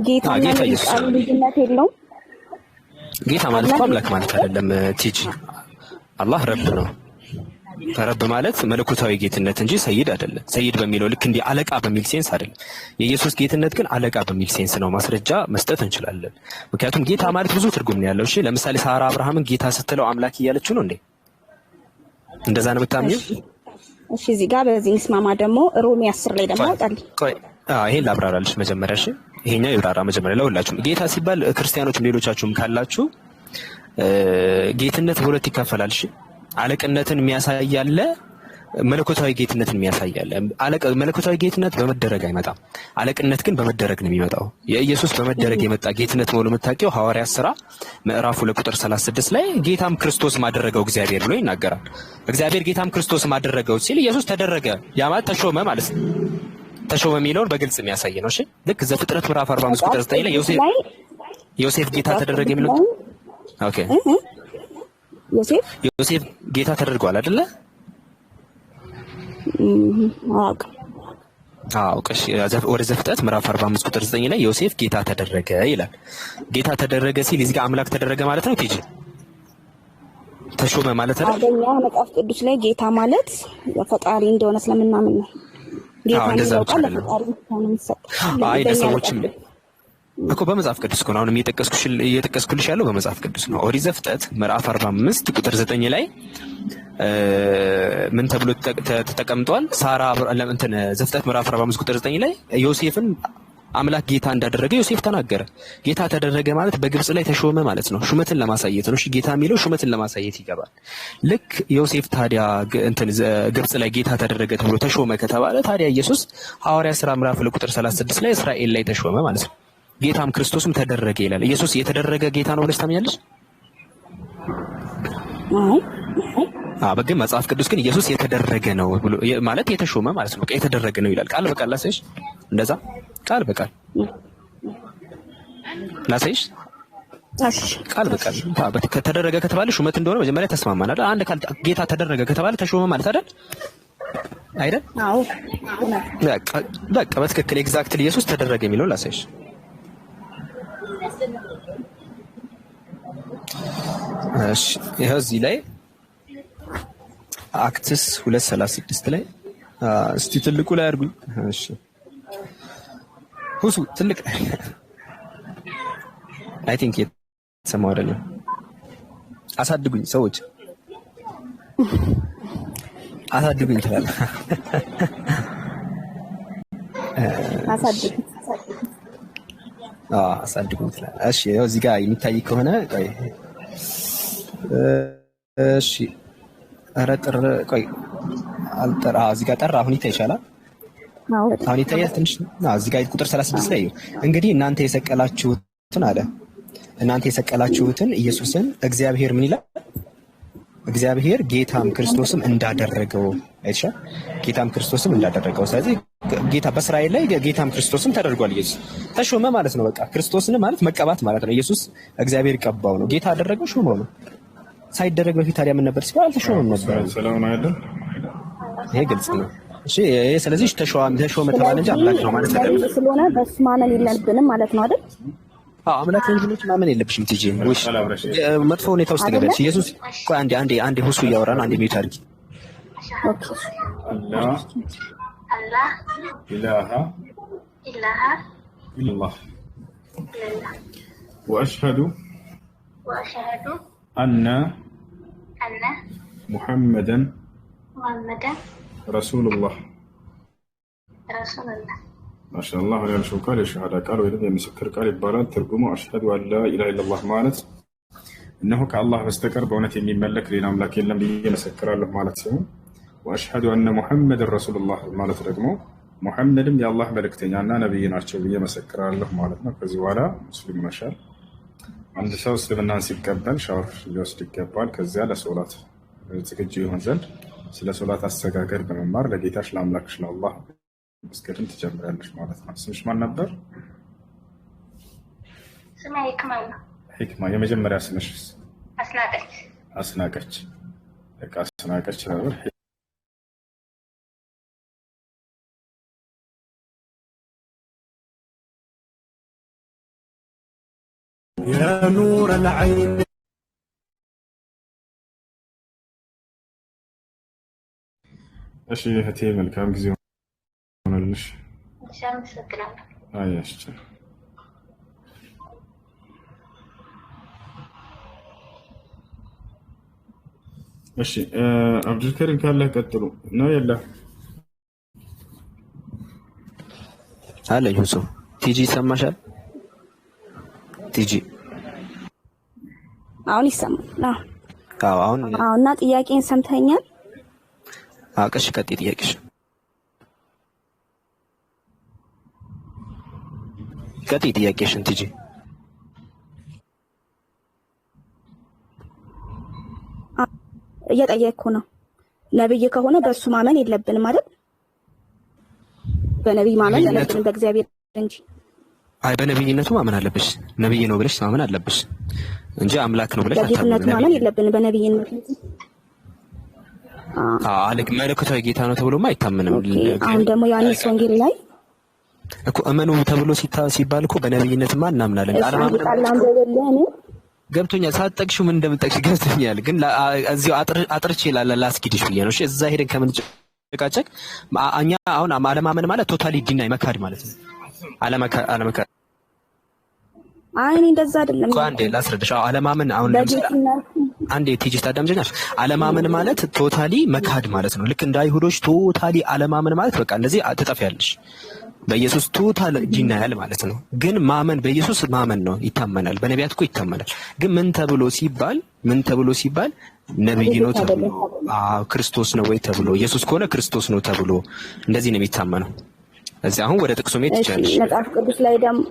ጌታ ኢየሱስ ልዩነት የለውም። ጌታ ማለት እኮ አምላክ ማለት አይደለም ቲጂ። አላህ ረብ ነው። ረብ ማለት መለኮታዊ ጌትነት እንጂ ሰይድ አይደለም። ሰይድ በሚለው ልክ እንዲህ አለቃ በሚል ሴንስ አይደለም። የኢየሱስ ጌትነት ግን አለቃ በሚል ሴንስ ነው። ማስረጃ መስጠት እንችላለን። ምክንያቱም ጌታ ማለት ብዙ ትርጉም ነው ያለው። እሺ ለምሳሌ ሳራ አብርሃምን ጌታ ስትለው አምላክ እያለችው ነው እንዴ? እንደዛ ነው የምታምኚው? እሺ እዚህ ጋር በዚህ እንስማማ። ደግሞ ሮሜ 10 ላይ ደግሞ አውጣልኝ። ቆይ ይሄን ላብራራልሽ መጀመሪያ። እሺ ይሄኛው ይብራራ መጀመሪያ ለሁላችሁም። ጌታ ሲባል ክርስቲያኖችም ሌሎቻችሁም ካላችሁ ጌትነት በሁለት ይከፈላል። እሺ አለቅነትን የሚያሳይ አለ፣ መለኮታዊ ጌትነትን የሚያሳያል። መለኮታዊ ጌትነት በመደረግ አይመጣም። አለቅነት ግን በመደረግ ነው የሚመጣው። የኢየሱስ በመደረግ የመጣ ጌትነት መሆኑ የምታውቂው ሐዋርያት ሥራ ምዕራፍ 2 ቁጥር 36 ላይ ጌታም ክርስቶስ ማደረገው እግዚአብሔር ብሎ ይናገራል። እግዚአብሔር ጌታም ክርስቶስ ማደረገው ሲል ኢየሱስ ተደረገ፣ ያ ማለት ተሾመ ማለት ነው። ተሾመ የሚለውን በግልጽ የሚያሳይ ነው። እሺ ልክ ዘፍጥረት ምዕራፍ 45 ቁጥር 9 ላይ ዮሴፍ ጌታ ተደረገ የሚለው ኦኬ ዮሴፍ ጌታ ተደርጓል አይደለ? አውቀሽ ወደ ዘፍጥረት ምዕራፍ 45 ቁጥር 9 ላይ ዮሴፍ ጌታ ተደረገ ይላል። ጌታ ተደረገ ሲል እዚህ ጋር አምላክ ተደረገ ማለት ነው። ቲጂ ተሾመ ማለት ነው። አገኛ መጽሐፍ ቅዱስ ላይ ጌታ ማለት ፈጣሪ እንደሆነ ስለምናምን ነው። ጌታ ነው ቃል ፈጣሪ ነው የሚሰጠው። አይ ለሰዎችም እኮ በመጽሐፍ ቅዱስ ነው። አሁን እየጠቀስኩልሽ ያለው በመጽሐፍ ቅዱስ ነው። ኦሪት ዘፍጥረት ምዕራፍ 45 ቁጥር 9 ላይ ምን ተብሎ ተቀምጧል? ሳራ እንትን ዘፍጥረት ምዕራፍ 45 ቁጥር 9 ላይ ዮሴፍን አምላክ ጌታ እንዳደረገ ዮሴፍ ተናገረ። ጌታ ተደረገ ማለት በግብጽ ላይ ተሾመ ማለት ነው። ሹመትን ለማሳየት ነው። እሺ ጌታ የሚለው ሹመትን ለማሳየት ይገባል። ልክ ዮሴፍ ታዲያ እንትን ግብጽ ላይ ጌታ ተደረገ ተብሎ ተሾመ ከተባለ ታዲያ ኢየሱስ ሐዋርያት ሥራ ምዕራፍ 2 ቁጥር 36 ላይ እስራኤል ላይ ተሾመ ማለት ነው። ጌታም ክርስቶስም ተደረገ ይላል። ኢየሱስ የተደረገ ጌታ ነው ብለሽ ታምኛለሽ? በግን መጽሐፍ ቅዱስ ግን ኢየሱስ የተደረገ ነው ብሎ ማለት የተሾመ ማለት ነው። የተደረገ ነው ይላል። ቃል በቃል ላሳይሽ፣ እንደዛ ቃል በቃል ላሳይሽ። ቃል በቃል ከተደረገ ከተባለ ሹመት እንደሆነ መጀመሪያ ተስማማን አይደል? አንድ ጌታ ተደረገ ከተባለ ተሾመ ማለት አይደል? አይደል? አዎ በቃ በትክክል ኤግዛክትሊ ኢየሱስ ተደረገ የሚለው ላሳይሽ። እሺ ይሄው እዚህ ላይ አክትስ 2:36 ላይ እስቲ ትልቁ ላይ አድርጉኝ። እሺ ሁሱ ትልቅ አይ ቲንክ የተሰማው አይደለም። አሳድጉኝ ሰዎች አሳድጉኝ ትላል። አሳድጉኝ ትላል። እሺ ያው እዚህ ጋር የሚታይ ከሆነ ቆይ እሺ ኧረ ጥር ቆይ አልጠራ እዚህ ጋር ጠራ። አሁን ይታይሻል? አሁን ይታያል ትንሽ። እዚህ ጋር ቁጥር 36 ላይ እንግዲህ እናንተ የሰቀላችሁትን ኢየሱስን እግዚአብሔር ምን ይላል? እግዚአብሔር ጌታም ክርስቶስም እንዳደረገው አይተሻል? ጌታም ክርስቶስም እንዳደረገው። ስለዚህ ጌታ በእስራኤል ላይ ጌታም ክርስቶስም ተደርጓል። ኢየሱስ ተሾመ ማለት ነው። በቃ ክርስቶስን ማለት መቀባት ማለት ነው። ኢየሱስ እግዚአብሔር ቀባው ነው። ጌታ አደረገው ሾመው ነው። ሳይደረግ በፊት ታዲያ ምን ነበር ሲባል አልተሾመም ነበር። ሰላም ነው አይደል? ይሄ ግልጽ ነው። እሺ ስለዚህ ተሾመ ተባለ እንጂ አምላክ ነው ማለት አይደለም። ስለሆነ በሱ ማመን የለብንም ማለት ነው አይደል? አምላክ ነው ብለሽ ማመን የለብሽም። ትጂ ወይስ መጥፎ ሁኔታ ውስጥ ገባሽ? ኢየሱስ ቆይ አንዴ ሁሱ እያወራን አንዴ ሚዩት አድርጊ። አላህ ኢላሃ ኢላላህ ወአሽሀዱ አነ ሙሐመደን ረሱሉላህ። ማሻአላህ ያልሽው ቃል የሸሃዳ ቃል ወይም የምስክር ቃል ይባላል። ትርጉሙ አሽሀዱ አላ ኢላሃ ኢለላህ ማለት እነሆ ከአላህ በስተቀር በእውነት የሚመለክ ሌላ አምላክ የለም ብዬ መሰክራለሁ ማለት ሲሆን፣ ወአሽሀዱ አነ ሙሐመድን ረሱሉላህ ማለት ደግሞ ሙሐመድም የአላህ መልእክተኛና ነብይ ናቸው ብዬ መሰክራለሁ ማለት ነው። ከዚህ በኋላ ሙስሊም መሻል አንድ ሰው እስልምናን ሲቀበል ሻወር ሊወስድ ይገባል። ከዚያ ለሶላት ዝግጁ ይሆን ዘንድ ስለ ሶላት አሰጋገድ በመማር ለጌታሽ ለአምላክሽ ለአላህ መስገድን ትጀምሪያለሽ ማለት ነው። ስምሽ ማን ነበር? ስሜ ሂክማ ነው። ሂክማ። የመጀመሪያ ስምሽ? አስናቀች። አስናቀች። በቃ አስናቀች ነበር። يا نور العين እሺ እህቴ መልካም ጊዜ ሆነልሽ። አመሰግናለሁ። አያሽ እሺ አብዱልከሪም ካለ ቀጥሉ ነው የለ አለኝ። ሁሱ ቲጂ ይሰማሻል? ቲጂ አሁን ይሰማል? አዎ አሁን እና ጥያቄን ሰምተኛል? አቀሽ ቀጥይ ጥያቄሽ ቀጥይ ጥያቄሽን ትጂ እየጠየቅኩ ነው። ነብይ ከሆነ በእሱ ማመን የለብንም አይደል? በነብይ ማመን የለብንም በእግዚአብሔር እንጂ። አይ በነብይነቱ ማመን አለብሽ። ነብይ ነው ብለሽ ማመን አለብሽ እንጂ አምላክ ነው ብለሽ በጌትነቱ ማመን የለብንም በነብይነቱ። አለክ መለኮታዊ ጌታ ነው ተብሎማ አይታመንም። አሁን ደግሞ ዮሐንስ ወንጌል ላይ እኮ እመኑ ተብሎ ሲባል እኮ በነብይነትማ እናምናለን። አለማመን ገብቶኛል። ሳትጠቅሺው ምን እንደምትጠቅሺ ገብቶኛል። ግን እዚሁ አጥርቼ ላስኪድሽ ብዬ ነው። እሺ እዛ ሄደን ከምን ጨቃጨቅ እኛ አሁን አለማመን ማለት ቶታሊ ዲናይ መካድ ማለት ነው። አለመካድ አይ እንደዛ አይደለም። አንዴ ላስረዳሽ። አለማመን አሁን ለምሳሌ አንዴ ቲጂ ታዳምጪኛለሽ። አለማመን ማለት ቶታሊ መካድ ማለት ነው። ልክ እንደ አይሁዶች ቶታሊ አለማመን ማለት በቃ እንደዚህ ትጠፊያለሽ። በኢየሱስ ቶታል ዲናያል ማለት ነው። ግን ማመን በኢየሱስ ማመን ነው፣ ይታመናል። በነቢያት እኮ ይታመናል። ግን ምን ተብሎ ሲባል ነብይ ነው ተብሎ ክርስቶስ ነው ወይ ተብሎ ኢየሱስ ከሆነ ክርስቶስ ነው ተብሎ እንደዚህ ነው የሚታመነው። እዚህ አሁን ወደ ጥቅሱ ሜት ይቻላል። መጽሐፍ ቅዱስ ላይ ደግሞ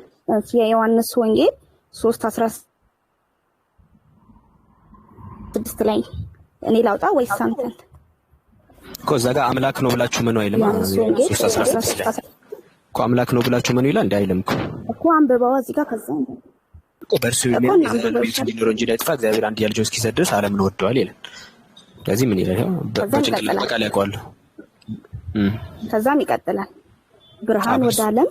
የዮሐንስ ወንጌል 3:16 ላይ እኔ ላውጣ ወይስ አንተ? እኮ እዛ ጋር አምላክ ነው ብላችሁ ምን አይልም? 3:16 እኮ አምላክ ነው ብላችሁ ምን ይላል? እንደ አይልም እኮ አንብበዋ እዚህ ጋር ከዛ በእርሱ የሚያምን እንዲኖር እንጂ እንዳይጠፋ እግዚአብሔር አንድያ ልጁን እስኪሰጥ ድረስ ዓለምን ወደዋል ይላል። ስለዚህ ምን ይላል? በጭንቅላት በቃል ያውቀዋል። ከዛም ይቀጥላል። ብርሃን ወደ ዓለም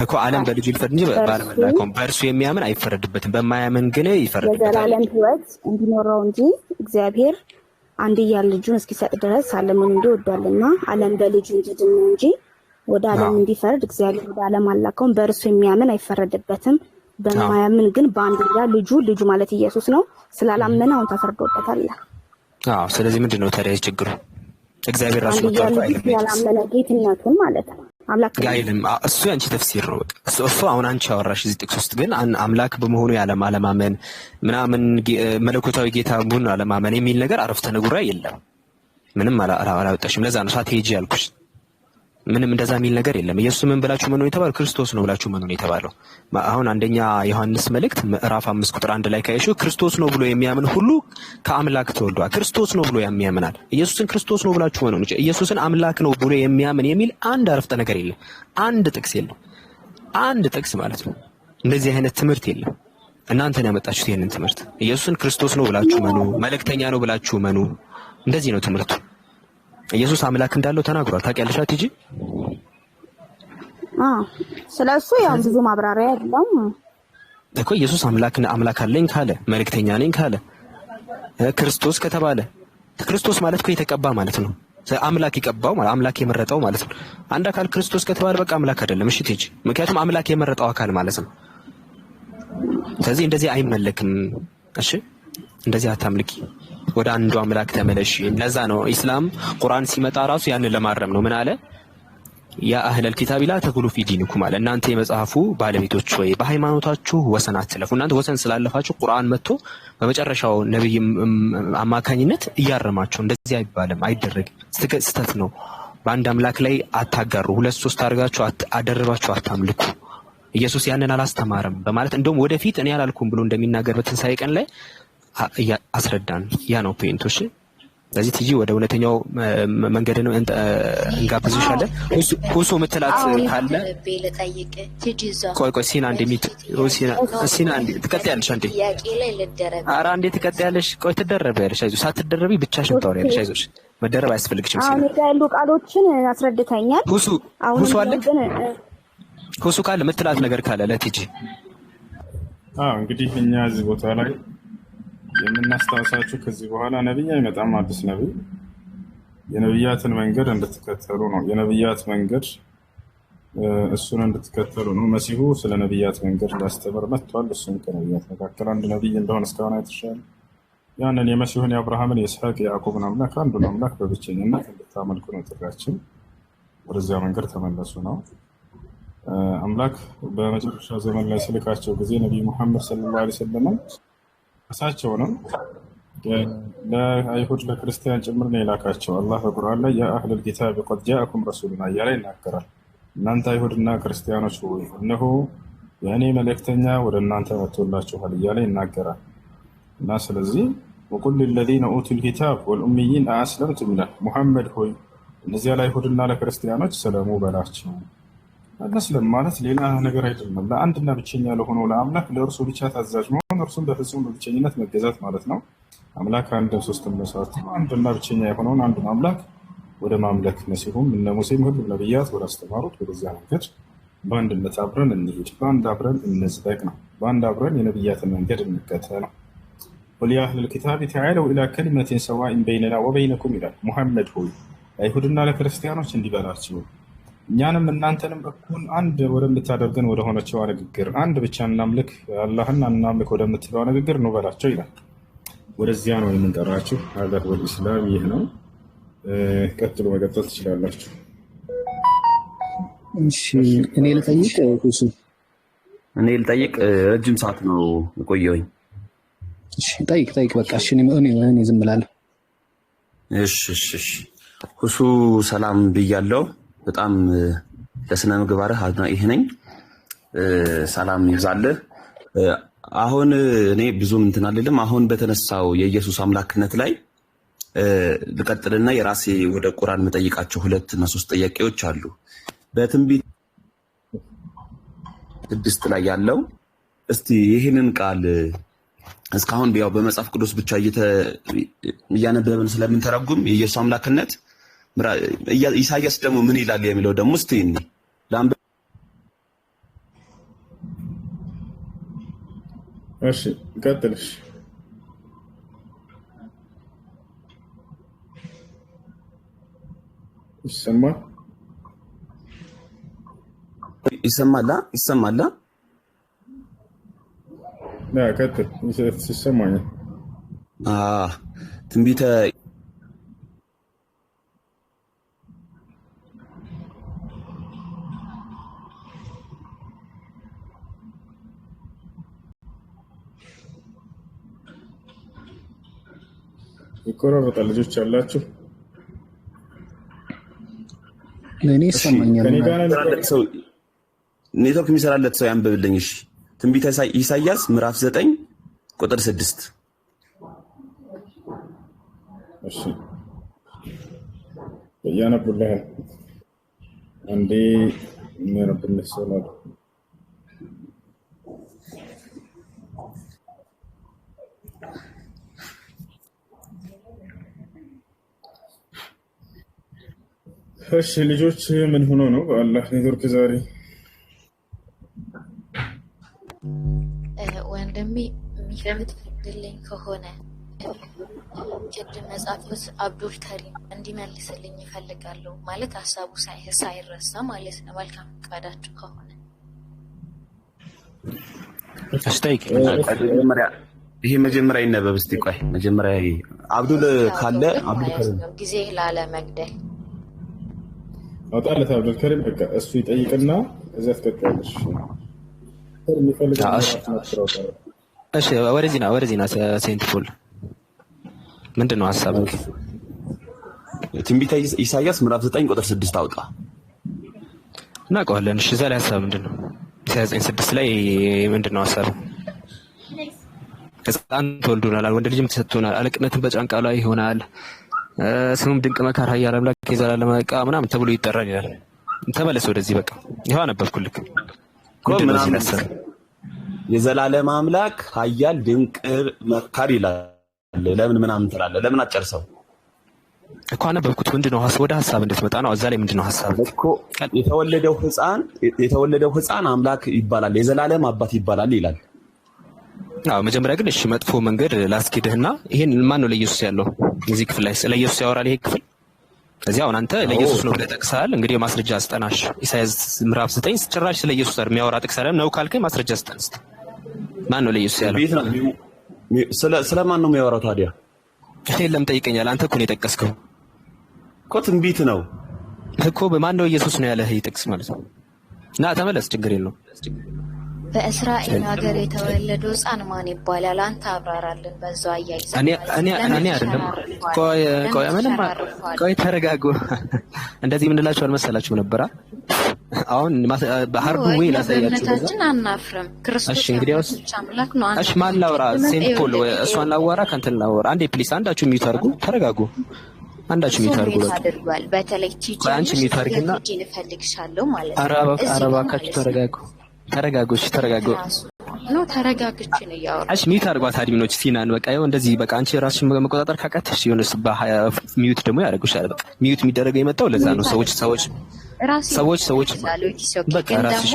እኮ ዓለም በልጁ ይፈርድ እንጂ በዓለም አይደለም። በእርሱ የሚያምን አይፈረድበትም፣ በማያምን ግን ይፈረድበታል። ለዘላለም ሕይወት እንዲኖረው እንጂ እግዚአብሔር አንድያ ልጁን እስኪሰጥ ድረስ ዓለምን እንዲወዷልና ዓለም በልጁ እንዲድን ነው እንጂ ወደ ዓለም እንዲፈርድ እግዚአብሔር ወደ ዓለም አላከውም። በእርሱ የሚያምን አይፈረድበትም፣ በማያምን ግን በአንድያ ልጁ ማለት ኢየሱስ ነው ስላላመነ አሁን ተፈርዶበታል። አዎ። ስለዚህ ምንድነው ታዲያ ችግሩ? እግዚአብሔር ራሱ ያላመነ ጌትነቱን ማለት ነው አምላክ ጋይልም እሱ ያንቺ ተፍሲር ነው። እሱ አሁን አንቺ አወራሽ እዚህ ጥቅስ ውስጥ ግን አምላክ በመሆኑ አለማመን ምናምን መለኮታዊ ጌታ መሆኑን አለማመን የሚል ነገር አረፍተ ነገሩ የለም። ምንም አላወጣሽም። ለዛ ነው ሳትሄጂ ያልኩሽ። ምንም እንደዛ የሚል ነገር የለም። ኢየሱስ ምን ብላችሁ መኑ የተባለው? ክርስቶስ ነው ብላችሁ መኑ የተባለው። አሁን አንደኛ ዮሐንስ መልእክት ምዕራፍ 5 ቁጥር 1 ላይ ካየሽው ክርስቶስ ነው ብሎ የሚያምን ሁሉ ከአምላክ ተወልዷል። ክርስቶስ ነው ብሎ የሚያምናል። ኢየሱስን ክርስቶስ ነው ብላችሁ መኑ እንጂ ኢየሱስን አምላክ ነው ብሎ የሚያምን የሚል አንድ አረፍተ ነገር የለም። አንድ ጥቅስ የለም። አንድ ጥቅስ ማለት ነው። እንደዚህ አይነት ትምህርት የለም። እናንተ ነው ያመጣችሁት ይሄንን ትምህርት። ኢየሱስን ክርስቶስ ነው ብላችሁ መኑ፣ መልእክተኛ ነው ብላችሁ መኑ። እንደዚህ ነው ትምህርቱ። ኢየሱስ አምላክ እንዳለው ተናግሯል። ታውቂያለሽ አትጂ? ስለሱ ያው ብዙ ማብራሪያ የለም እኮ። ኢየሱስ አምላክ አለኝ ካለ፣ መልእክተኛ ነኝ ካለ፣ ክርስቶስ ከተባለ ክርስቶስ ማለት እኮ የተቀባ ማለት ነው። አምላክ ይቀባው ማለት አምላክ የመረጠው ማለት ነው። አንድ አካል ክርስቶስ ከተባለ በቃ አምላክ አይደለም። እሺ ትጂ፣ ምክንያቱም አምላክ የመረጠው አካል ማለት ነው። ስለዚህ እንደዚህ አይመለክም። እሺ እንደዚህ አታምልኪ። ወደ አንዱ አምላክ ተመለሽ። ለዛ ነው ኢስላም ቁርአን ሲመጣ ራሱ ያንን ለማረም ነው። ምን አለ? ያ አህለል ኪታብ ላ ተጉሉ ፊ ዲኒኩም አለ። እናንተ የመጽሐፉ ባለቤቶች ወይ በሃይማኖታችሁ ወሰን አትለፉ። እናንተ ወሰን ስላለፋችሁ ቁርአን መጥቶ በመጨረሻው ነብይ አማካኝነት እያረማቸው። እንደዚህ አይባልም፣ አይደረግም። ስህተት ነው። በአንድ አምላክ ላይ አታጋሩ። 2-3 አድርጋችሁ አደረባችሁ አታምልኩ። ኢየሱስ ያንን አላስተማረም በማለት እንደውም ወደፊት እኔ አላልኩም ብሎ እንደሚናገር በትንሳኤ ቀን ላይ አስረዳን። ያ ነው ፖይንቱ። እሺ ስለዚህ ትጂ ወደ እውነተኛው መንገድ ነው እንጋብዝሻለን። ሁሱ ምትላት ካለ ቆይ ሲና ሲና ትቀጥያለሽ አንዴ። ኧረ አንዴ ትቀጥያለሽ። ቆይ ትደረቢያለሽ። አይዞሽ፣ ሳትደረቢ ብቻሽን ታወሪያለሽ። አይዞሽ፣ መደረብ አያስፈልግሽም። አሁን ያሉ ቃሎችን አስረድተኛል። ሁሱ አለ ሁሱ ካለ ምትላት ነገር ካለ ለትጂ። እንግዲህ እኛ እዚህ ቦታ ላይ የምናስታውሳችሁ ከዚህ በኋላ ነብይ አይመጣም። አዲስ ነብይ የነብያትን መንገድ እንድትከተሉ ነው። የነብያት መንገድ እሱን እንድትከተሉ ነው። መሲሁ ስለ ነብያት መንገድ ሊያስተምር መጥቷል። እሱም ከነብያት መካከል አንድ ነብይ እንደሆነ እስካሁን አይተሻል። ያንን የመሲሁን የአብርሃምን፣ የይስሐቅ፣ የያዕቆብን አምላክ አንዱን አምላክ በብቸኝነት እንድታመልኩ ነው ጥሪያችን። ወደዚያ መንገድ ተመለሱ ነው። አምላክ በመጨረሻ ዘመን ላይ ስልካቸው ጊዜ ነቢይ ሙሐመድ ሰለላሁ ዐለይሂ ወሰለም እሳቸውንም ለአይሁድ ለክርስቲያን ጭምር ነው የላካቸው። አላህ በቁርአን ላይ ያ አህለል ኪታብ ቀድ ጃአኩም ረሱሉና እያለ ይናገራል። እናንተ አይሁድና ክርስቲያኖች ሆይ እነሆ የእኔ መልእክተኛ ወደ እናንተ መጥቶላችኋል እያለ ይናገራል። እና ስለዚህ ወቁል ለዚነ ኡቱል ኪታብ ወልኡሚይን አስለምቱም ይላል። ሙሐመድ ሆይ እነዚያ ለአይሁድና ለክርስቲያኖች ሰለሙ በላቸው። መስለም ማለት ሌላ ነገር አይደለም፣ ለአንድና ብቸኛ ለሆነው ለአምላክ ለእርሱ ብቻ ታዛዥ መሆን፣ እርሱም በፍጹም በብቸኝነት መገዛት ማለት ነው። አምላክ አንድ ሶስትም መስራት አንድና ብቸኛ የሆነውን አንዱን አምላክ ወደ ማምለክ መሲሁም እነ ሙሴም ሁሉም ነቢያት ወደ አስተማሩት ወደዚያ መንገድ በአንድነት አብረን እንሂድ፣ በአንድ አብረን እንዝለቅ ነው። በአንድ አብረን የነቢያትን መንገድ እንከተል ነው። ቁል ያ አህለል ኪታብ ተዓለው ኢላ ከሊመቲን ሰዋኢን በይነና ወበይነኩም ይላል። ሙሐመድ ሆይ ለአይሁድና ለክርስቲያኖች እንዲበላችሁ እኛንም እናንተንም እኩል አንድ ወደምታደርገን ወደ ሆነችው ንግግር አንድ ብቻ እናምልክ አላህን እናምልክ ወደምትለው ንግግር ነው በላቸው ይላል። ወደዚያ ነው የምንጠራችሁ። ሀዛ ሁወል ኢስላም፣ ይህ ነው። ቀጥሎ መቀጠል ትችላላችሁ። እሺ እኔ ልጠይቅ ሁሱ? እኔ ልጠይቅ? ረጅም ሰዓት ነው የቆየሁኝ። እሺ ጠይቅ በቃ። እሺ እኔ ዝም እላለሁ። እሺ ሁሱ ሰላም ብያለሁ። በጣም ለስነ ምግባርህ አድናቂህ ነኝ። ሰላም ይብዛልህ። አሁን እኔ ብዙም እንትን አልልም። አሁን በተነሳው የኢየሱስ አምላክነት ላይ ልቀጥልና የራሴ ወደ ቁርአን መጠይቃቸው 2 እና 3 ጥያቄዎች አሉ። በትንቢት 6 ላይ ያለው እስቲ ይህንን ቃል እስካሁን ያው በመጽሐፍ ቅዱስ ብቻ እያነበብን ስለምንተረጉም የኢየሱስ አምላክነት ኢሳያስ ደግሞ ምን ይላል የሚለው ደግሞ እስቲ ላምበ። እሺ ቀጥልሽ። ይሰማል። ቀጥል። ይሰማኛል። ትንቢተ ይቆራረጣል። ልጆች አላችሁ? ለእኔ ይሰማኛል። ኔትወርክ የሚሰራለት ሰው ያንብብልኝ። እሺ ትንቢተ ኢሳያስ ምዕራፍ 9 ቁጥር 6። እሺ ያነቡልህ አንዴ የሚያነብልህ ሰው ነው። እሺ ልጆች ምን ሆኖ ነው በአላህ ኔትወርክ ዛሬ? ወንድሜ የምትፈቅድልኝ ከሆነ ቅድም መጽሐፍ አብዱል ከሪም እንዲመልስልኝ ይፈልጋለሁ። ማለት ሀሳቡ ሳይረሳ ማለት ነው። መልካም ፈቃዳችሁ ከሆነ ይሄ መጀመሪያ ይነበብ እስቲ። ቆይ መጀመሪያ አብዱል ካለ አብዱል ከሪም ጊዜ ላለ መግደል አውጣለት። አብዱል ከሪም በቃ እሱ ይጠይቅና እዚያ ትቀጥላለሽ። እሺ ወደዚህ ና ሴንት ፖል ምንድን ነው ሀሳብህ? ትንቢተ ኢሳያስ ምዕራፍ 9 ቁጥር 6 አውጣ። እናውቀዋለን። እሺ እዛ ላይ ሀሳብ ምንድን ነው? ኢሳያስ 9:6 ላይ ምንድን ነው ሀሳብ? ሕፃን ተወልዶናል፣ ወንድ ልጅም ተሰጥቶናል፣ አለቅነትን በጫንቃ ላይ ይሆናል፣ ስሙም ድንቅ መካር፣ ኃያል አምላክ፣ የዘላለም አለቃ ምናምን ተብሎ ይጠራል ይላል። ተመለስ ወደዚህ። በቃ ይኸው አነበብኩልህ። ምንድን ነው እዚህ ሀሳብ? የዘላለም አምላክ ኃያል ድንቅ መካር ይላል። ለምን ምናምን ትላለህ? ለምን አትጨርሰው እኮ አነበብኩት። ምንድን ነው ወደ ሀሳብ እንድትመጣ ነው። እዛ ላይ ምንድን ነው ሀሳብ? እኮ የተወለደው ሕፃን አምላክ ይባላል፣ የዘላለም አባት ይባላል ይላል። አዎ መጀመሪያ ግን እሺ መጥፎ መንገድ ላስኬድህና ይሄን ማን ነው ለኢየሱስ ያለው እዚህ ክፍል ላይ? ስለ ኢየሱስ ያወራል ይሄ ክፍል። ስለዚህ አሁን አንተ ለኢየሱስ ነው ብለህ ጠቅሰሃል። እንግዲህ ማስረጃ አስጠናሽ። ኢሳያስ ምዕራፍ 9 ጭራሽ ስለ ኢየሱስ የሚያወራ ጥቅስ አይደለም ነው ካልከኝ ማስረጃ አስጠን። ማን ነው ለኢየሱስ ያለው? ስለማን ነው የሚያወራው ታዲያ? የለም ጠይቀኛል። አንተ እኮ ነው የጠቀስከው እኮ ትንቢት ነው እኮ። በማን ነው ኢየሱስ ነው ያለህ ጥቅስ ማለት ነው? እና ተመለስ፣ ችግር የለውም። በእስራኤል ሀገር የተወለደው ሕፃን ማን ይባላል? አንተ አብራራልን በዛው አያይዘን። እኔ አይደለም። ቆይ ተረጋጉ። እንደዚህ ምንላችሁ አልመሰላችሁም ነበራ? አሁን በሀርዱ ወይ ላሳያችሁ። አናፍርም። ክርስቶስ ብቻ አምላክ ነው። እሺ ማን ላውራ? ሴንት ፖል እሷን ላዋራ ከእንትን ላወራ። አንዴ ፕሊስ አንዳችሁ ሚዩት አድርጉ። ተረጋጉ። አንዳችሁ ሚዩት አድርጉ። አድርጓል። በተለይ ቲጂ አንቺ ሚዩት አድርጊና እፈልግሻለሁ ማለት ነው። አረባካችሁ ተረጋጉ። ተረጋጉሽ ተረጋጉ ነው ተረጋግቼ ነው ያወራው። እሺ ሚዩት አድርጓት አድሚኖች ሲናን በቃ ይኸው እንደዚህ በቃ አንቺ ራስሽን መቆጣጠር ካቃተሽ የሆነስ ሚዩት ደግሞ ያደርጉሻል። በቃ ሚዩት የሚደረገው የመጣው ለዛ ነው። ሰዎች በቃ ራስሽ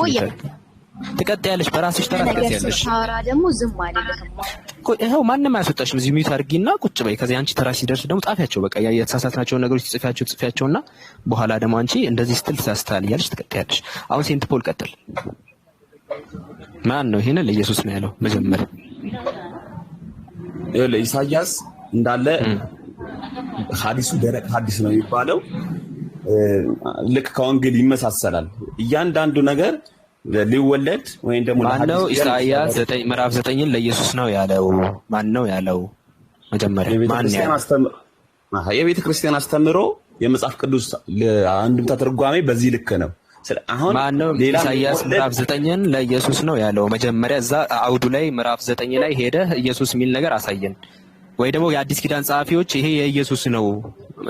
ትቀጥያለሽ፣ በራስሽ ትቀጥያለሽ። ታራ ደግሞ ዝም አይደለም እኮ ይኸው ማንንም አያስወጣሽም። እዚህ ሚዩት አድርጊና ቁጭ በይ። ከዚህ አንቺ ተራ ሲደርስ ደግሞ ጻፊያቸው። በቃ የተሳሳትናቸውን ነገሮች ጽፊያቸውና በኋላ ደግሞ አንቺ እንደዚህ ስትል ተሳስተሃል እያልሽ ትቀጥያለሽ። አሁን ሴንት ፖል ቀጥል። ማን ነው ይሄን ለኢየሱስ ነው ያለው? መጀመሪያ ኢሳያስ እንዳለ ሐዲሱ ደረቅ ሐዲስ ነው የሚባለው። ልክ ከወንጌል ይመሳሰላል። እያንዳንዱ ነገር ሊወለድ ወይም ደግሞ ማነው ኢሳያስ 9 ምዕራፍ 9 ለኢየሱስ ነው ያለው? ማን ነው ያለው? መጀመሪያ ማን ነው? የቤተ ክርስቲያን አስተምሮ የመጽሐፍ ቅዱስ አንድምታ ትርጓሜ በዚህ ልክ ነው። አሁን ማነው ኢሳያስ ምዕራፍ 9ን ለኢየሱስ ነው ያለው? መጀመሪያ እዛ አውዱ ላይ ምዕራፍ 9 ላይ ሄደህ ኢየሱስ የሚል ነገር አሳየን። ወይ ደግሞ የአዲስ ኪዳን ጸሐፊዎች ይሄ የኢየሱስ ነው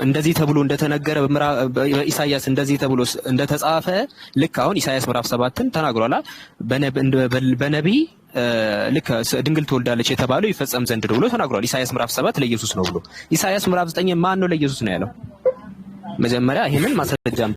እንደዚህ ተብሎ እንደተነገረ በኢሳያስ እንደዚህ ተብሎ እንደተጻፈ ልክ አሁን ኢሳያስ ምዕራፍ 7ን ተናግሯል። በነቢይ ልክ ድንግል ትወልዳለች የተባለው ይፈጸም ዘንድ ነው ብሎ ተናግሯል። ኢሳያስ ምዕራፍ 7 ለኢየሱስ ነው ብሎ ኢሳያስ ምዕራፍ 9 ማን ነው ለኢየሱስ ነው ያለው? መጀመሪያ ይሄንን ማስረጃ